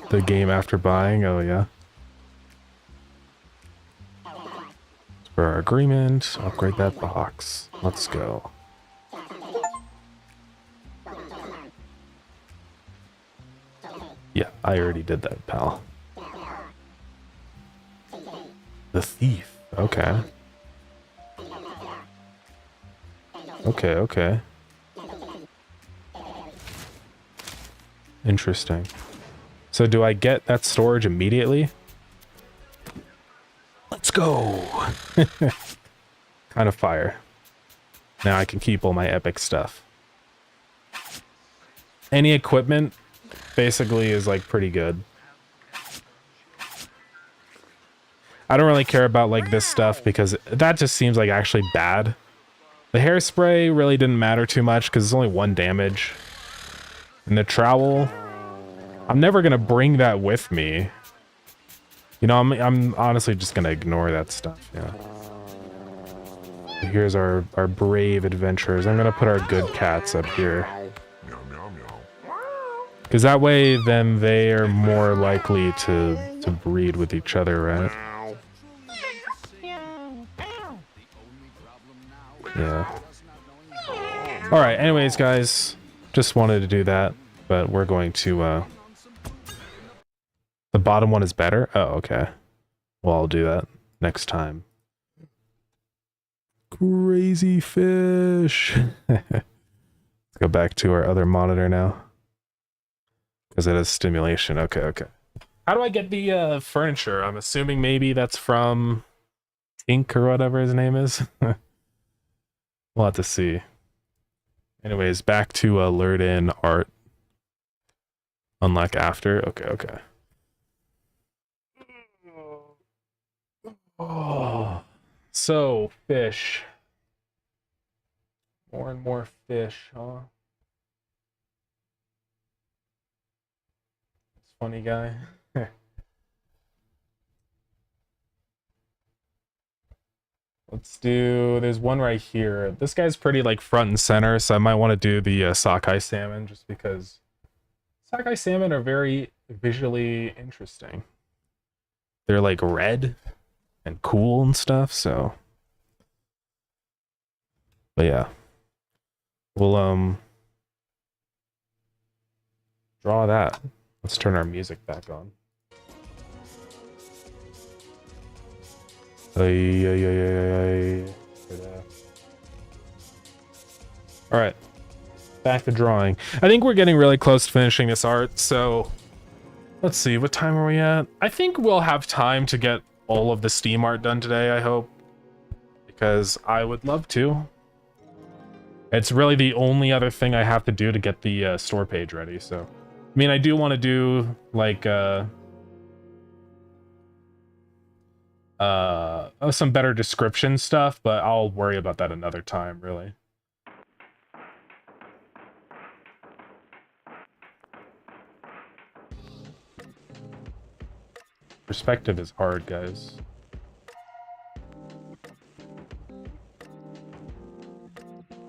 Speaker 1: the game after buying. Oh yeah. For our agreement, upgrade that box. Let's go. Yeah, I already did that, pal. The thief. Okay. Okay, okay. Interesting. So do I get that storage immediately? Let's go! Kind of fire. Now I can keep all my epic stuff. Any equipment basically is like pretty good. I don't really care about like this stuff because that just seems like actually bad. The hairspray really didn't matter too much because it's only 1 damage. And the trowel, I'm never gonna bring that with me. You know, I'm honestly just gonna ignore that stuff. Yeah. Here's our brave adventurers. I'm gonna put our good cats up here. Because that way, then they are more likely to breed with each other, right? Yeah. All right. Anyways, guys, just wanted to do that, but we're going to. The bottom one is better. Oh, okay. Well, I'll do that next time. Crazy fish. Let's go back to our other monitor now. Because it has stimulation. Okay, okay. How do I get the furniture? I'm assuming maybe that's from Tink or whatever his name is. We'll have to see. Anyways, back to alert in art. Unlock after. Okay, okay. Oh, so fish. More and more fish, huh? It's funny guy. Let's do, there's one right here. This guy's pretty like front and center, so I might want to do the sockeye salmon just because sockeye salmon are very visually interesting. They're like red and cool and stuff, so. But yeah. We'll draw that. Let's turn our music back on. Alright. Back to drawing. I think we're getting really close to finishing this art, so let's see, what time are we at? I think we'll have time to get all of the Steam art done today, I hope. Because I would love to. It's really the only other thing I have to do to get the store page ready, so. I mean, I do want to do, like, some better description stuff, but I'll worry about that another time, really. Perspective is hard, guys.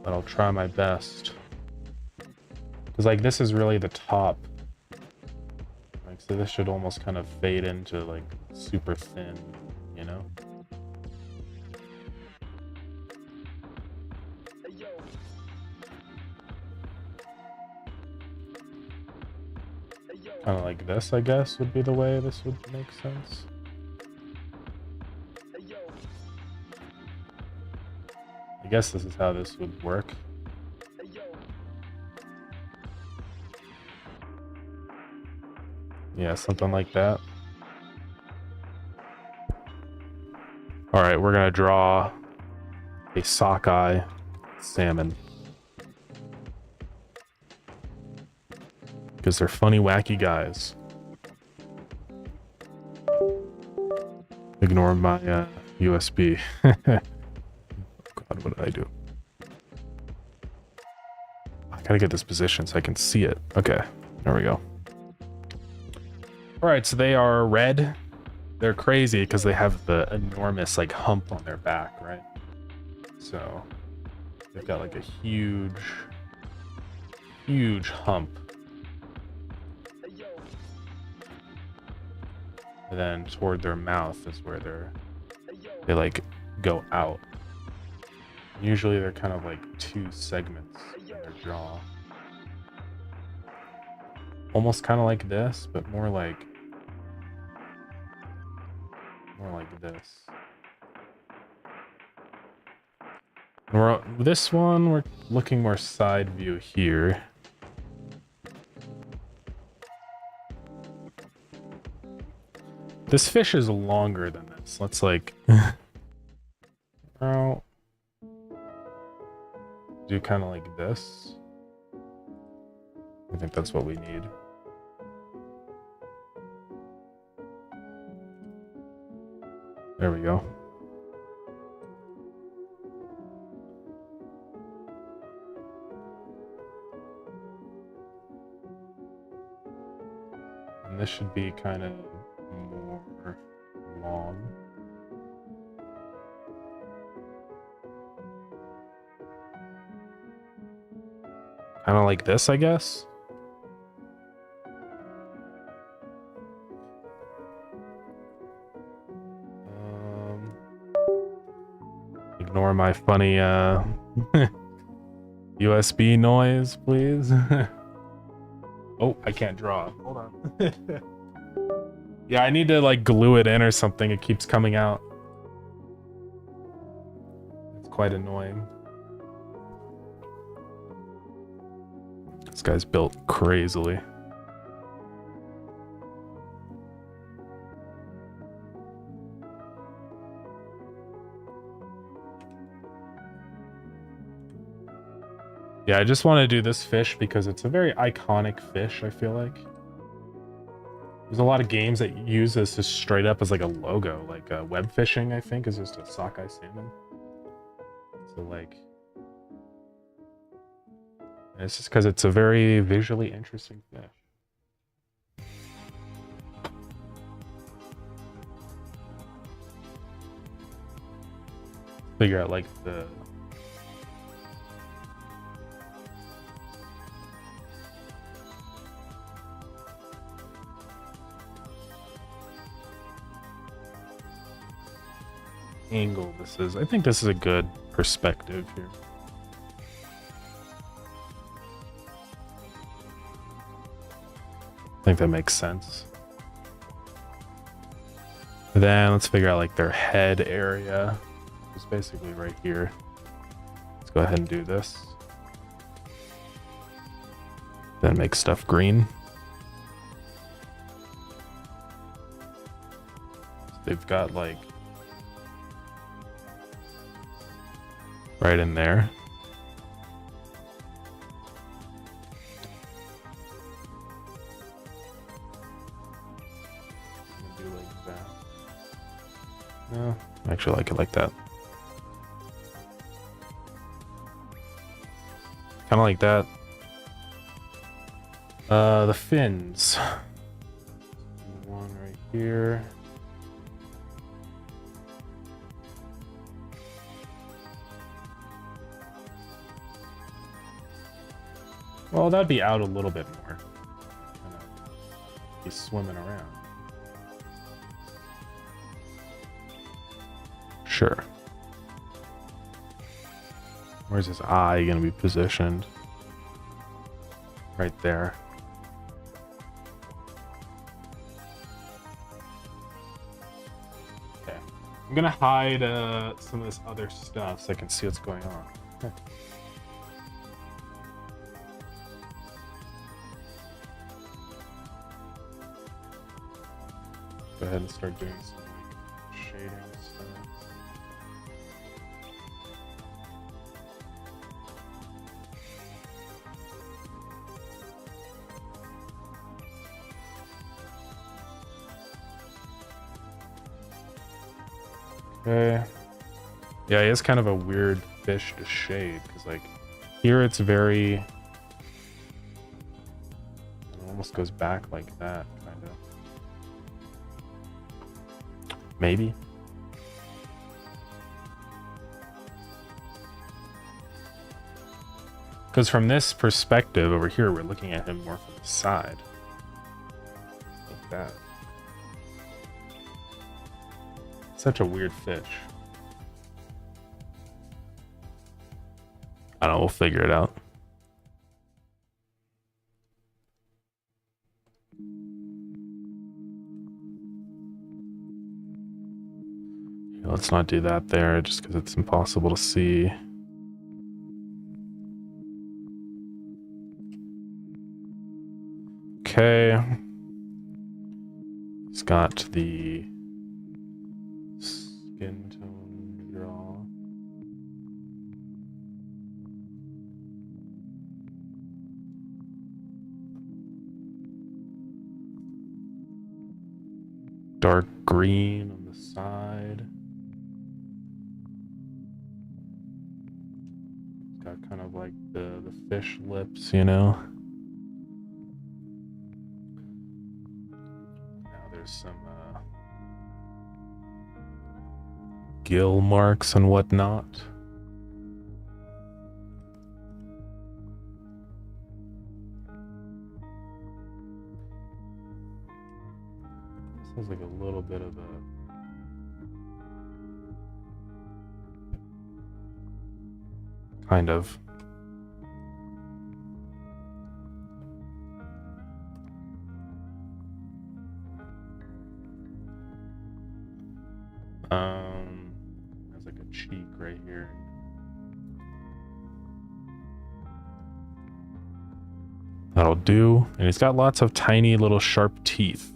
Speaker 1: But I'll try my best. Because, like, this is really the top. Like, so this should almost kind of fade into, like, super thin, you know? Kind of like this, I guess, would be the way this would make sense. I guess this is how this would work. Yeah, something like that. Alright, we're gonna draw a sockeye salmon. Because they're funny, wacky guys. Ignore my USB. God, what did I do? I gotta get this position so I can see it. Okay, there we go. Alright, so they are red they're crazy because they have the enormous like hump on their back, right? So they've got like a huge hump. And then toward their mouth is where they like go out. Usually they're kind of like two segments in their jaw. Almost kind of like this, but more like this. This one, we're looking more side view here. This fish is longer than this. Let's like oh, do kind of like this. I think that's what we need. There we go. And this should be kind of more long. Kind of like this, I guess. Ignore my funny USB noise, please. Oh, I can't draw. Hold on. Yeah, I need to like glue it in or something. It keeps coming out. It's quite annoying. This guy's built crazily. Yeah, I just want to do this fish because it's a very iconic fish, I feel like. There's a lot of games that use this just straight up as like a logo, like web fishing, I think, is just a sockeye salmon. So like, it's just because it's a very visually interesting fish. Figure out like the angle this is. I think this is a good perspective here. I think that makes sense. Then let's figure out like their head area. It's basically right here. Let's go ahead and do this. Then make stuff green. So they've got like right in there. Do like that. No, I actually like it like that. Kind of like that. The fins. One right here. Well, that'd be out a little bit more. Kind of be swimming around. Sure. Where's his eye gonna be positioned? Right there. Okay. I'm gonna hide some of this other stuff so I can see what's going on. Go ahead and start doing some like, shading stuff. Okay. Yeah, he has kind of a weird fish to shade because like here it's very, it almost goes back like that kind of. Maybe. Because from this perspective over here, we're looking at him more from the side. Like that. Such a weird fish. I don't know, we'll figure it out. Let's not do that there, just because it's impossible to see. Okay. He's got the skin tone draw. Dark green on the side. It's got kind of like the fish lips, you know? There's some gill marks and whatnot. Sounds like a little bit of a kind of. Has like a cheek right here. That'll do. And he's got lots of tiny little sharp teeth.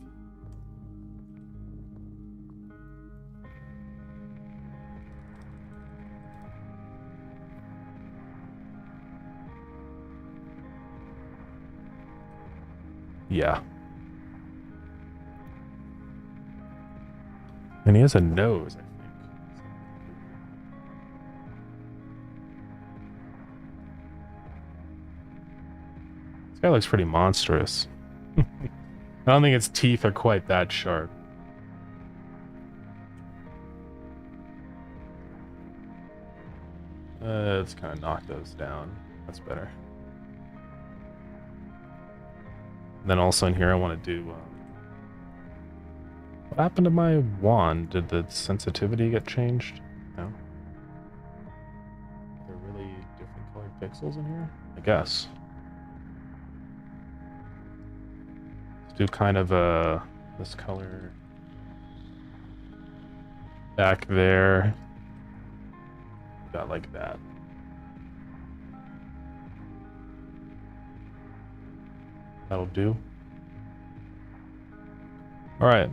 Speaker 1: Yeah. And he has a nose, I think. This guy looks pretty monstrous. I don't think its teeth are quite that sharp. Let's kind of knock those down. That's better. And then also in here I want to do... what happened to my wand? Did the sensitivity get changed? No. Are there really different colored pixels in here? I guess. Let's do kind of this color back there. Got like that. That'll do. All right.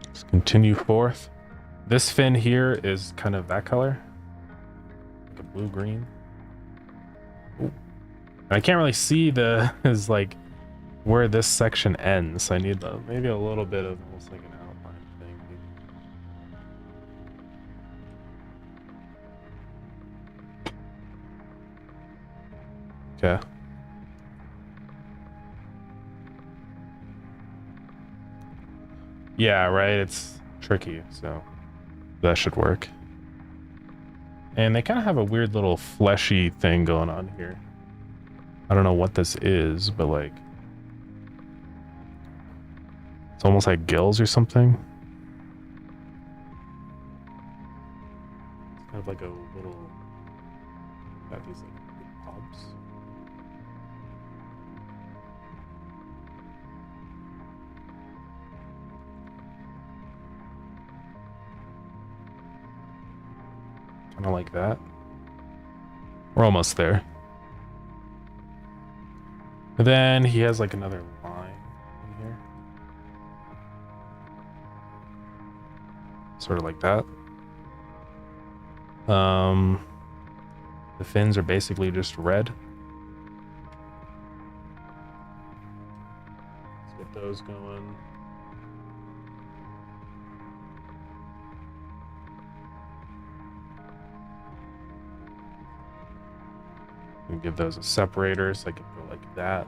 Speaker 1: Let's continue forth. This fin here is kind of that color, like a blue-green. I can't really see is like where this section ends. So I need maybe a little bit of almost like an outline thing. Okay. Yeah, right, it's tricky, so that should work. And they kind of have a weird little fleshy thing going on here. I don't know what this is, but like... it's almost like gills or something. It's kind of like a little... got these like pubs. Kind of like that. We're almost there. And then he has like another line in here. Sort of like that. The fins are basically just red. Let's get those going. And give those a separator so I can go like that.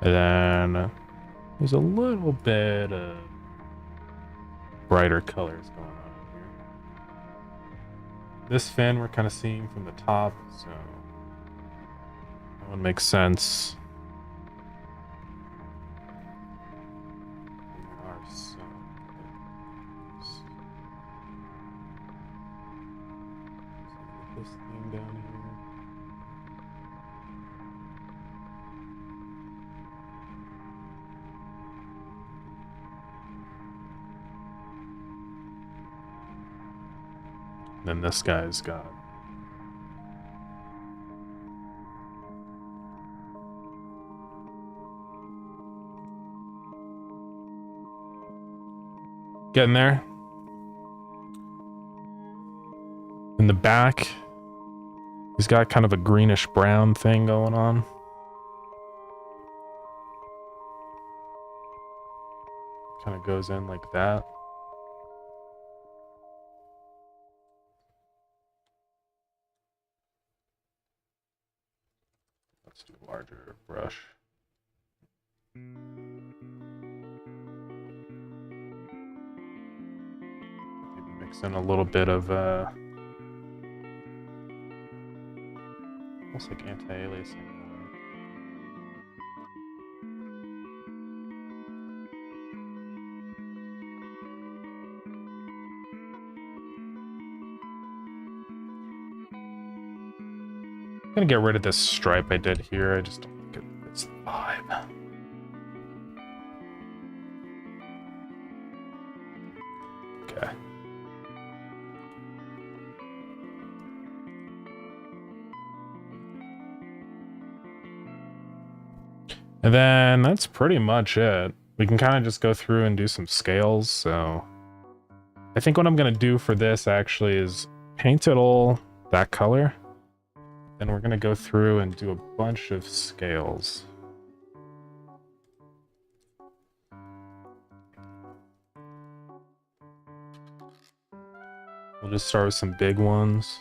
Speaker 1: And then there's a little bit of brighter colors going on here. This fin we're kind of seeing from the top, so that one makes sense. There are some this thing down here. Then this guy's got getting there. In the back, he's got kind of a greenish brown thing going on. Kind of goes in like that. Let's do a larger brush. Maybe mix in a little bit of almost like anti-aliasing. I'm gonna get rid of this stripe I did here. I just don't think it fits the vibe. Okay. And then that's pretty much it. We can kind of just go through and do some scales. So I think what I'm gonna do for this actually is paint it all that color. Then we're gonna go through and do a bunch of scales. We'll just start with some big ones.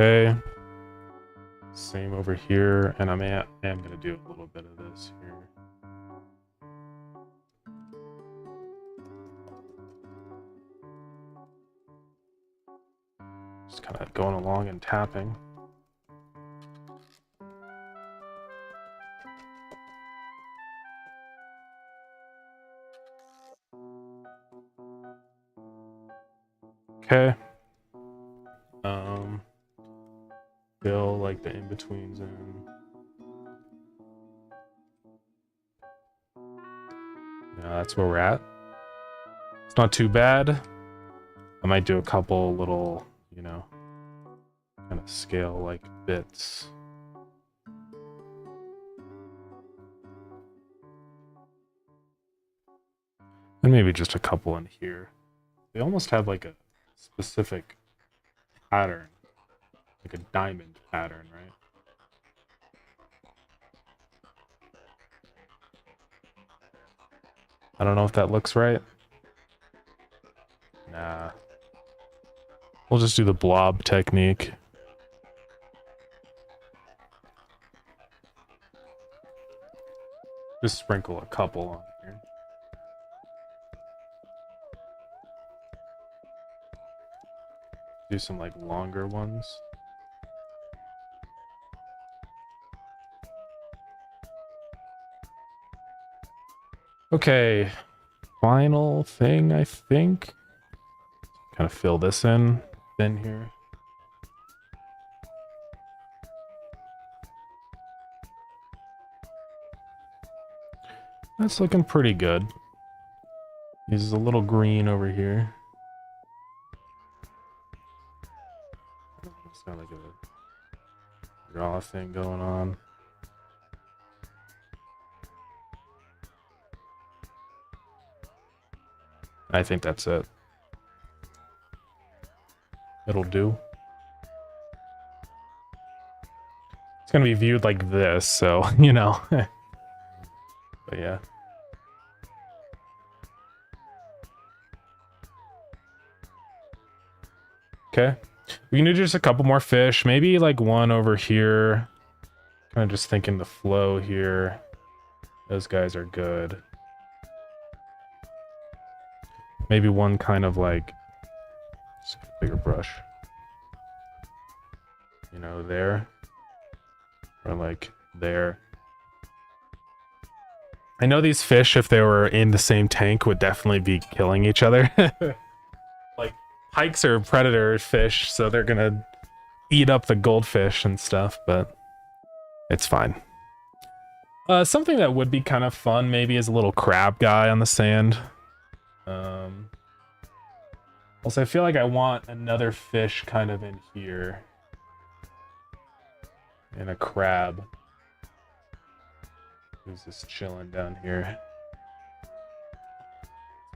Speaker 1: Okay. Same over here, and I am gonna do a little bit of this here. Just kind of going along and tapping. Okay. Fill like the in-betweens in. Yeah, that's where we're at. It's not too bad. I might do a couple little, you know, kind of scale like bits. And maybe just a couple in here. They almost have like a specific pattern. Like a diamond pattern, right? I don't know if that looks right. Nah. We'll just do the blob technique. Just sprinkle a couple on here. Do some like longer ones. Okay, final thing, I think. Kind of fill this in here. That's looking pretty good. Uses a little green over here. It's got like a draw thing going on. I think that's it. It'll do. It's gonna be viewed like this, so, you know. But yeah. Okay. We can do just a couple more fish. Maybe like one over here. Kind of just thinking the flow here. Those guys are good. Maybe one kind of like... Let's get a bigger brush. You know, there. Or like there. I know these fish, if they were in the same tank, would definitely be killing each other. Like, pikes are predator fish, so they're gonna eat up the goldfish and stuff, but it's fine. Something that would be kind of fun maybe is a little crab guy on the sand. Also, I feel like I want another fish kind of in here. And a crab. Who's just chilling down here?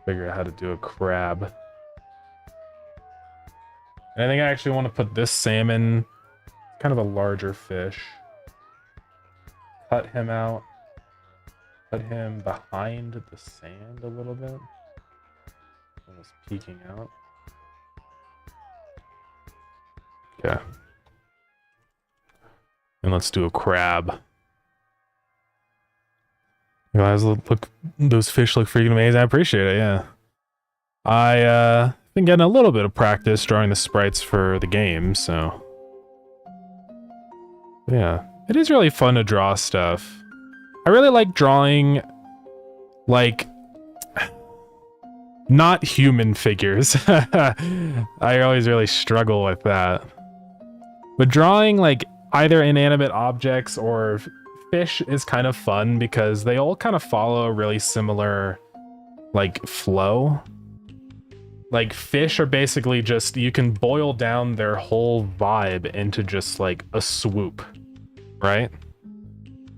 Speaker 1: Figure out how to do a crab. And I think I actually want to put this salmon, kind of a larger fish. Cut him out. Put him behind the sand a little bit. Almost peeking out. Okay. And let's do a crab. Guys, look, those fish look freaking amazing. I appreciate it, yeah. I been getting a little bit of practice drawing the sprites for the game, so yeah. It is really fun to draw stuff. I really like drawing, like, not human figures. I always really struggle with that. But drawing, like, either inanimate objects or fish is kind of fun because they all kind of follow a really similar, like, flow. Like, fish are basically just, you can boil down their whole vibe into just, like, a swoop, right?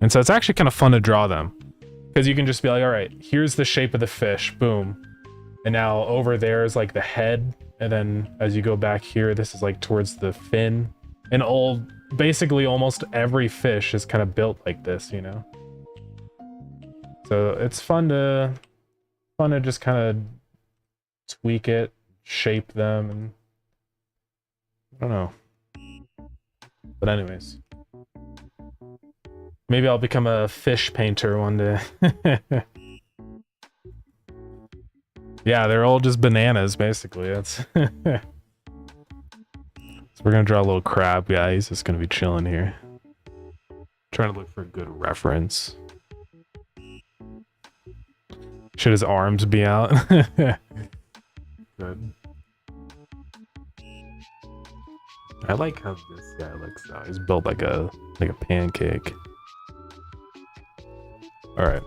Speaker 1: And so it's actually kind of fun to draw them. Because you can just be like, all right, here's the shape of the fish, boom. And now over there is, like, the head. And then as you go back here, this is, like, towards the fin. And basically almost every fish is kind of built like this, you know? So it's fun to just kind of tweak it, shape them, and I don't know. But anyways. Maybe I'll become a fish painter one day. Yeah, they're all just bananas, basically. That's so we're gonna draw a little crab guy. He's just gonna be chilling here. Trying to look for a good reference. Should his arms be out? Good. I like how this guy looks now. He's built like a pancake. All right.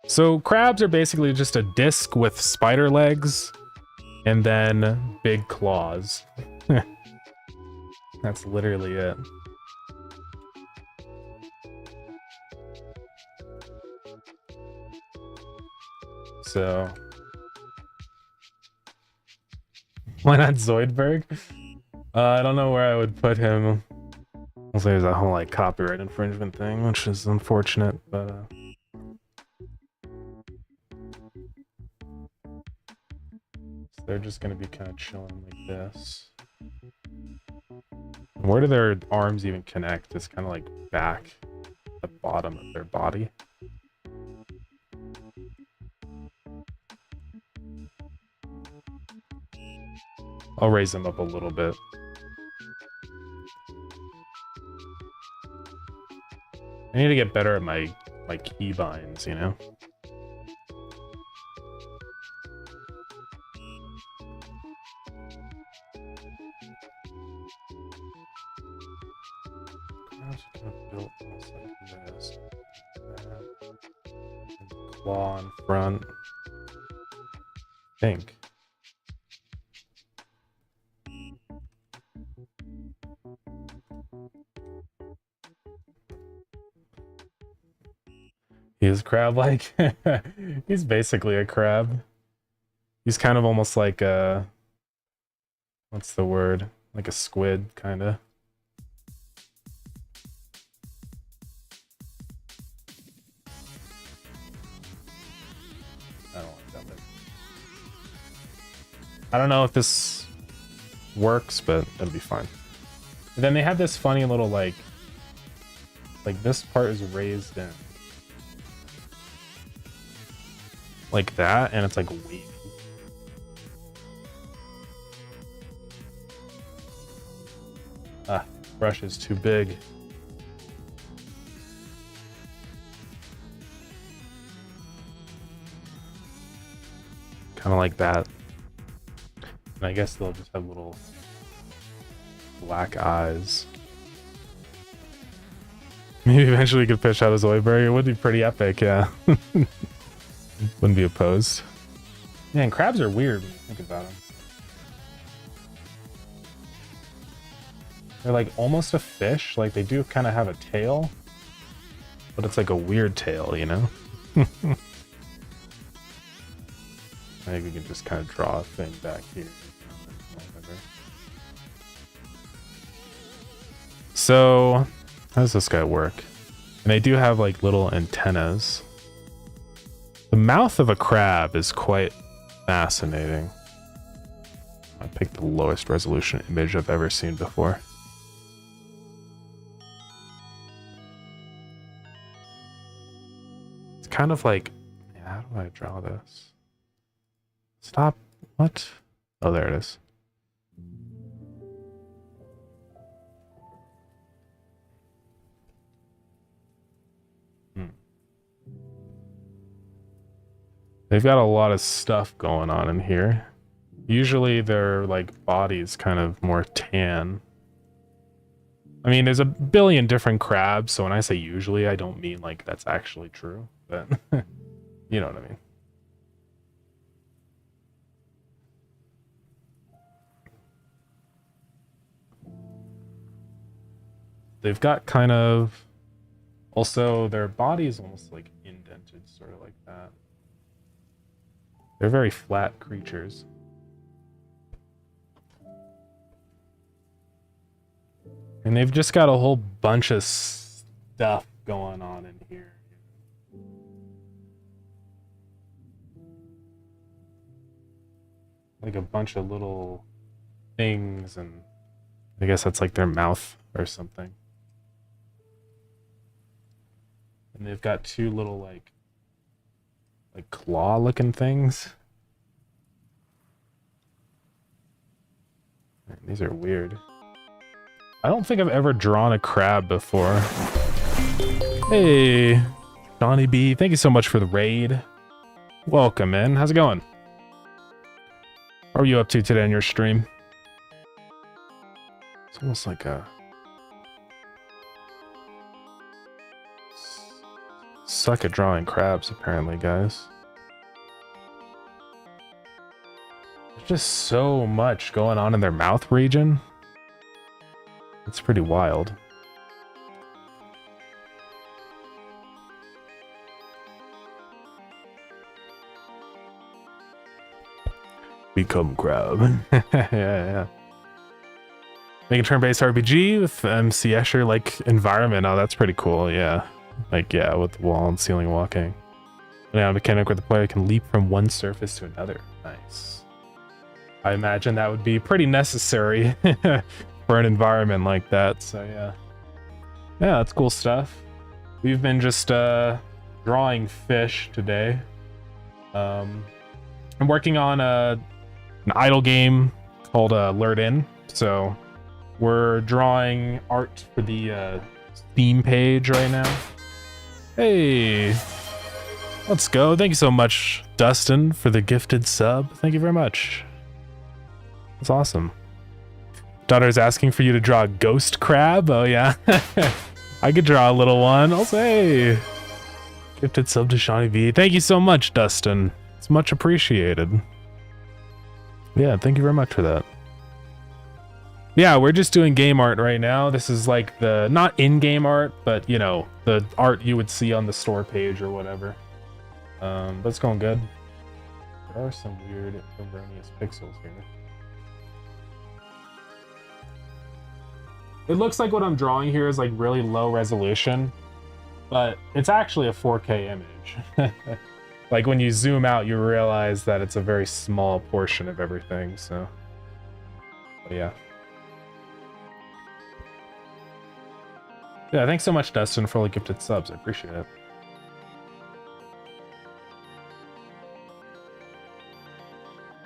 Speaker 1: So crabs are basically just a disc with spider legs and then big claws. That's literally it. So why not Zoidberg? I don't know where I would put him. Also, there's a whole like copyright infringement thing, which is unfortunate, but so they're just gonna be kind of chilling like this. Where do their arms even connect? It's kind of like back at the bottom of their body. I'll raise them up a little bit. I need to get better at my keybinds, you know? I was gonna build almost like this. And claw in front. I think. He is crab-like. He's basically a crab. He's kind of almost like a... What's the word? Like a squid, kind of. I don't know if this works, but it'll be fine. And then they have this funny little like this part is raised in. Like that, and it's like wavy. Ah, brush is too big. Kind of like that. And I guess they'll just have little black eyes. Maybe eventually we could fish out as Zoidberg. It would be pretty epic, yeah. Wouldn't be opposed. Man, crabs are weird when you think about them. They're like almost a fish. Like they do kind of have a tail, but it's like a weird tail, you know? I think we can just kind of draw a thing back here. So, how does this guy work? And they do have like little antennas. The mouth of a crab is quite fascinating. I picked the lowest resolution image I've ever seen before. It's kind of like, yeah, how do I draw this? Stop. What? Oh, there it is. They've got a lot of stuff going on in here. Usually their like body's kind of more tan. I mean, there's a billion different crabs, so when I say usually, I don't mean like that's actually true, but you know what I mean. They've got kind of, also their body is almost like indented, sort of like that. They're very flat creatures. And they've just got a whole bunch of stuff going on in here. Like a bunch of little things, and I guess that's like their mouth or something. And they've got two little like claw looking things. Man, these are weird. I don't think I've ever drawn a crab before. Hey, Johnny B, thank you so much for the raid. Welcome in. How's it going? What are you up to today on your stream? It's almost like a suck at drawing crabs, apparently, guys. There's just so much going on in their mouth region. It's pretty wild. Become crab. yeah. Make a turn-based RPG with MC Escher like environment. Oh, that's pretty cool. Yeah. Like, yeah, with the wall and ceiling walking. Yeah, a mechanic where the player can leap from one surface to another. Nice. I imagine that would be pretty necessary for an environment like that. So yeah. Yeah, that's cool stuff. We've been just drawing fish today. I'm working on an idle game called Lured In. So we're drawing art for the Steam page right now. Hey, let's go. Thank you so much, Dustin, for the gifted sub. Thank you very much. That's awesome. Daughter's asking for you to draw a ghost crab. Oh yeah. I could draw a little one. I'll say gifted sub to Shawnee V. Thank you so much, Dustin. It's much appreciated. Yeah, thank you very much for that. Yeah, we're just doing game art right now. This is like the, not in-game art, but you know, the art you would see on the store page or whatever. But it's going good. There are some weird erroneous pixels here. It looks like what I'm drawing here is like really low resolution, but it's actually a 4K image. like when you zoom out, you realize that it's a very small portion of everything. So, but yeah. Yeah, thanks so much, Dustin, for all the gifted subs. I appreciate it.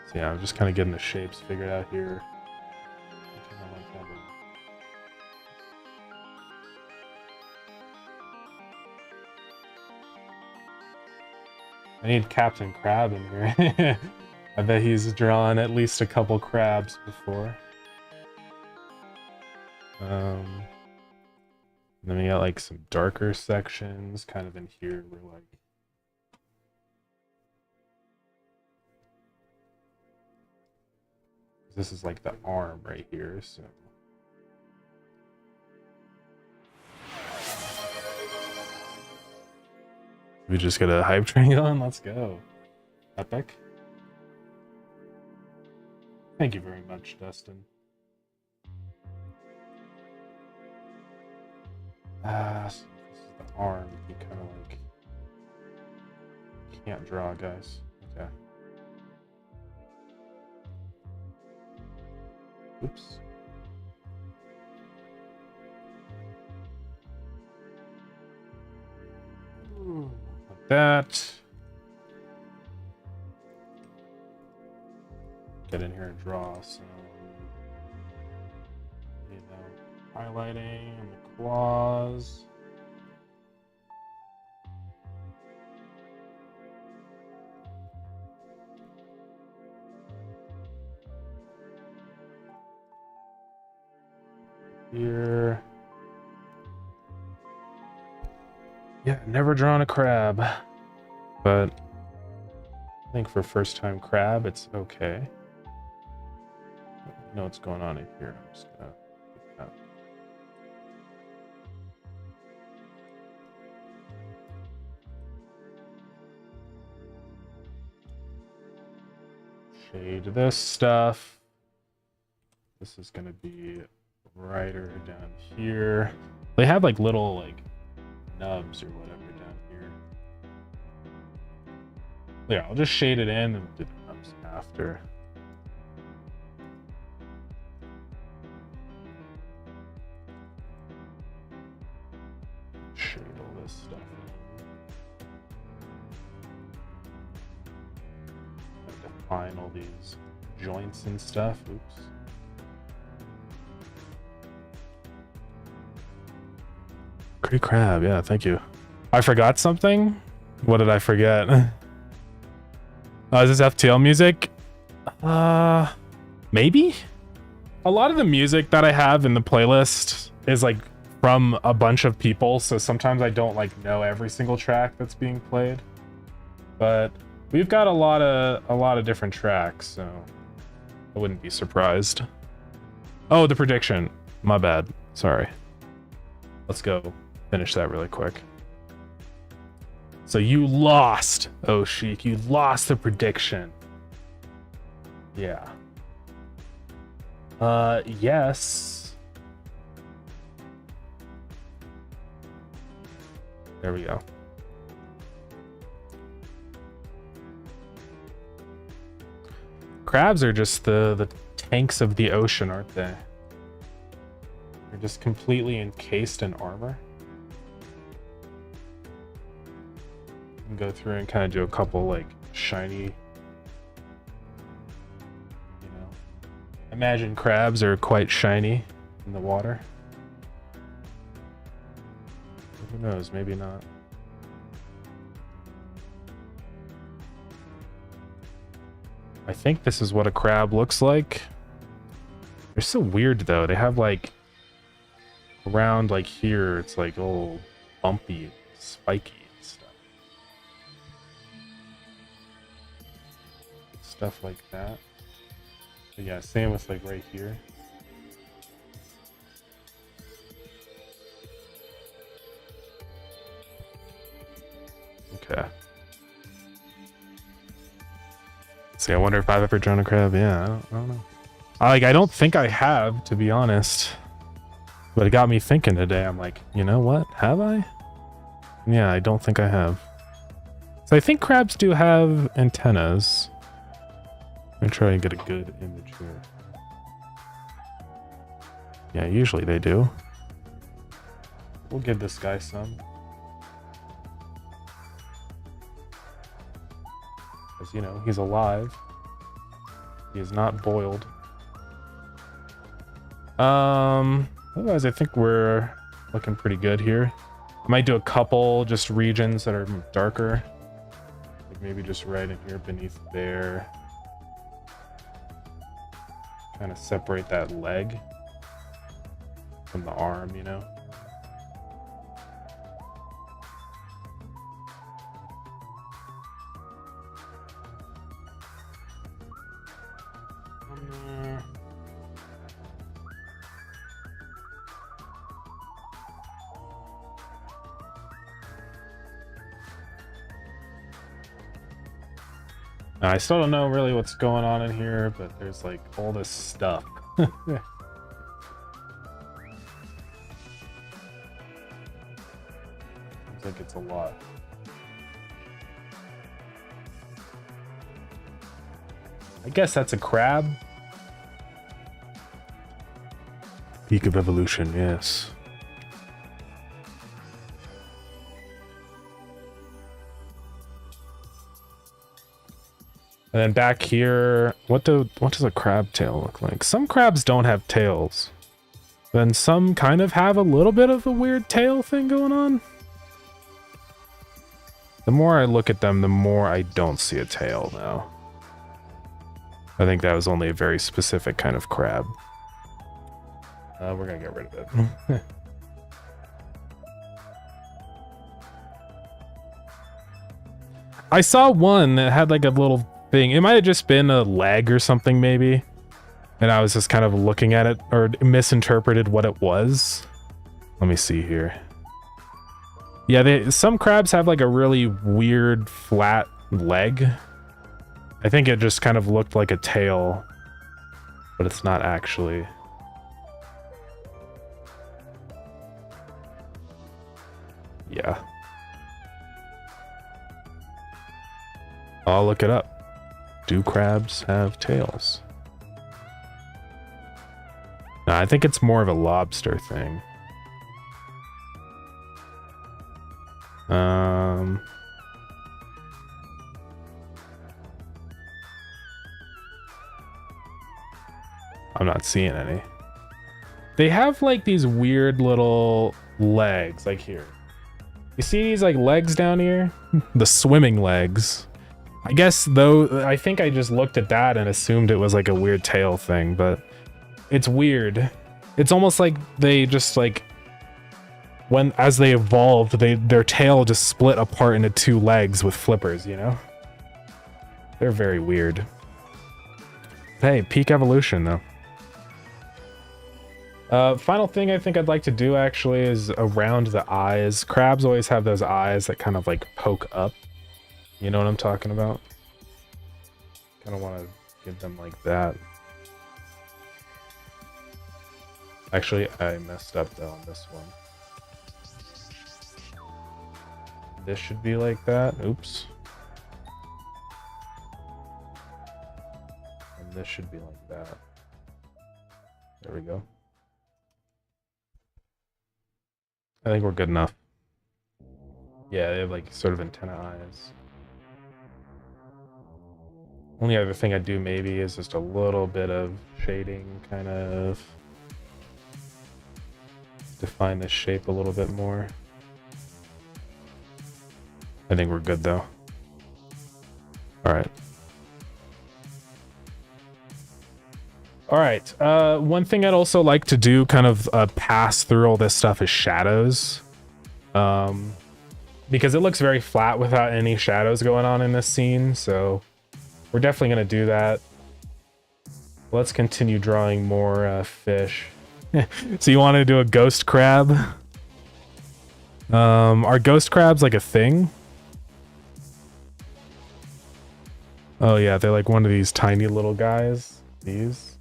Speaker 1: So yeah, I'm just kind of getting the shapes figured out here. I need Captain Crab in here. I bet he's drawn at least a couple crabs before. Then we got like some darker sections kind of in here. We're like, this is like the arm right here, so. We just got a hype train on. Let's go. Epic. Thank you very much, Dustin. So this is the arm. You kind of like can't draw, guys. Okay. Oops. Like that. Get in here and draw some, you know, highlighting on the claws. Here. Yeah, never drawn a crab, but I think for first time crab, it's okay. I know what's going on in here. I'm just gonna pick that. Shade this stuff. This is gonna be brighter down here. They have like little like nubs or whatever down here. Yeah, I'll just shade it in and do the nubs after. Shade all this stuff in. Define all these joints and stuff. Oops. Great crab, yeah, thank you. I forgot something? What did I forget? Is this FTL music? Maybe? A lot of the music that I have in the playlist is like from a bunch of people, so sometimes I don't like know every single track that's being played. But we've got a lot of different tracks, so I wouldn't be surprised. Oh, the prediction. My bad. Sorry. Let's go finish that really quick. So you lost, oh Sheik, you lost the prediction. Yeah. Yes. There we go. Crabs are just the tanks of the ocean, aren't they? They're just completely encased in armor. And go through and kind of do a couple like shiny, you know. Imagine crabs are quite shiny in the water. Who knows, maybe not. I think this is what a crab looks like. They're so weird though. They have like around like here, it's like all bumpy, spiky. Stuff like that. But yeah, same with like right here. Okay. See, I wonder if I've ever drawn a crab. Yeah, I don't know. I don't think I have, to be honest. But it got me thinking today. I'm like, you know what? Have I? Yeah, I don't think I have. So I think crabs do have antennas. I'm gonna try and get a good image here. Yeah, usually they do. We'll give this guy some. Because, you know, he's alive. He is not boiled. Otherwise, I think we're looking pretty good here. I might do a couple just regions that are darker. Like maybe just right in here beneath there. Kind of separate that leg from the arm, you know? I still don't know really what's going on in here, but there's like all this stuff. Seems like it's a lot. I guess that's a crab. Peak of evolution, yes. And then back here, what does a crab tail look like? Some crabs don't have tails. Then some kind of have a little bit of a weird tail thing going on. The more I look at them, the more I don't see a tail now. I think that was only a very specific kind of crab. We're gonna get rid of it. I saw one that had like a little thing. It might have just been a leg or something maybe. And I was just kind of looking at it or misinterpreted what it was. Let me see here. Yeah, some crabs have like a really weird flat leg. I think it just kind of looked like a tail, but it's not actually. Yeah. I'll look it up. Do crabs have tails? No, I think it's more of a lobster thing. I'm not seeing any. They have like these weird little legs, like here. You see these like legs down here? The swimming legs. I guess though, I think I just looked at that and assumed it was like a weird tail thing, but it's weird. It's almost like they just like, as they evolved, their tail just split apart into two legs with flippers, you know? They're very weird. Hey, peak evolution though. Final thing I think I'd like to do actually is around the eyes. Crabs always have those eyes that kind of like poke up. You know what I'm talking about? Kind of want to give them like that. Actually, I messed up though on this one. This should be like that. Oops. And this should be like that. There we go. I think we're good enough. Yeah, they have like sort of antenna eyes. Only other thing I do maybe is just a little bit of shading, kind of define the shape a little bit more. I think we're good though. All right. All right. One thing I'd also like to do, kind of pass through all this stuff, is shadows. Because it looks very flat without any shadows going on in this scene. So we're definitely going to do that. Let's continue drawing more fish. So you want to do a ghost crab? Are ghost crabs like a thing? Oh yeah, they're like one of these tiny little guys. These.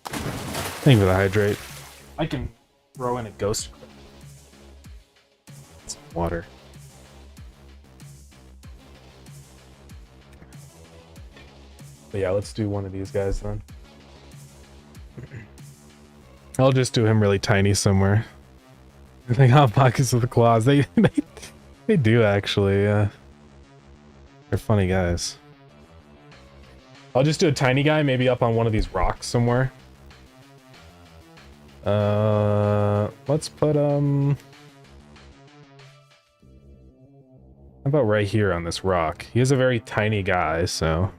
Speaker 1: Thank you for the hydrate. I can throw in a ghost crab. Some water. But yeah, let's do one of these guys then. I'll just do him really tiny somewhere. They got pockets with the claws. They do actually. They're funny guys. I'll just do a tiny guy, maybe up on one of these rocks somewhere. Let's put how about right here on this rock? He is a very tiny guy, so.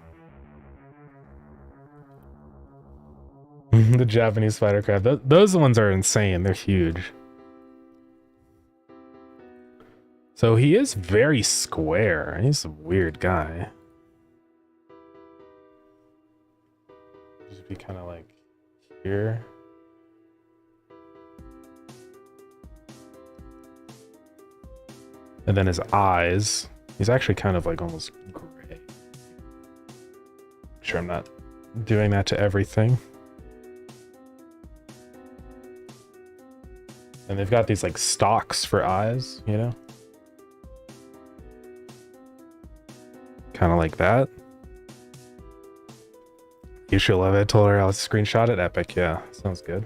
Speaker 1: The Japanese spider crab. Those ones are insane. They're huge. So he is very square. He's a weird guy. Just be kind of like here. And then his eyes. He's actually kind of like almost gray. Sure, I'm not doing that to everything. And they've got these like stalks for eyes, you know? Kind of like that. You should love it. I told her I'll screenshot it. Epic, yeah. Sounds good.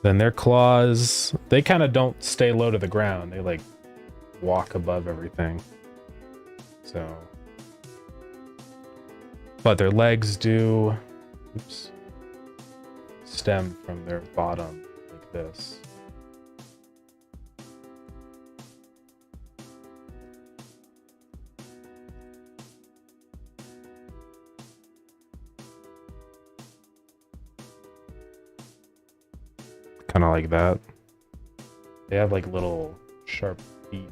Speaker 1: Then their claws, they kind of don't stay low to the ground. They like walk above everything. So. But their legs do. Oops. Stem from their bottom like this. Kind of like that. They have like little sharp feet.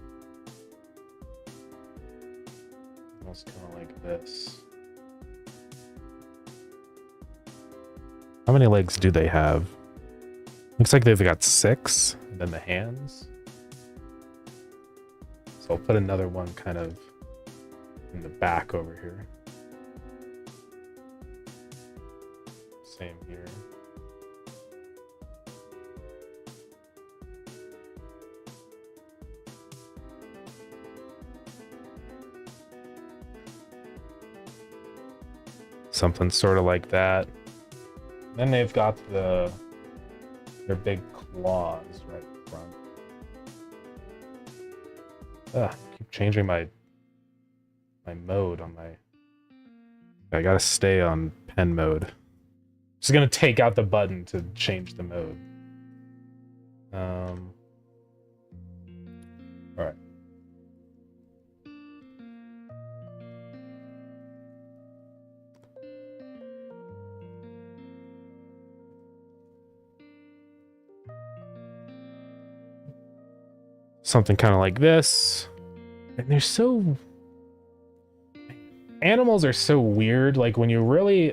Speaker 1: Almost kind of like this. How many legs do they have? Looks like they've got 6. And then the hands. So I'll put another one kind of in the back over here. Same here. Something sort of like that. Then they've got their big claws right in front. Ugh, keep changing my mode on my. I gotta stay on pen mode. Just gonna take out the button to change the mode. All right. Something kind of like this. And they're so... Animals are so weird. Like when you really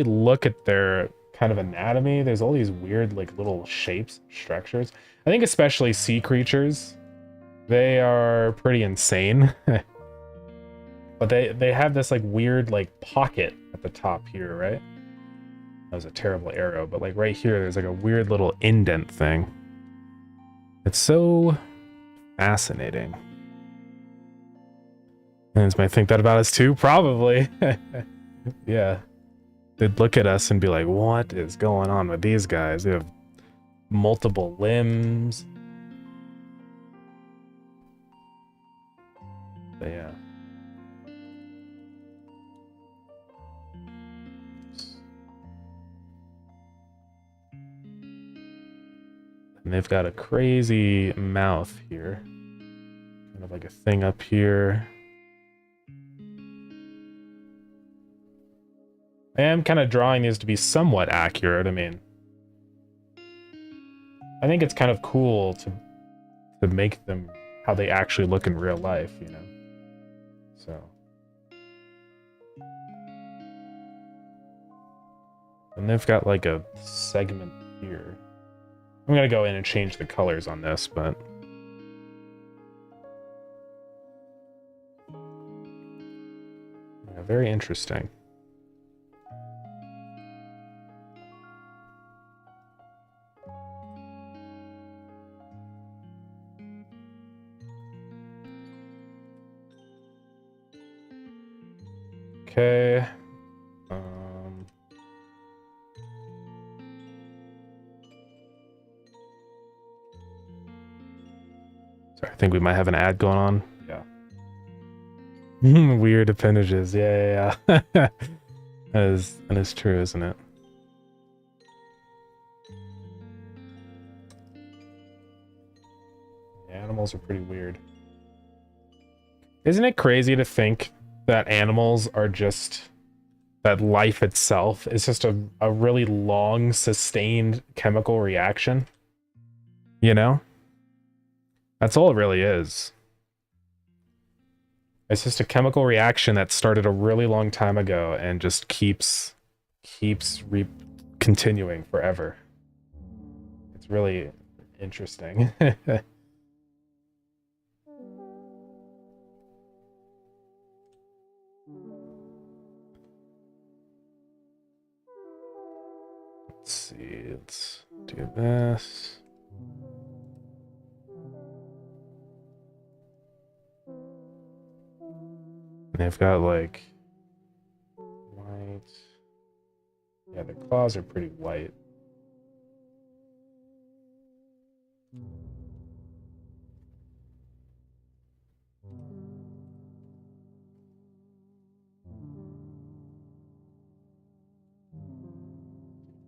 Speaker 1: look at their kind of anatomy, there's all these weird like little shapes, structures. I think especially sea creatures, they are pretty insane. But they have this like weird like pocket at the top here, right? That was a terrible arrow, but like right here, there's like a weird little indent thing. It's so fascinating. And might think that about us too, probably. Yeah. They'd look at us and be like, what is going on with these guys? They have multiple limbs. But yeah. And they've got a crazy mouth here. Kind of like a thing up here. I am kind of drawing these to be somewhat accurate. I mean, I think it's kind of cool to make them how they actually look in real life, you know? So. And they've got like a segment here. I'm gonna go in and change the colors on this, but... Yeah, very interesting. Okay. Sorry, I think we might have an ad going on. Yeah. Weird appendages. Yeah. That is true, isn't it? The animals are pretty weird. Isn't it crazy to think that animals are just, that life itself is just a really long, sustained chemical reaction? You know? That's all it really is. It's just a chemical reaction that started a really long time ago and just keeps continuing forever. It's really interesting. Let's see, let's do this. They've got like white. Yeah, their claws are pretty white.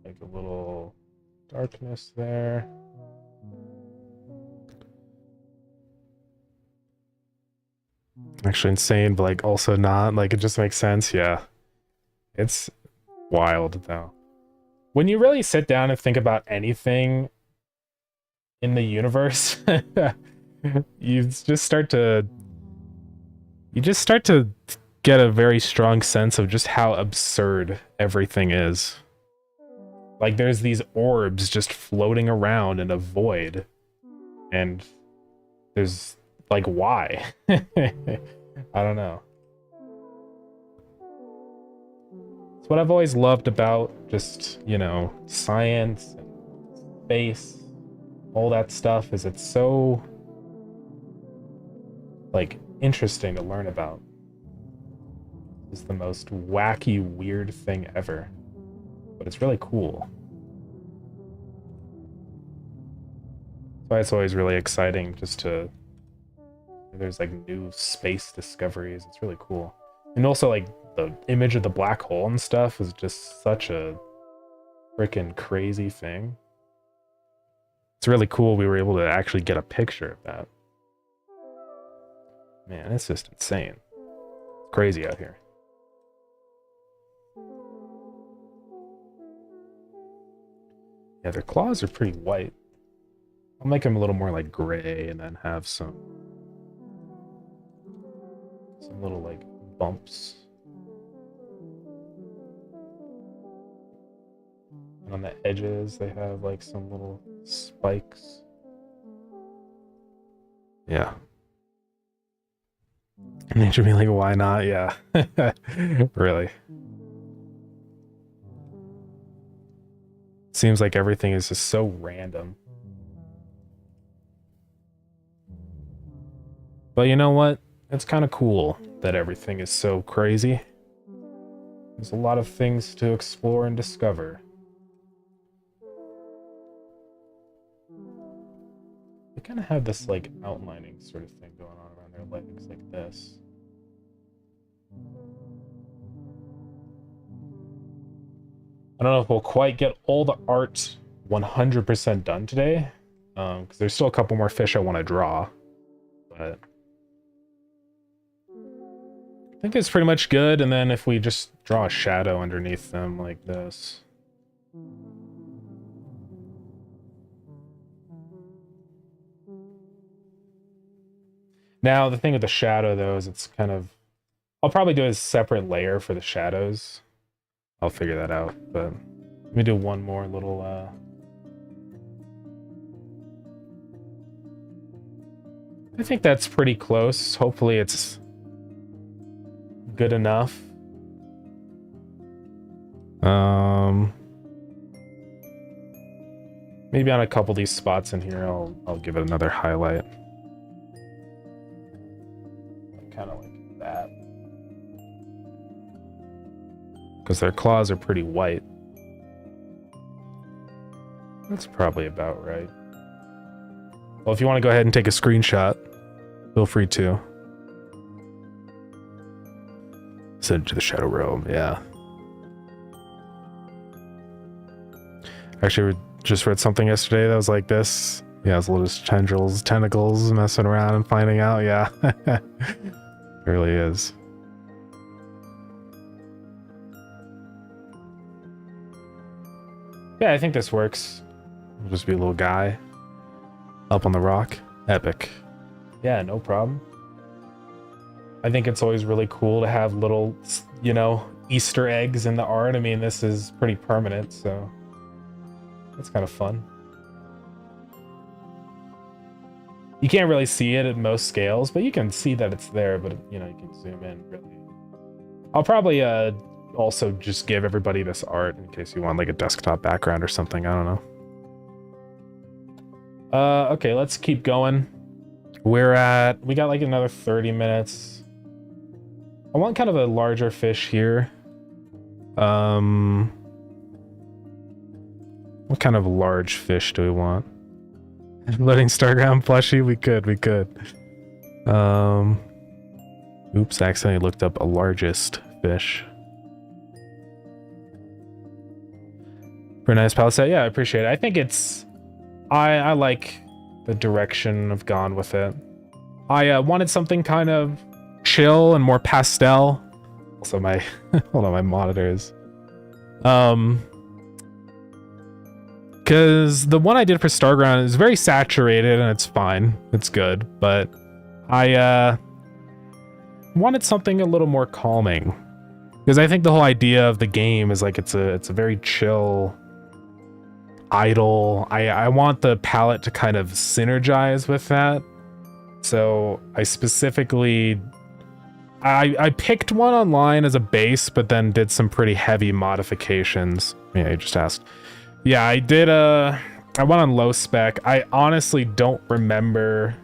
Speaker 1: Like a little darkness there. Actually insane, but like also not. Like it just makes sense. Yeah. It's wild though. When you really sit down and think about anything in the universe, you just start to get a very strong sense of just how absurd everything is. Like there's these orbs just floating around in a void, and there's like, why? I don't know. It's what I've always loved about just, you know, science and space, all that stuff, is it's so like interesting to learn about. It's the most wacky, weird thing ever, but it's really cool. That's why it's always really exciting just to, there's like new space discoveries. It's really cool. And also like the image of the black hole and stuff is just such a freaking crazy thing. It's really cool we were able to actually get a picture of that. Man, it's just insane. It's crazy out here. Yeah, their claws are pretty white. I'll make them a little more like gray and then have some little like bumps. And on the edges they have like some little spikes. Yeah. Nature being like, why not? Yeah. Really. Seems like everything is just so random. But you know what? It's kind of cool that everything is so crazy. There's a lot of things to explore and discover. They kind of have this like outlining sort of thing going on around their legs like this. I don't know if we'll quite get all the art 100% done today, because there's still a couple more fish I want to draw, but I think it's pretty much good. And then if we just draw a shadow underneath them like this. Now, the thing with the shadow, though, is it's kind of... I'll probably do a separate layer for the shadows. I'll figure that out, but let me do one more little... I think that's pretty close. Hopefully it's good enough. Maybe on a couple of these spots in here, I'll give it another highlight. Kind of like that. because their claws are pretty white. That's probably about right. Well, if you want to go ahead and take a screenshot, feel free to. Send it to the Shadow Realm, yeah. Actually, we just read something yesterday that was like this. Yeah, it's little tendrils, tentacles messing around and finding out, yeah. It really is. Yeah, I think this works. It'll just be a little guy up on the rock. Epic. Yeah, no problem. I think it's always really cool to have little, you know, Easter eggs in the art. I mean, this is pretty permanent, so it's kind of fun. You can't really see it at most scales, but you can see that it's there, but, you know, you can zoom in, really. I'll probably also just give everybody this art in case you want, like, a desktop background or something. I don't know. Okay, let's keep going. We got, like, another 30 minutes. I want kind of a larger fish here. What kind of large fish do we want? Loading Starground plushie? We could. Oops, I accidentally looked up a largest fish. Pretty nice palette set. Yeah, I appreciate it. I think it's... I like the direction I've gone with it. I wanted something kind of chill and more pastel. Also my... hold on, my monitors. Because the one I did for Starground is very saturated and it's fine. It's good, but I wanted something a little more calming. Because I think the whole idea of the game is like it's a very chill, idle. I want the palette to kind of synergize with that. So I specifically I picked one online as a base, but then did some pretty heavy modifications. Yeah, you just asked. Yeah, I did I went on low spec. I honestly don't remember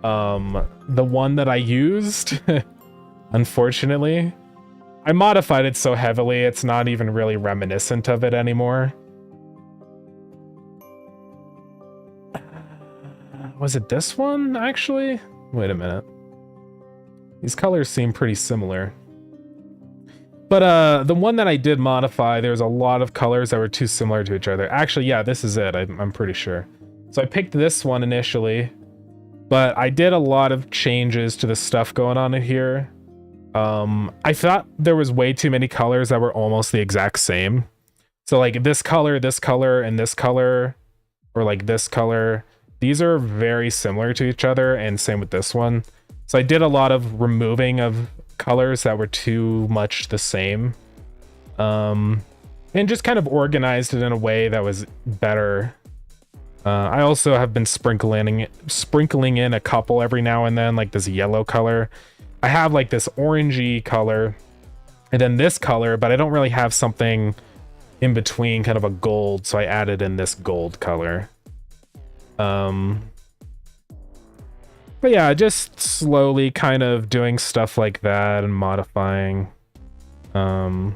Speaker 1: the one that I used. Unfortunately. I modified it so heavily it's not even really reminiscent of it anymore. Was it this one actually? Wait a minute. These colors seem pretty similar. But the one that I did modify, there's a lot of colors that were too similar to each other. Actually, yeah, this is it. I'm pretty sure. So I picked this one initially, but I did a lot of changes to the stuff going on in here. I thought there was way too many colors that were almost the exact same. So like this color, and this color, or like this color, these are very similar to each other, and same with this one. So I did a lot of removing of colors that were too much the same, and just kind of organized it in a way that was better. I also have been sprinkling in a couple every now and then, like this yellow color. I have like this orangey color and then this color, but I don't really have something in between, kind of a gold, so I added in this gold color. But yeah, just slowly kind of doing stuff like that and modifying. I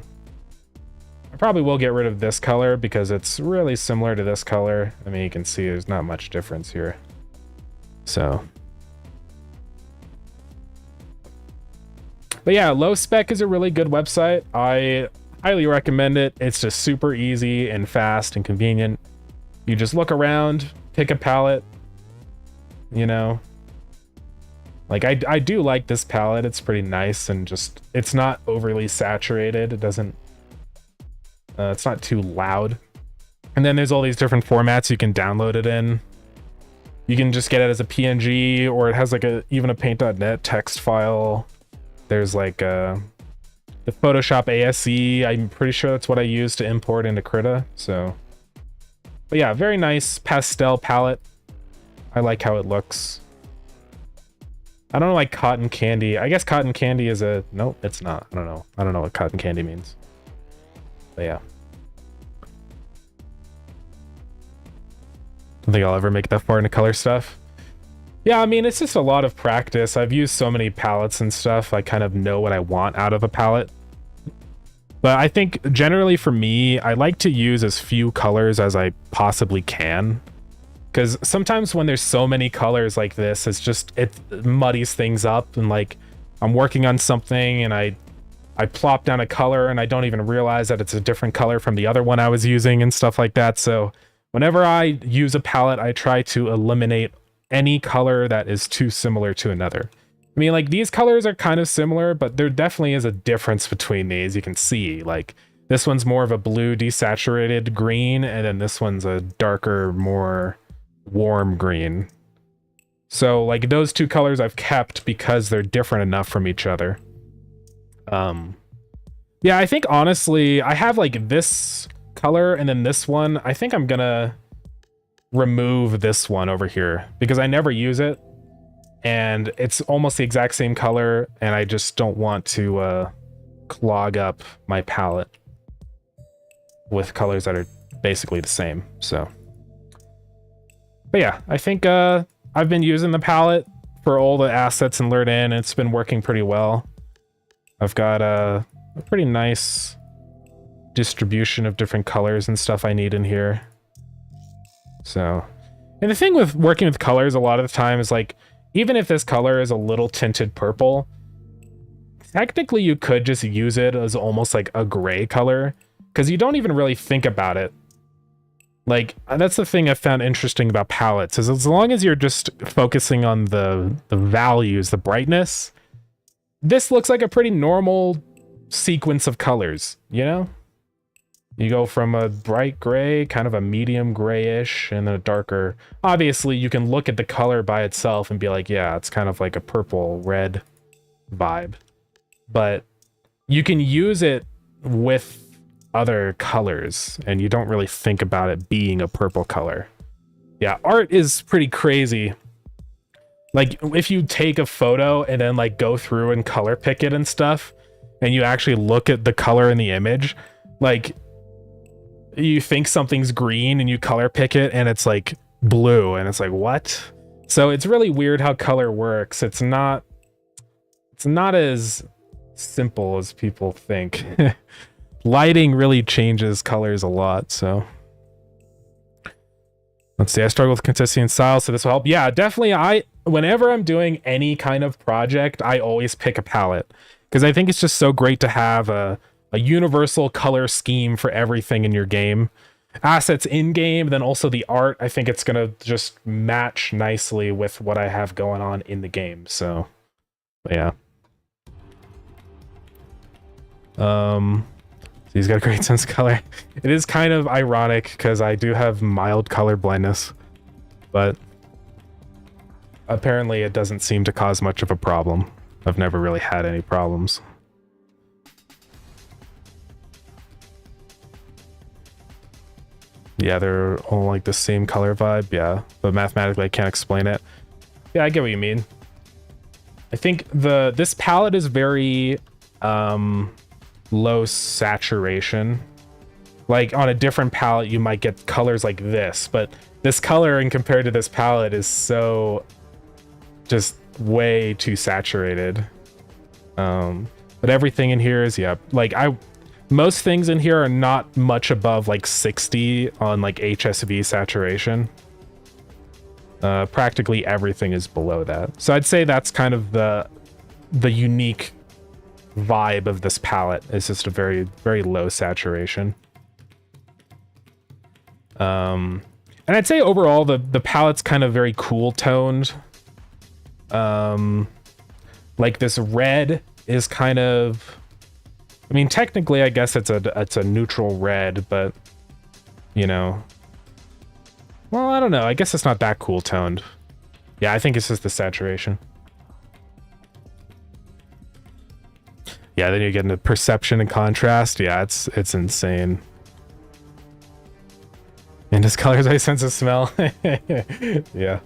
Speaker 1: probably will get rid of this color because it's really similar to this color. I mean, you can see there's not much difference here. So. But yeah, Low Spec is a really good website. I highly recommend it. It's just super easy and fast and convenient. You just look around, pick a palette, you know. Like I do like this palette. It's pretty nice and just it's not overly saturated. It doesn't it's not too loud. And then there's all these different formats you can download it in. You can just get it as a PNG, or it has like even a paint.net text file. There's like the Photoshop ASE. I'm pretty sure that's what I use to import into Krita. So, but yeah, very nice pastel palette. I like how it looks. I don't know, like cotton candy. I guess cotton candy is a... Nope, it's not. I don't know. I don't know what cotton candy means. But yeah. Don't think I'll ever make that far into color stuff. Yeah, I mean, it's just a lot of practice. I've used so many palettes and stuff. I kind of know what I want out of a palette. But I think generally for me, I like to use as few colors as I possibly can. Because sometimes when there's so many colors like this, it muddies things up. And like I'm working on something and I plop down a color and I don't even realize that it's a different color from the other one I was using and stuff like that. So whenever I use a palette, I try to eliminate any color that is too similar to another. I mean, like these colors are kind of similar, but there definitely is a difference between these. You can see like this one's more of a blue desaturated green, and then this one's a darker, more warm green. So like those two colors I've kept because they're different enough from each other. Yeah, I think honestly, I have like this color and then this one. I think I'm gonna remove this one over here because I never use it. And it's almost the exact same color, and I just don't want to clog up my palette with colors that are basically the same. So, but yeah, I think I've been using the palette for all the assets in Lured In, and it's been working pretty well. I've got a pretty nice distribution of different colors and stuff I need in here. So, and the thing with working with colors a lot of the time is like, even if this color is a little tinted purple, technically you could just use it as almost like a gray color because you don't even really think about it. Like, that's the thing I found interesting about palettes is as long as you're just focusing on the values, the brightness, this looks like a pretty normal sequence of colors, you know? You go from a bright gray, kind of a medium grayish, and then a darker. Obviously, you can look at the color by itself and be like, yeah, it's kind of like a purple red vibe. But you can use it with other colors, and you don't really think about it being a purple color. Yeah, art is pretty crazy. Like, if you take a photo and then like go through and color pick it and stuff, and you actually look at the color in the image, like, you think something's green and you color pick it and it's like blue and it's like, what? So it's really weird how color works. It's not as simple as people think. Lighting really changes colors a lot. So let's see, I struggle with consistency and style, so this will help. Yeah, definitely. Whenever I'm doing any kind of project, I always pick a palette because I think it's just so great to have a universal color scheme for everything in your game. Assets in game, then also the art. I think it's gonna just match nicely with what I have going on in the game. So, yeah. So he's got a great sense of color. It is kind of ironic because I do have mild color blindness, but apparently it doesn't seem to cause much of a problem. I've never really had any problems. Yeah, they're all like the same color vibe. Yeah, but mathematically I can't explain it. Yeah, I get what you mean. I think this palette is very low saturation. Like on a different palette you might get colors like this, but this color and compared to this palette is so just way too saturated. But everything in here is, yeah, like most things in here are not much above like 60 on like HSV saturation. Practically everything is below that. So I'd say that's kind of the unique vibe of this palette. It's just a very, very low saturation. And I'd say overall the palette's kind of very cool toned. Like this red is kind of, I mean, technically, I guess it's a neutral red, but you know, well, I don't know. I guess it's not that cool toned. Yeah, I think it's just the saturation. Yeah, then you get into perception and contrast. Yeah, it's insane. And his colors, I sense a smell. Yeah.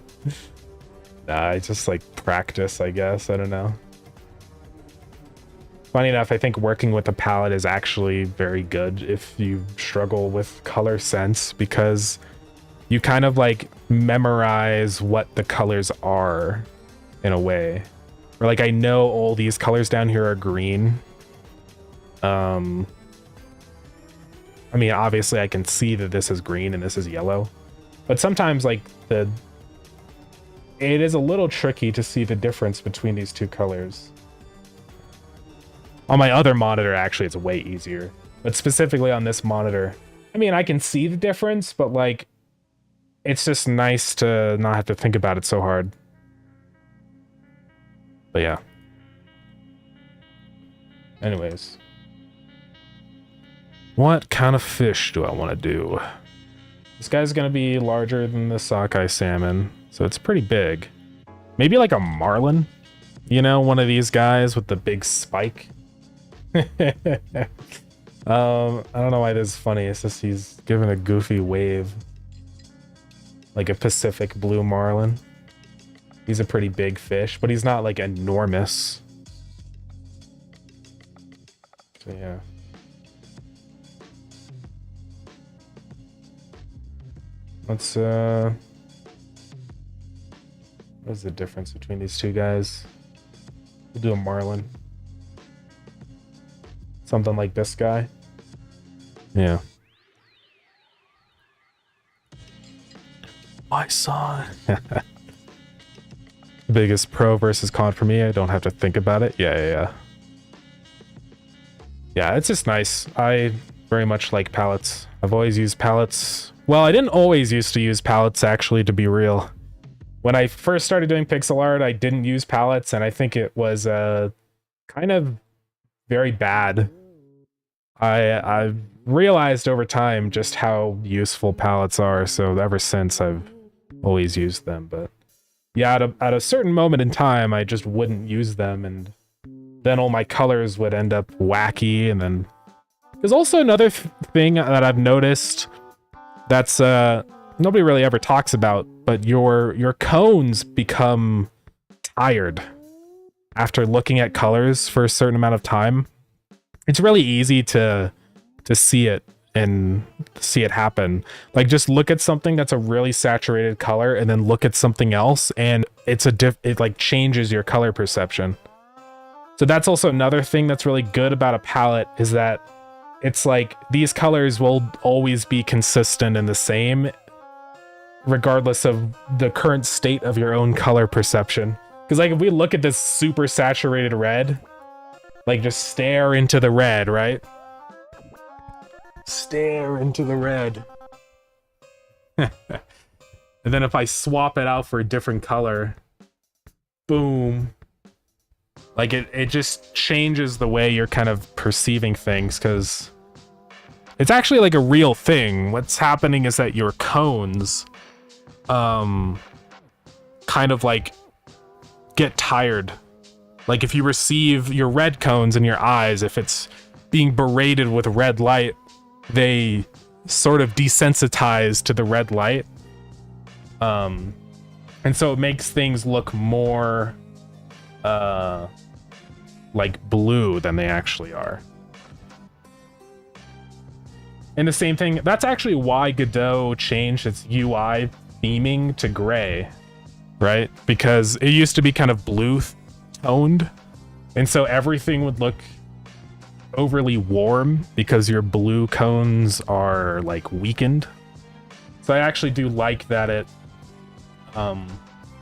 Speaker 1: Nah, I just like practice, I guess. I don't know. Funny enough, I think working with a palette is actually very good if you struggle with color sense, because you kind of like memorize what the colors are in a way. Or like, I know all these colors down here are green. I mean, obviously I can see that this is green and this is yellow, but sometimes like it is a little tricky to see the difference between these two colors. On my other monitor, actually, it's way easier, but specifically on this monitor, I mean, I can see the difference, but like, it's just nice to not have to think about it so hard. But yeah. Anyways. What kind of fish do I want to do? This guy's going to be larger than the sockeye salmon, so it's pretty big. Maybe like a marlin? You know, one of these guys with the big spike? I don't know why this is funny. It's just he's giving a goofy wave. Like a Pacific blue marlin. He's a pretty big fish, but he's not like enormous. So yeah. Let's what's the difference between these two guys? We'll do a marlin. Something like this guy. Yeah. My son. Biggest pro versus con for me. I don't have to think about it. Yeah. Yeah, it's just nice. I very much like palettes. I've always used palettes. Well, I didn't always used to use palettes, actually, to be real. When I first started doing pixel art, I didn't use palettes, and I think it was kind of very bad. I realized over time just how useful palettes are, so ever since I've always used them. But yeah, at a certain moment in time, I just wouldn't use them, and then all my colors would end up wacky. And then there's also another thing that I've noticed that's nobody really ever talks about, but your cones become tired after looking at colors for a certain amount of time. It's really easy to see it and see it happen. Like, just look at something that's a really saturated color and then look at something else, and it like changes your color perception. So that's also another thing that's really good about a palette, is that it's like these colors will always be consistent and the same regardless of the current state of your own color perception. Because like if we look at this super saturated red, like just stare into the red, right? Stare into the red. And then if I swap it out for a different color, boom. Like it just changes the way you're kind of perceiving things, because it's actually like a real thing. What's happening is that your cones kind of like get tired. Like if you receive your red cones in your eyes, if it's being berated with red light, they sort of desensitize to the red light. And so it makes things look more like blue than they actually are. And the same thing, that's actually why Godot changed its UI theming to gray, right? Because it used to be kind of blue toned, and so everything would look overly warm because your blue cones are like weakened. So I actually do like that it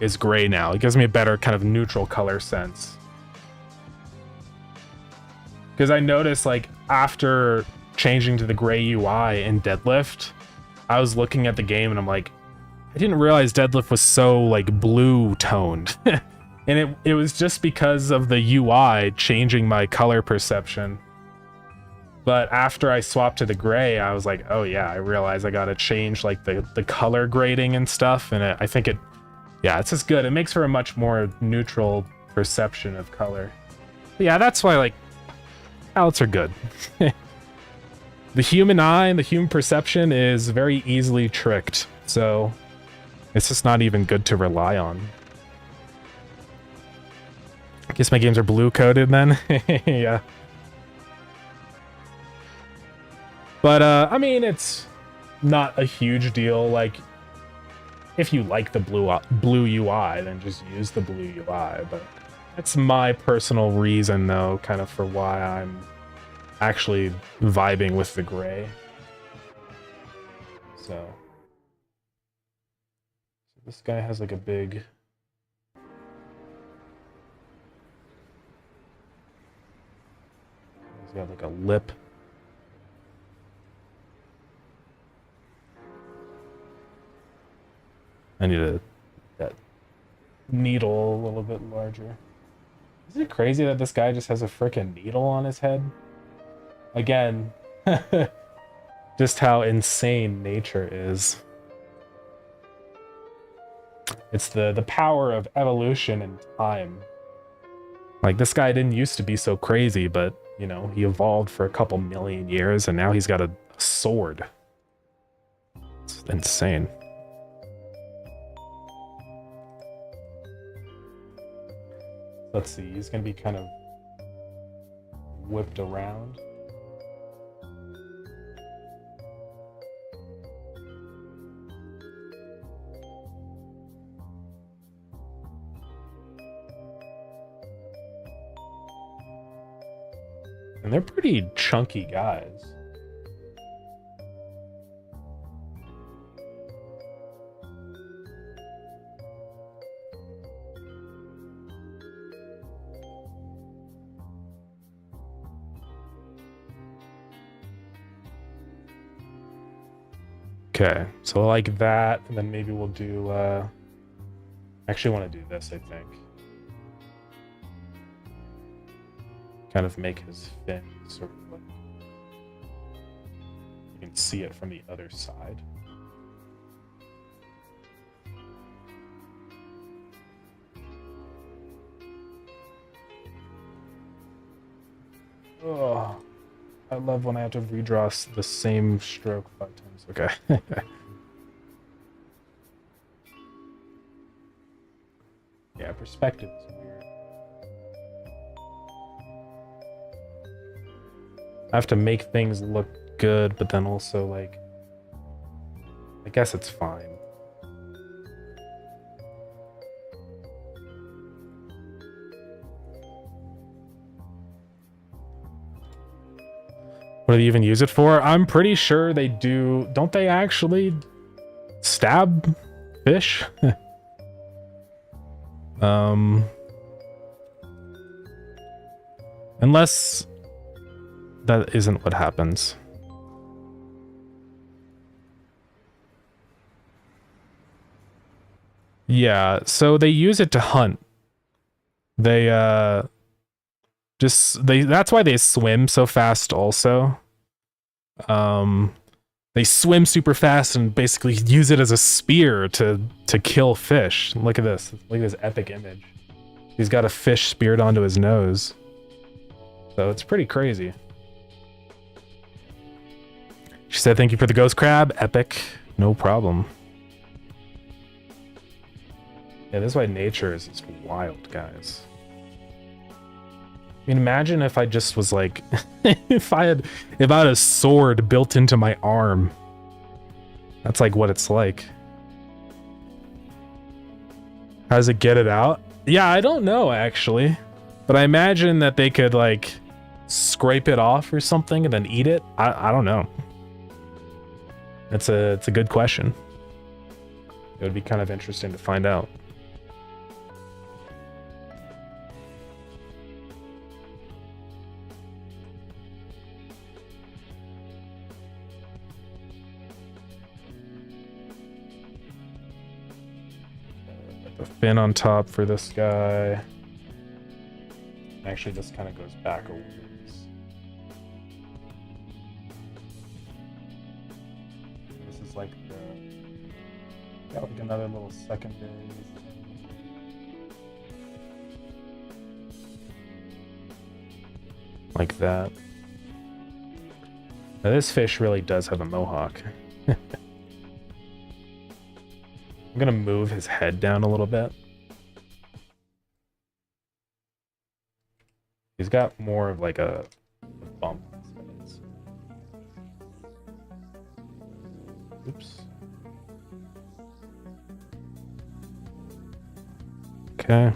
Speaker 1: is gray now. It gives me a better kind of neutral color sense. Because I noticed, like, after changing to the gray UI in Deadlift, I was looking at the game and I'm like, I didn't realize Deadlift was so like blue toned. And it was just because of the UI changing my color perception. But after I swapped to the gray, I was like, oh yeah, I realized I gotta change like the color grading and stuff. And I think yeah, it's just good. It makes for a much more neutral perception of color. But yeah, that's why like palettes are good. The human eye and the human perception is very easily tricked. So it's just not even good to rely on. I guess my games are blue coded then. Yeah. But I mean, it's not a huge deal. Like, if you like the blue UI, then just use the blue UI. But that's my personal reason, though, kind of for why I'm actually vibing with the gray. So this guy has like a big... He's got like a lip. I need that needle a little bit larger. Isn't it crazy that this guy just has a frickin' needle on his head? Again, just how insane nature is. It's the power of evolution and time. Like, this guy didn't used to be so crazy, but, you know, he evolved for a couple million years, and now he's got a sword. It's insane. Let's see, he's gonna be kind of whipped around. And they're pretty chunky guys. Okay, so like that, and then maybe we'll do, I actually want to do this, I think. Kind of make his fin sort of like, you can see it from the other side. Oh, I love when I have to redraw the same stroke 5 times. Okay. Yeah, perspective is weird. I have to make things look good, but then also, like, I guess it's fine. What do they even use it for? I'm pretty sure they do. Don't they actually stab fish? Unless that isn't what happens. Yeah, so they use it to hunt. They that's why they swim so fast also. They swim super fast and basically use it as a spear to kill fish. Look at this. Look at this epic image. He's got a fish speared onto his nose. So it's pretty crazy. She said, thank you for the ghost crab. Epic. No problem. Yeah, this is why nature is just wild, guys. I mean, imagine if I just was like, if I had a sword built into my arm. That's like what it's like. How does it get it out? Yeah, I don't know actually, but I imagine that they could like scrape it off or something and then eat it. I don't know. It's a good question. It would be kind of interesting to find out. The fin on top for this guy. Actually, this kind of goes back a ways. This is like got like another little secondary. Like that. Now this fish really does have a mohawk. I'm gonna move his head down a little bit. He's got more of like a bump on his face. Oops. Okay.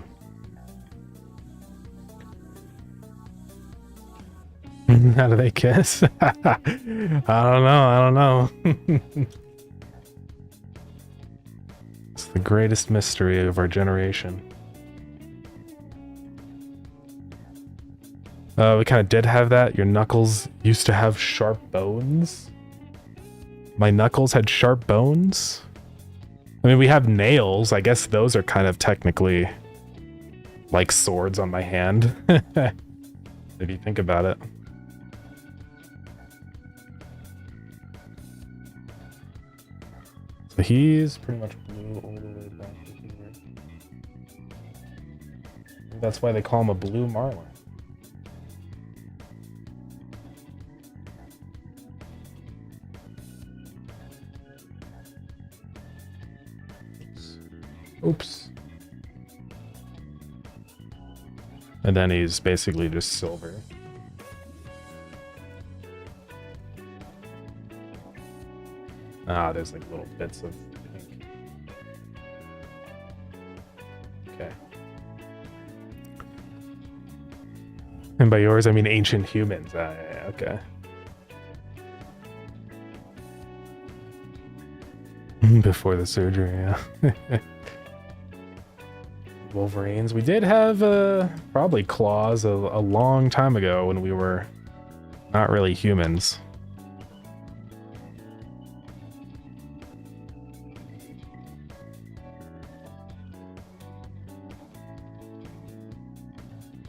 Speaker 1: How do they kiss? I don't know. It's the greatest mystery of our generation. We kind of did have that. Your knuckles used to have sharp bones. My knuckles had sharp bones. I mean, we have nails. I guess those are kind of technically like swords on my hand. If you think about it. So he's pretty much blue all the way back to here. That's why they call him a blue marlin. Oops. And then he's basically just silver. Ah, there's like little bits of pink. Okay. And by yours, I mean ancient humans. Yeah, okay. Before the surgery, yeah. Wolverines. We did have probably claws a long time ago when we were not really humans.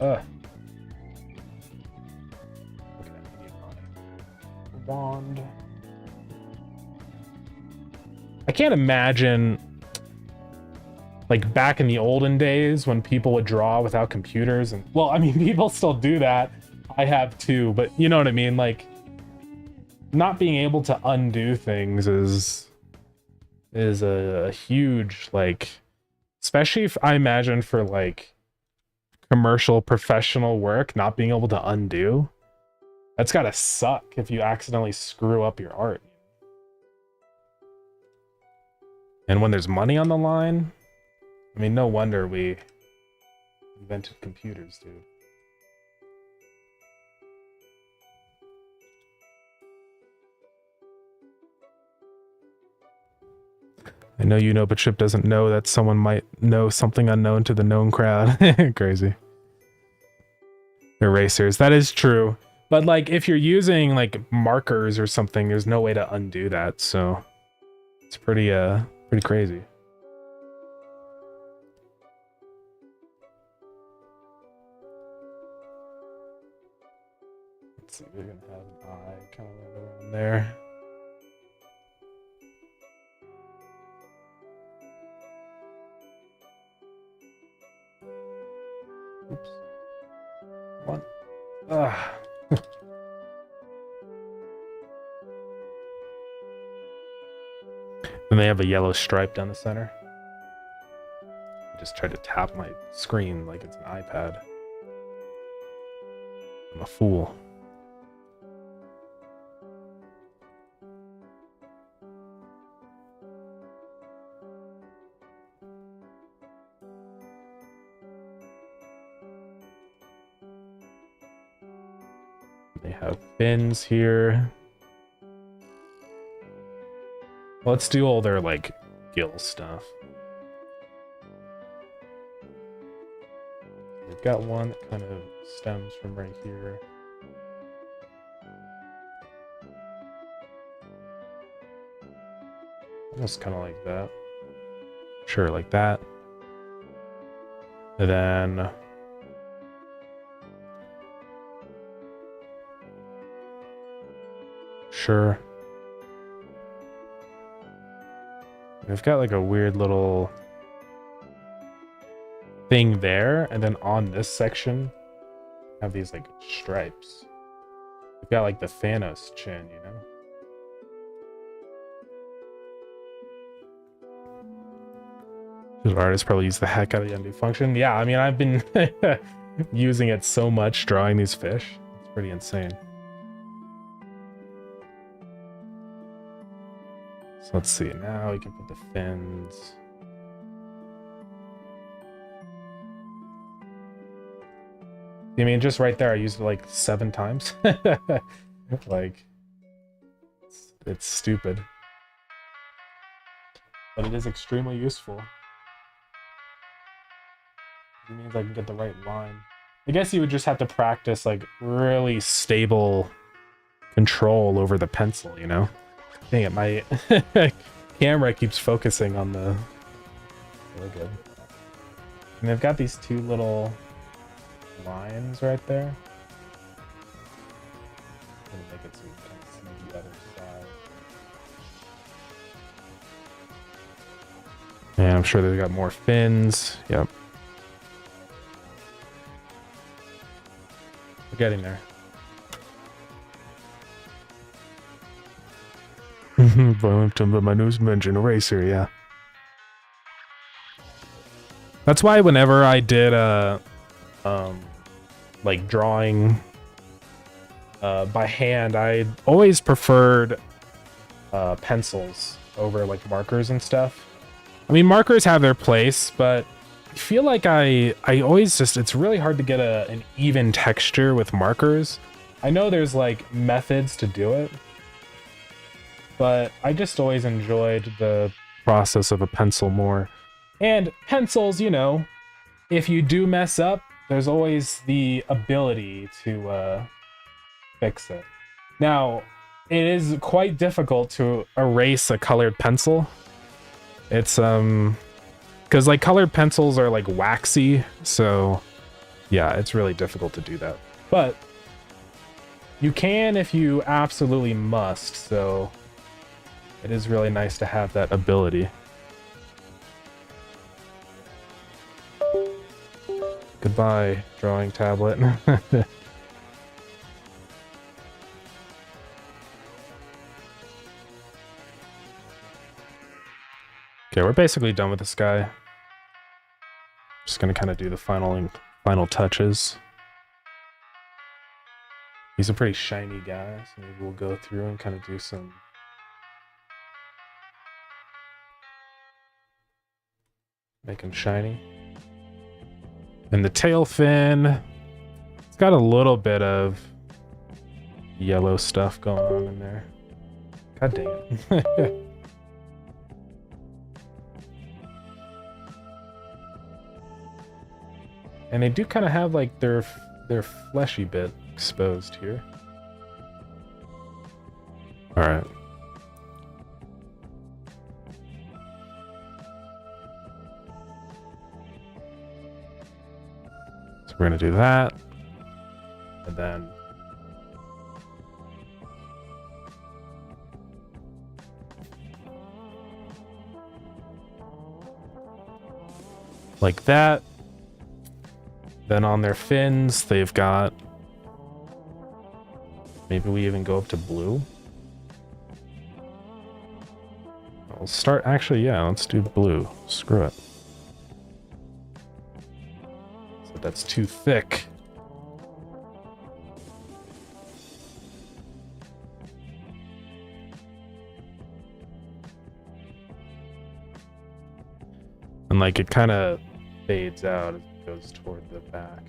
Speaker 1: Okay, I need my wand. I can't imagine like back in the olden days when people would draw without computers, and well, I mean, people still do that. I have too, but you know what I mean? Like not being able to undo things is a huge, like, especially if I imagine for like commercial professional work, not being able to undo. That's gotta suck if you accidentally screw up your art. And when there's money on the line, I mean, no wonder we invented computers, dude. I know you know, but Chip doesn't know that someone might know something unknown to the known crowd. Crazy. Erasers, that is true. But like, if you're using like markers or something, there's no way to undo that, so it's pretty crazy. Let's see, we're gonna have an eye kind of around there. Oops. What? Ugh. Then they have a yellow stripe down the center. I just tried to tap my screen like it's an iPad. I'm a fool. They have fins here. Let's do all their like gill stuff. We've got one that kind of stems from right here. Almost kind of like that. Sure, like that. And then sure. We've got like a weird little thing there, and then on this section have these like stripes. We've got like the Thanos chin, you know? This artist probably used the heck out of the undo function. Yeah, I mean, I've been using it so much drawing these fish. It's pretty insane. So let's see, now we can put the fins. I mean, just right there, I used it like 7 times. Like, it's stupid. but it is extremely useful. It means I can get the right line. I guess you would just have to practice like really stable control over the pencil, you know? Dang it, my camera keeps focusing on the... Really good. And they've got these two little lines right there. I'm gonna make it so you can see the other side. And I'm sure they've got more fins. Yep. We're getting there. But my news mentioned eraser, yeah. That's why whenever I did like drawing by hand, I always preferred pencils over like markers and stuff. I mean, markers have their place, but I feel like I always just, it's really hard to get an even texture with markers. I know there's like methods to do it, but I just always enjoyed the process of a pencil more. And pencils, you know, if you do mess up, there's always the ability to fix it. Now, it is quite difficult to erase a colored pencil. It's because like colored pencils are like waxy, so yeah, it's really difficult to do that. But you can if you absolutely must, so it is really nice to have that ability. Goodbye, drawing tablet. Okay, we're basically done with this guy. Just gonna kind of do the final touches. He's a pretty shiny guy, so maybe we'll go through and kind of do some... Make him shiny. And the tail fin, it's got a little bit of yellow stuff going on in there. God dang it. And they do kind of have like their fleshy bit exposed here. All right. So we're gonna do that, and then like that. Then on their fins, they've got, maybe we even go up to blue. I'll start, actually, yeah, let's do blue. Screw it. So that's too thick. And like it kind of fades out as it goes toward the back.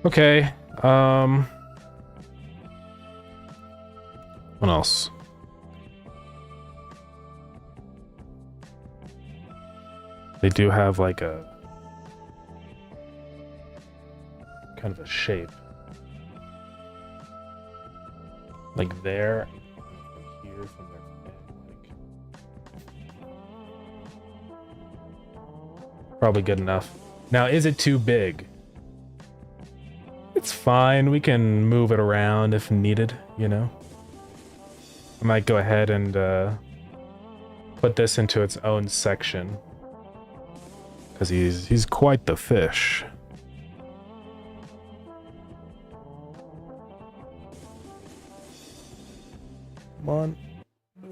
Speaker 1: Okay, what else? They do have like a kind of a shape. Like there, from here, from their fin, like. Probably good enough. Now, is it too big? It's fine, we can move it around if needed, you know? I might go ahead and put this into its own section. Because he's quite the fish. Come on.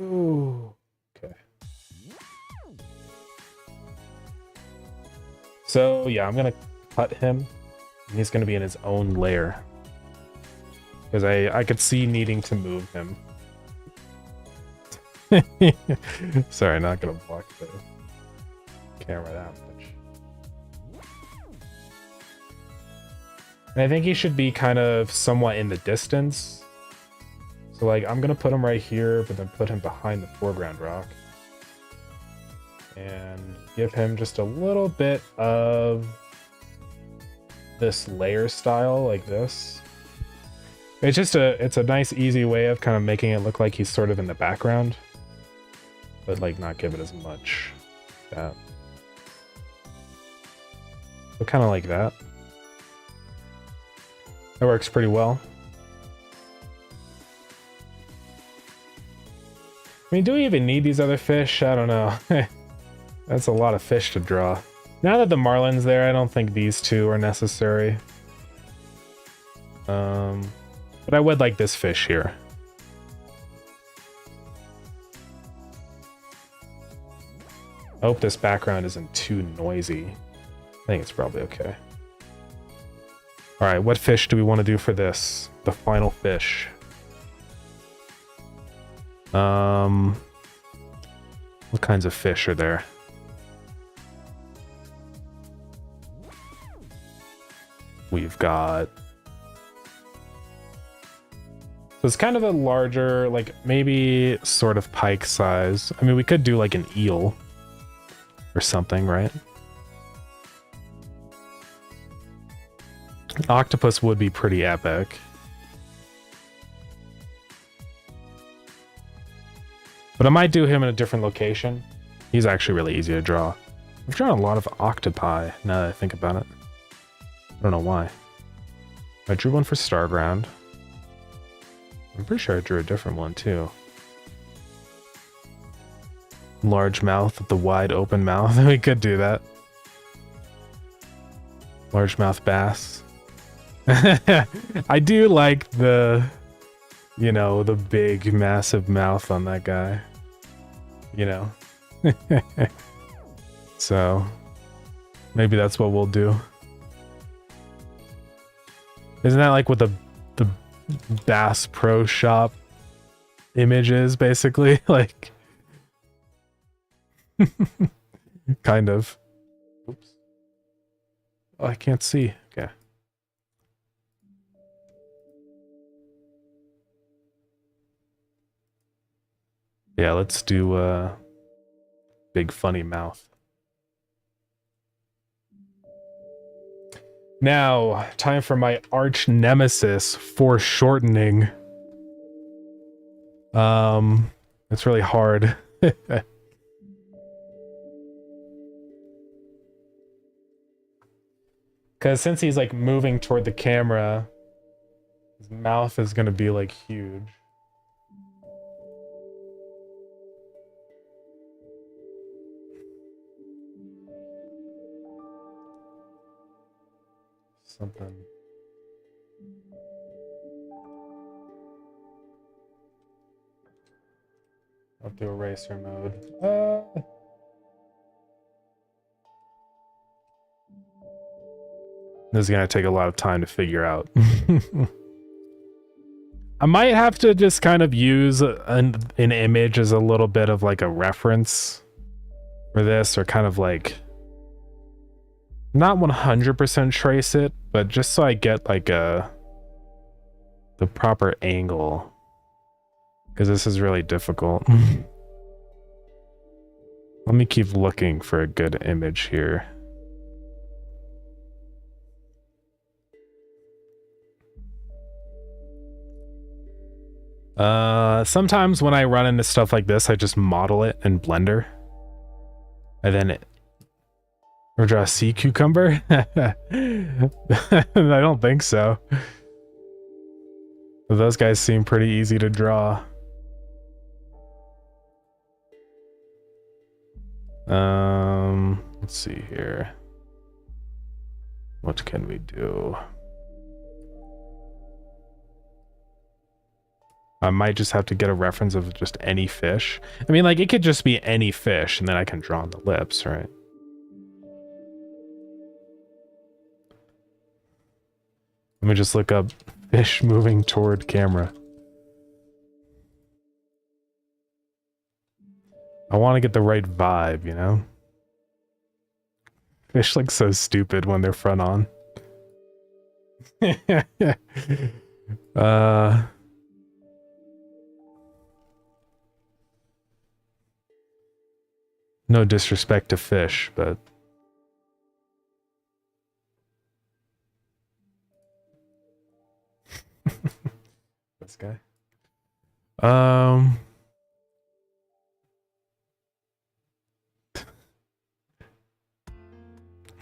Speaker 1: Ooh. Okay. So, yeah, I'm gonna cut him. He's going to be in his own layer. Because I could see needing to move him. Sorry, not going to block the camera that much. And I think he should be kind of somewhat in the distance. So like, I'm gonna put him right here, but then put him behind the foreground rock. And give him just a little bit of this layer style like this. It's a nice easy way of kind of making it look like he's sort of in the background, but like not give it as much that. So kind of like that. That works pretty well. I mean, do we even need these other fish? I don't know. That's a lot of fish to draw. Now that the marlin's there, I don't think these two are necessary. But I would like this fish here. I hope this background isn't too noisy. I think it's probably okay. All right, what fish do we want to do for this? The final fish. What kinds of fish are there? We've got... So it's kind of a larger, like maybe sort of pike size. I mean, we could do like an eel or something, right? Octopus would be pretty epic. But I might do him in a different location. He's actually really easy to draw. I've drawn a lot of octopi now that I think about it. I don't know why. I drew one for Starground. I'm pretty sure I drew a different one too. Large mouth with the wide open mouth. We could do that. Largemouth bass. I do like the, you know, the big massive mouth on that guy. You know. So maybe that's what we'll do. Isn't that like what the Bass Pro Shop image is, basically? Like, kind of. Oops. Oh, I can't see. Okay. Yeah, let's do big funny mouth. Now, time for my arch nemesis, foreshortening. It's really hard. Because since he's like moving toward the camera, his mouth is gonna be like huge. Something. I'll do eraser mode. This is gonna take a lot of time to figure out. I might have to just kind of use an image as a little bit of like a reference for this, or kind of like not 100% trace it, but just so I get like the proper angle, because this is really difficult. Let me keep looking for a good image here. Sometimes when I run into stuff like this, I just model it in Blender. And then or draw a sea cucumber? I don't think so. But those guys seem pretty easy to draw. Let's see here. What can we do? I might just have to get a reference of just any fish. I mean, like, it could just be any fish, and then I can draw on the lips, right? Let me just look up fish moving toward camera. I want to get the right vibe, you know? Fish look so stupid when they're front on. uh, no disrespect to fish, but this guy.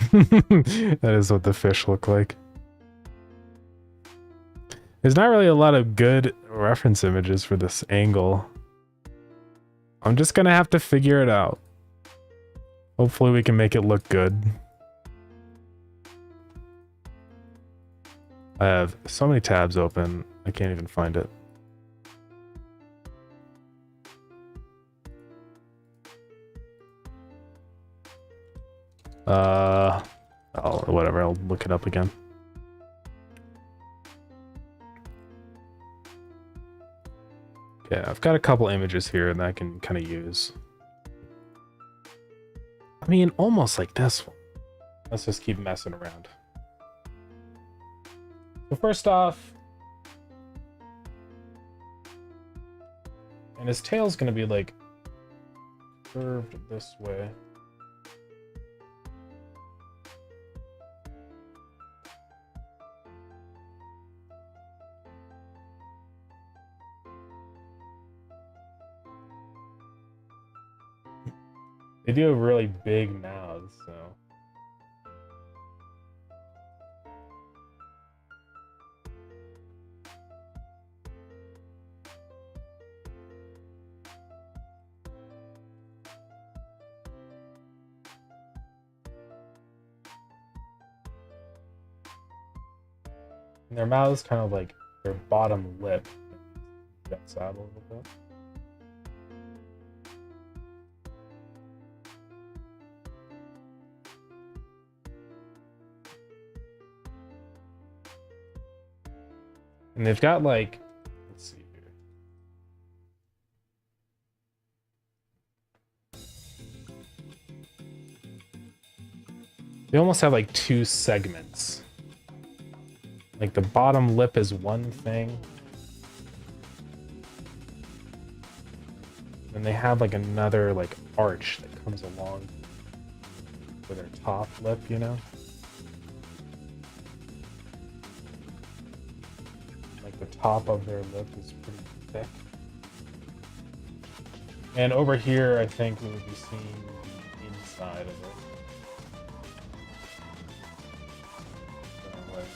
Speaker 1: That is what the fish look like. There's not really a lot of good reference images for this angle. I'm just gonna have to figure it out. Hopefully we can make it look good. I have so many tabs open, I can't even find it. Oh, whatever, I'll look it up again. Okay, I've got a couple images here that I can kind of use. I mean, almost like this one. Let's just keep messing around. So first off, and his tail's gonna be like curved this way. They do have really big mouths, so. And their mouths kind of like their bottom lip juts out a little bit. And they've got like, let's see here. They almost have like two segments. Like the bottom lip is one thing. And they have like another like arch that comes along with their top lip, you know? The top of their lip is pretty thick. And over here, I think we would be seeing the inside of it. So, like,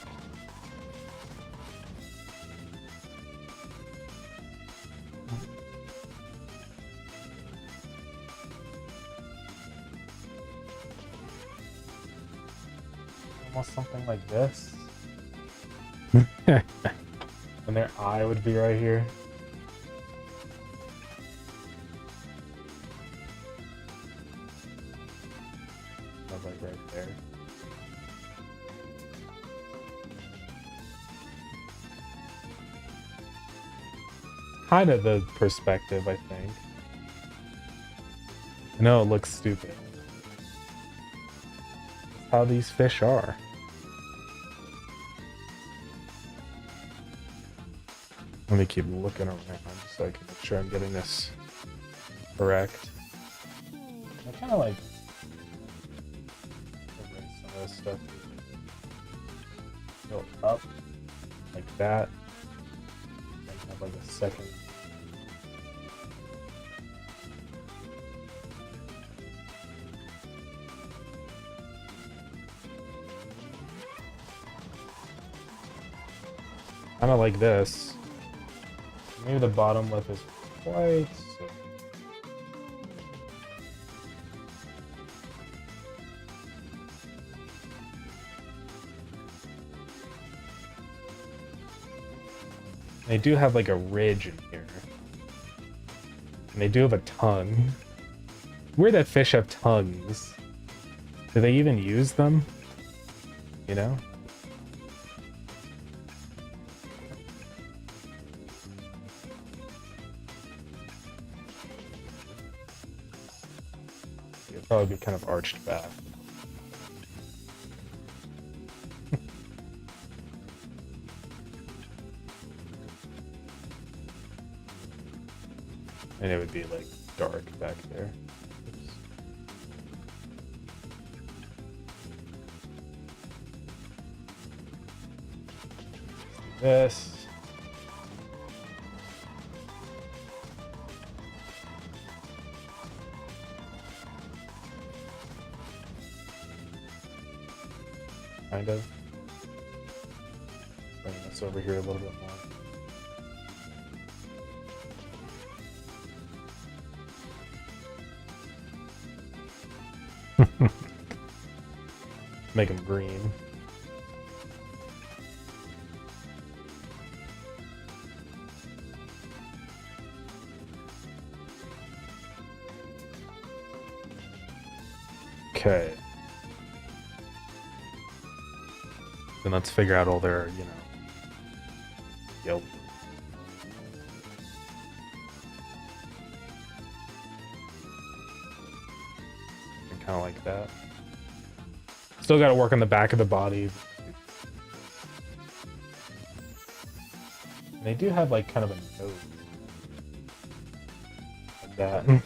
Speaker 1: almost something like this. And their eye would be right here. Like right there. Kind of the perspective, I think. I know it looks stupid. That's how these fish are. Let me keep looking around so I can make sure I'm getting this correct. I kind of like erase some of this stuff. Go up like that. And have like a second. Kind of like this. Maybe the bottom lip is quite so. They do have like a ridge in here. And they do have a tongue. Weird that fish have tongues. Do they even use them? You know? Probably be kind of arched back. And it would be like dark back there. Oops. This. Kind of. Bring this over here a little bit more. Make them green. Okay. Then let's figure out all their, you know, guild. Kind of like that. Still got to work on the back of the body. And they do have like kind of a nose. Like that. These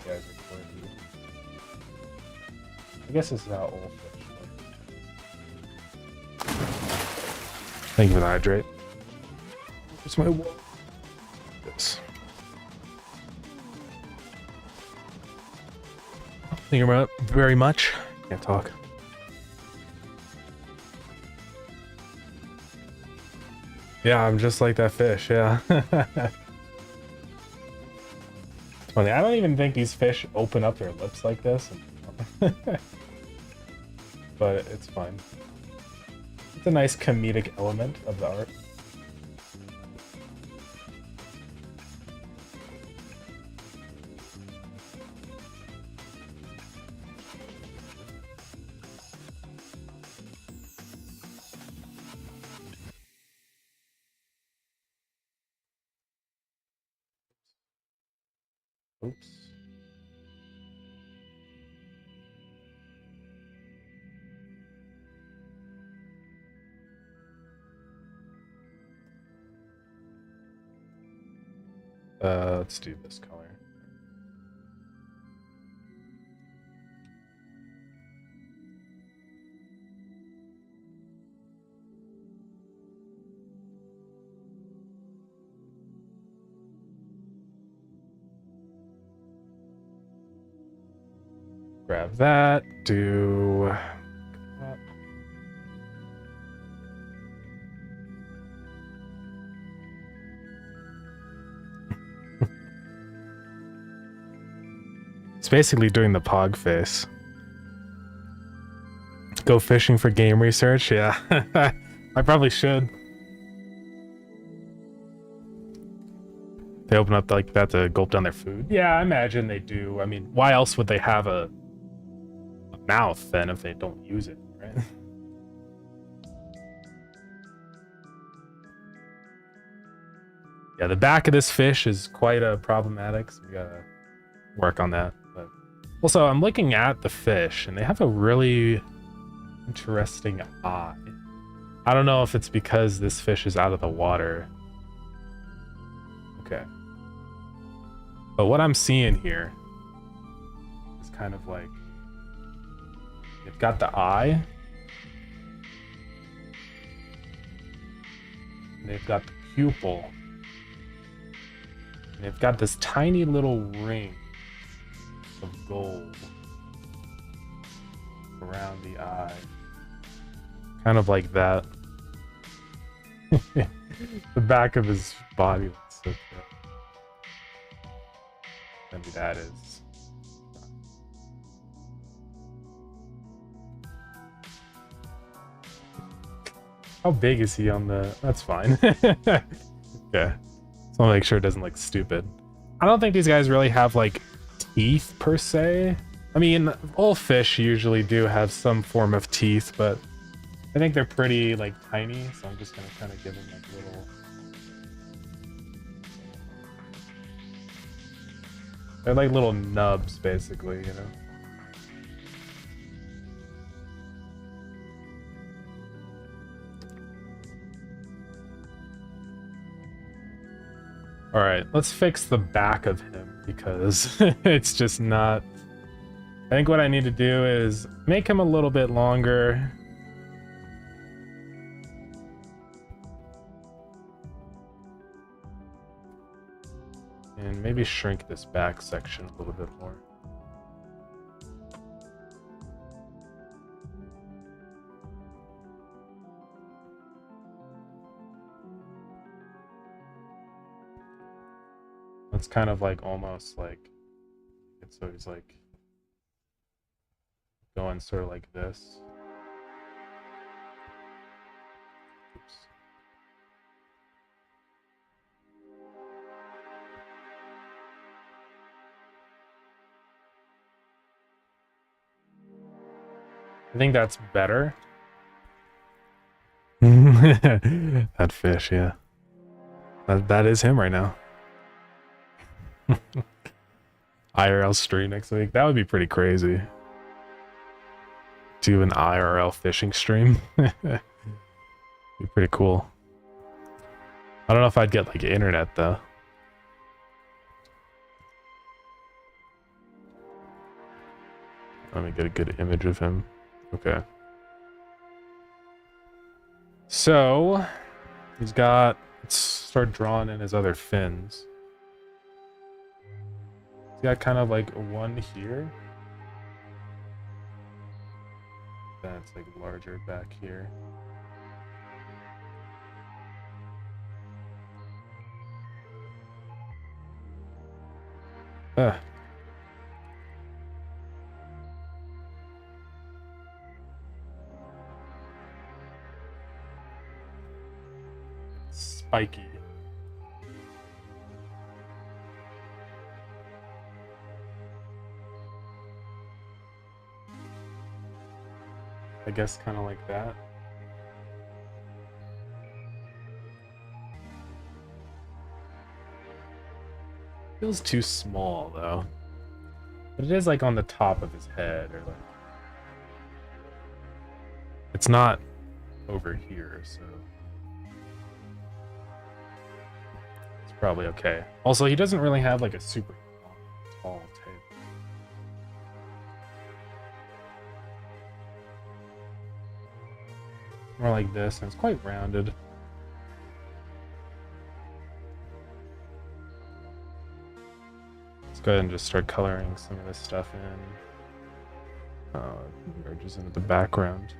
Speaker 1: guys are quirky. I guess this is how old fish work. Thank you for the hydrate. Where's my wall? This. Thank you very much. Can't talk. Yeah, I'm just like that fish, yeah. It's funny, I don't even think these fish open up their lips like this. But it's fine. It's a nice comedic element of the art. Oops. Let's do this color. Grab that, do... It's basically doing the pog face. Go fishing for game research? Yeah, I probably should. They open up like that to gulp down their food? Yeah, I imagine they do. I mean, why else would they have a mouth then if they don't use it, right? Yeah, the back of this fish is quite problematic, so we gotta work on that. But also, I'm looking at the fish, and they have a really interesting eye. I don't know if it's because this fish is out of the water. Okay. But what I'm seeing here is kind of like... They've got the eye. And they've got the pupil. And they've got this tiny little ring of gold around the eye. Kind of like that. The back of his body looks so good. Maybe that is. How big is he on the... That's fine. Yeah. Just want to make sure it doesn't look stupid. I don't think these guys really have, like, teeth, per se. I mean, all fish usually do have some form of teeth, but I think they're pretty, like, tiny, so I'm just going to kind of give them, like, little... They're like little nubs, basically, you know? All right, let's fix the back of him because it's just not. I think what I need to do is make him a little bit longer. And maybe shrink this back section a little bit more. It's kind of like almost like it's so he's like going sort of like this. Oops. I think that's better. That fish, yeah. That is him right now. IRL stream next week. That would be pretty crazy. Do an IRL fishing stream. Be pretty cool. I don't know if I'd get like internet though. Let me get a good image of him. Okay. So he's got, let's start drawing in his other fins. He's got kind of like one here. That's like larger back here. Spiky. I guess kind of like that. Feels too small though. But it is like on the top of his head or like it's not over here, so it's probably okay. Also, he doesn't really have like a super tall tail. More like this, and it's quite rounded. Let's go ahead and just start coloring some of this stuff in. Merges into the background.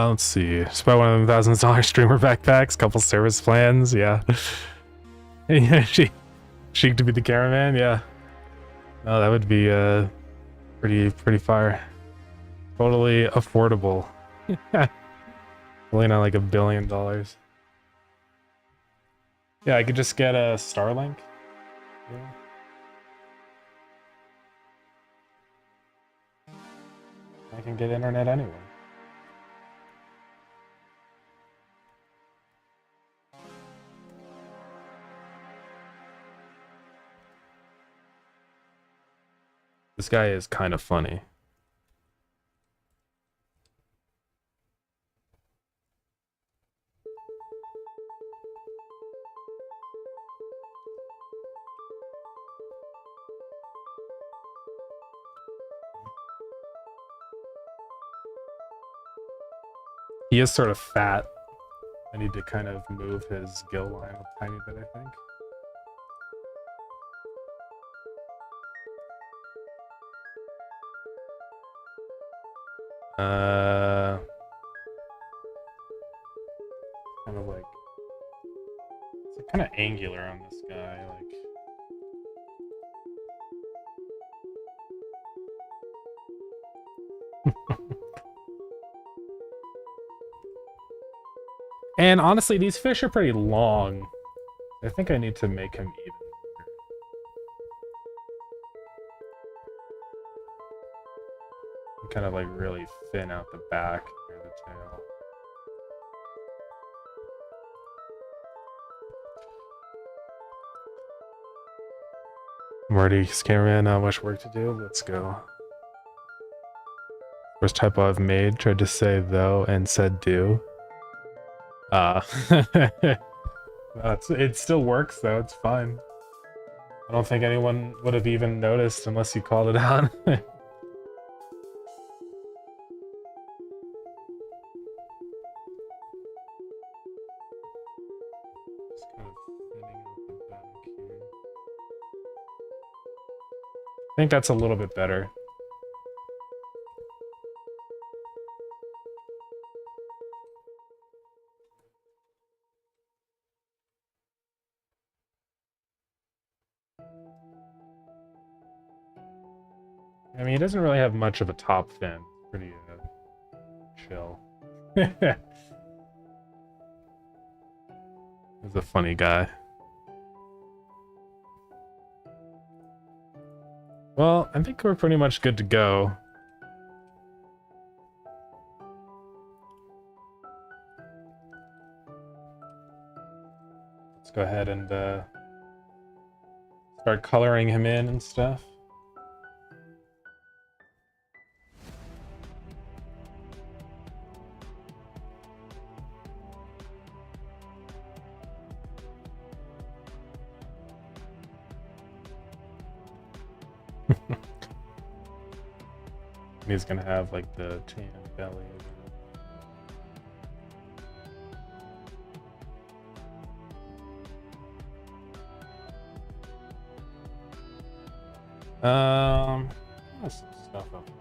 Speaker 1: Let's see. Just buy one of them $1,000 streamer backpacks, couple service plans, yeah. Yeah, Sheik to be the cameraman, yeah. No, that would be pretty fire. Totally affordable. Really not like $1 billion. Yeah, I could just get a Starlink. Yeah. I can get internet anywhere. This guy is kind of funny. He is sort of fat. I need to kind of move his gill line a tiny bit, I think. Kind of like it's kind of angular on this guy, like. And honestly, these fish are pretty long. I think I need to make him even. Kind of like really thin out the back near the tail. Marty's cameraman, not much work to do. Let's go. First typo I've made, tried to say though and said do. It still works though, it's fine. I don't think anyone would have even noticed unless you called it out. Just kind of thinning out the back here. I think that's a little bit better. I mean, he doesn't really have much of a top fin. Pretty chill. He's a funny guy. Well, I think we're pretty much good to go. Let's go ahead and start coloring him in and stuff. He's gonna have like the tan belly. There's some stuff up here.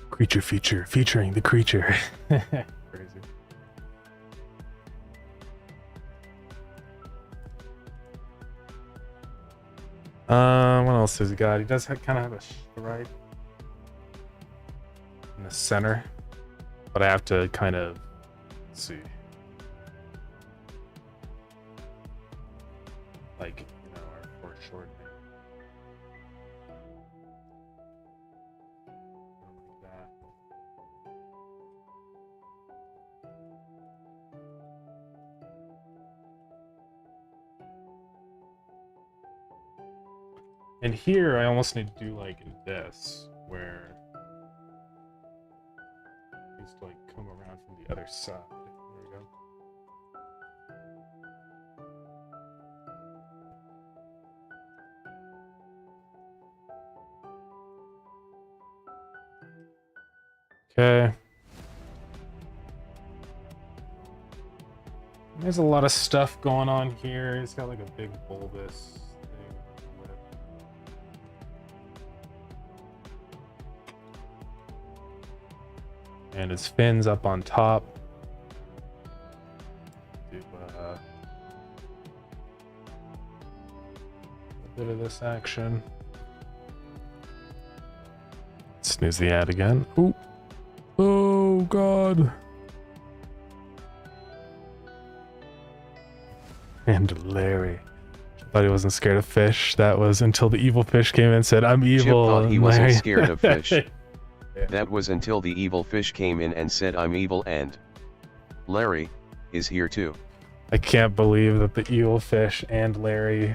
Speaker 1: Creature feature featuring the creature. Crazy. What else has he got? He does kind of have a stripe in the center, but I have to kind of see, like, you know, our foreshortening. And here, I almost need to do like this, where it needs to like come around from the other side. There we go. Okay. There's a lot of stuff going on here. He's got like a big bulbous thing. And his fins up on top. Do a bit of this action. Snooze the ad again. Ooh. Oh god. And Larry. Thought he wasn't scared of fish. That was until the evil fish came in and said, "I'm evil."
Speaker 3: Chip thought he wasn't
Speaker 1: Larry.
Speaker 3: scared of fish.
Speaker 1: Yeah.
Speaker 3: That was until the evil fish came in and said, "I'm evil," and Larry is here too.
Speaker 1: I can't believe that the evil fish and Larry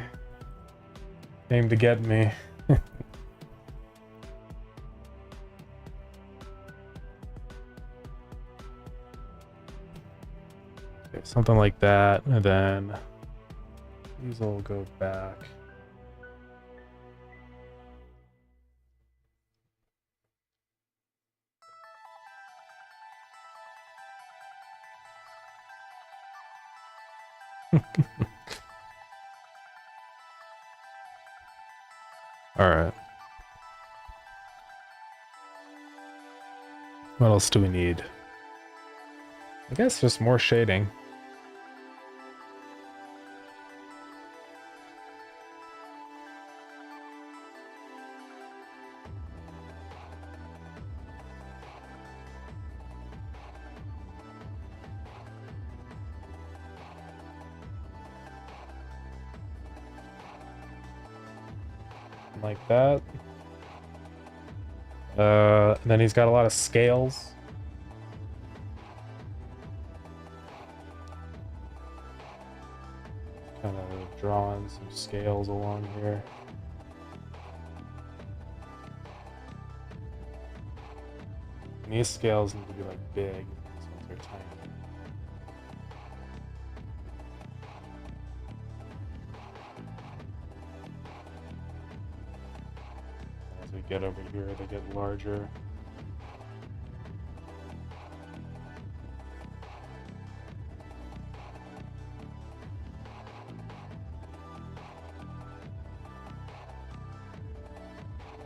Speaker 1: came to get me. Okay, something like that, and then these will go back. All right. What else do we need? I guess just more shading. Like that. And then he's got a lot of scales. Kind of drawing some scales along here. And these scales need to be like big. These ones are tiny. As we get over here, they get larger.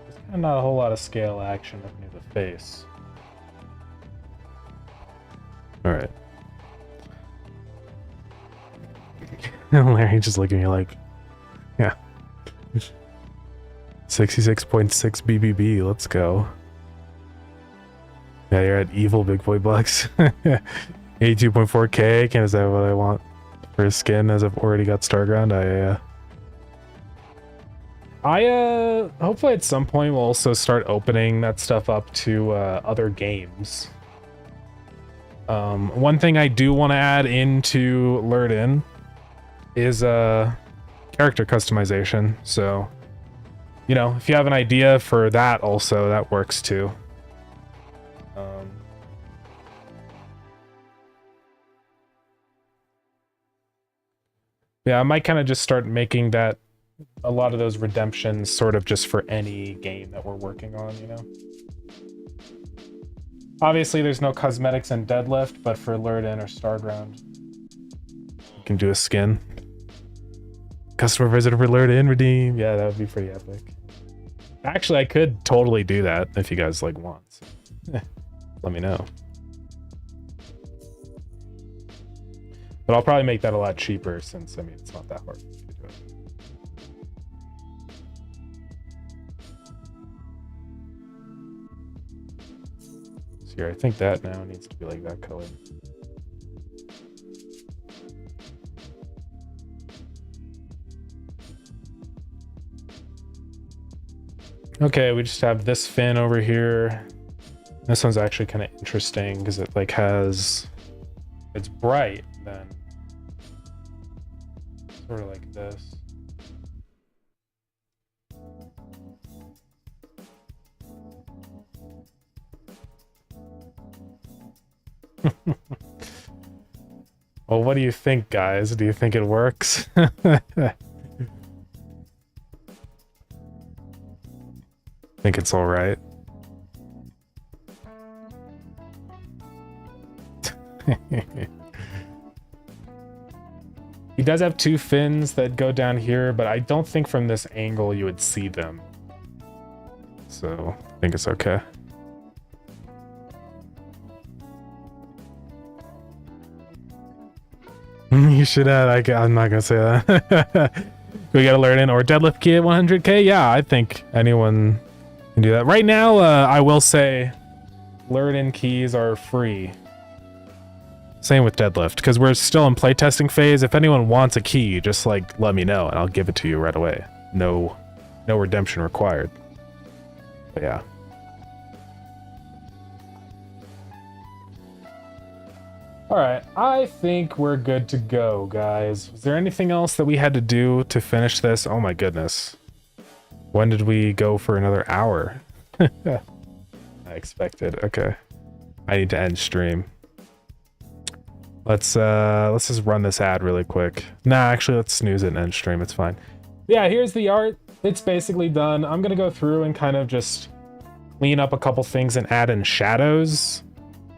Speaker 1: There's kind of not a whole lot of scale action up near the face. All right. Larry just looking at me like, yeah. 66.6 BBB, let's go. Yeah, you're at evil big boy bucks. 82.4K, can't say what I want for a skin as I've already got Starground. Hopefully at some point we'll also start opening that stuff up to other games. One thing I do want to add into Lured-In is character customization. So, you know, if you have an idea for that also, that works too. Yeah, I might kind of just start making that, a lot of those redemptions sort of just for any game that we're working on, you know? Obviously, there's no cosmetics in Deadlift, but for Lured-In or Starground, you can do a skin. Customer visitor for Lured-In redeem. Yeah, that would be pretty epic. Actually, I could totally do that if you guys like want. So. Let me know. But I'll probably make that a lot cheaper since, I mean, it's not that hard to do it. So here, I think that now needs to be like that color. Okay, we just have this fin over here. This one's actually kind of interesting because it like has, it's bright then. Sort of like this. Well, what do you think, guys? Do you think it works? Think it's all right. He does have two fins that go down here, but I don't think from this angle you would see them. So I think it's okay. You should add, I'm not gonna say that. We gotta learn in or deadlift key at 100K. Yeah, I think anyone can do that. Right now, I will say Lured-In keys are free. Same with deadlift, because we're still in playtesting phase. If anyone wants a key, just like let me know and I'll give it to you right away. No redemption required. But yeah. All right, I think we're good to go, guys. Was there anything else that we had to do to finish this? Oh my goodness. When did we go for another hour? I expected. Okay. I need to end stream. Let's just run this ad really quick. Nah, actually, let's snooze it and end stream. It's fine. Yeah, here's the art. It's basically done. I'm gonna go through and kind of just clean up a couple things and add in shadows.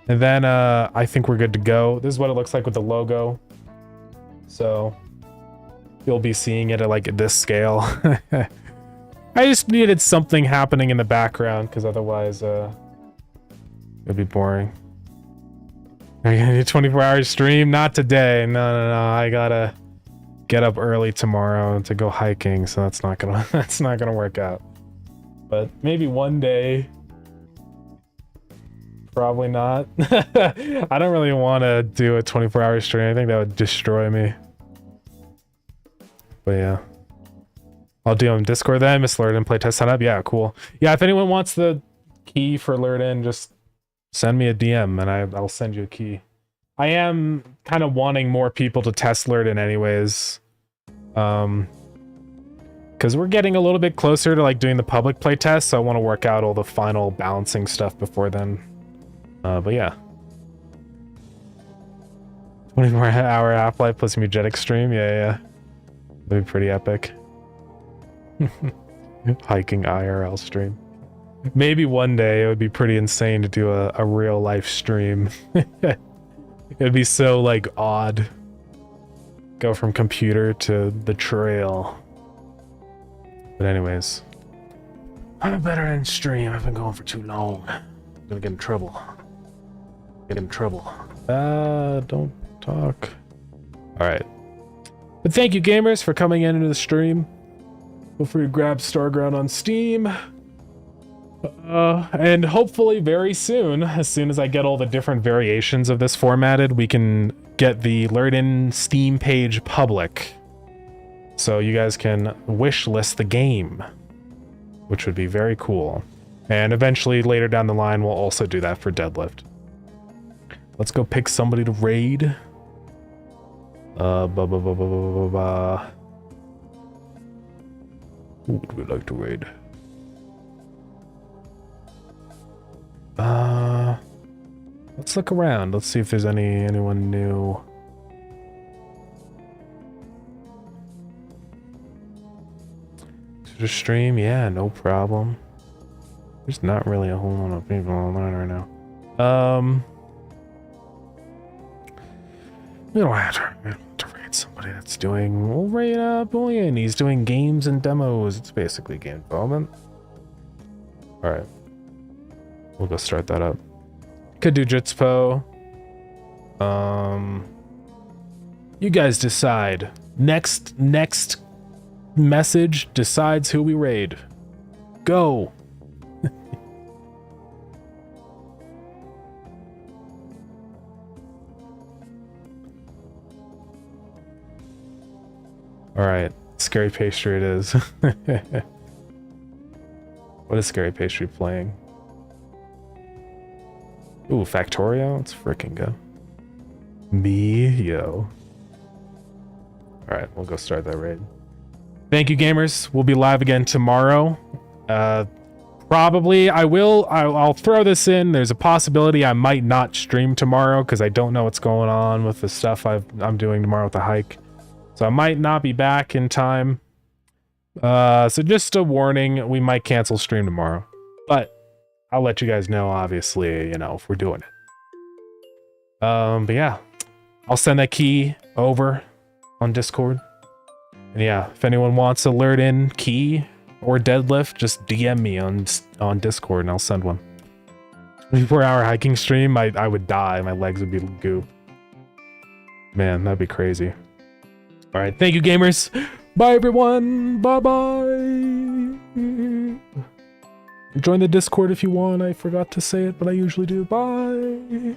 Speaker 1: And then I think we're good to go. This is what it looks like with the logo. So you'll be seeing it at like this scale. I just needed something happening in the background because otherwise it'd be boring. Are you gonna do a 24-hour stream? Not today. No. I gotta get up early tomorrow to go hiking, so that's not gonna work out. But maybe one day. Probably not. I don't really want to do a 24-hour stream. I think that would destroy me. But yeah. I'll do on Discord then. Miss Lured-In playtest setup. Yeah, cool. Yeah, if anyone wants the key for Lured In, just send me a DM and I'll send you a key. I am kind of wanting more people to test Lured In anyways. Because we're getting a little bit closer to like doing the public play test, so I want to work out all the final balancing stuff before then. But yeah. 24-hour Half-Life plus mewgenics stream, yeah. That'd be pretty epic. Hiking IRL stream. Maybe one day it would be pretty insane to do a real life stream. It'd be so like odd. Go from computer to the trail. But anyways, I'm better in stream. I've been going for too long. I'm gonna get in trouble. Don't talk. All right. But thank you, gamers, for coming into the stream. Feel free to grab Starground on Steam. And hopefully very soon, as soon as I get all the different variations of this formatted, we can get the Lured In Steam page public. So you guys can wish list the game, which would be very cool. And eventually later down the line, we'll also do that for Deadlift. Let's go pick somebody to raid. Who would we like to raid? Let's look around. Let's see if there's anyone new. To the stream, yeah, no problem. There's not really a whole lot of people online right now. We don't have to raid somebody that's doing. We'll raid Bullion. He's doing games and demos. It's basically game development. All right, we'll go start that up. Could do Jitspo. You guys decide. Next message decides who we raid. Go. All right, Scary Pastry it is. What is Scary Pastry playing? Ooh, Factorio? Let's frickin' go. Me, yo. Alright, we'll go start that raid. Thank you, gamers. We'll be live again tomorrow. Probably, I'll throw this in. There's a possibility I might not stream tomorrow because I don't know what's going on with the stuff I'm doing tomorrow with the hike. So I might not be back in time. So just a warning, we might cancel stream tomorrow. But I'll let you guys know, obviously, you know, if we're doing it. But yeah, I'll send that key over on Discord. And yeah, if anyone wants a Lured In key or Deadlift, just DM me on Discord and I'll send one. 24-hour hiking stream, I would die. My legs would be goo. Man, that'd be crazy. All right, thank you, gamers. Bye, everyone. Bye-bye. Join the Discord if you want. I forgot to say it, but I usually do. Bye.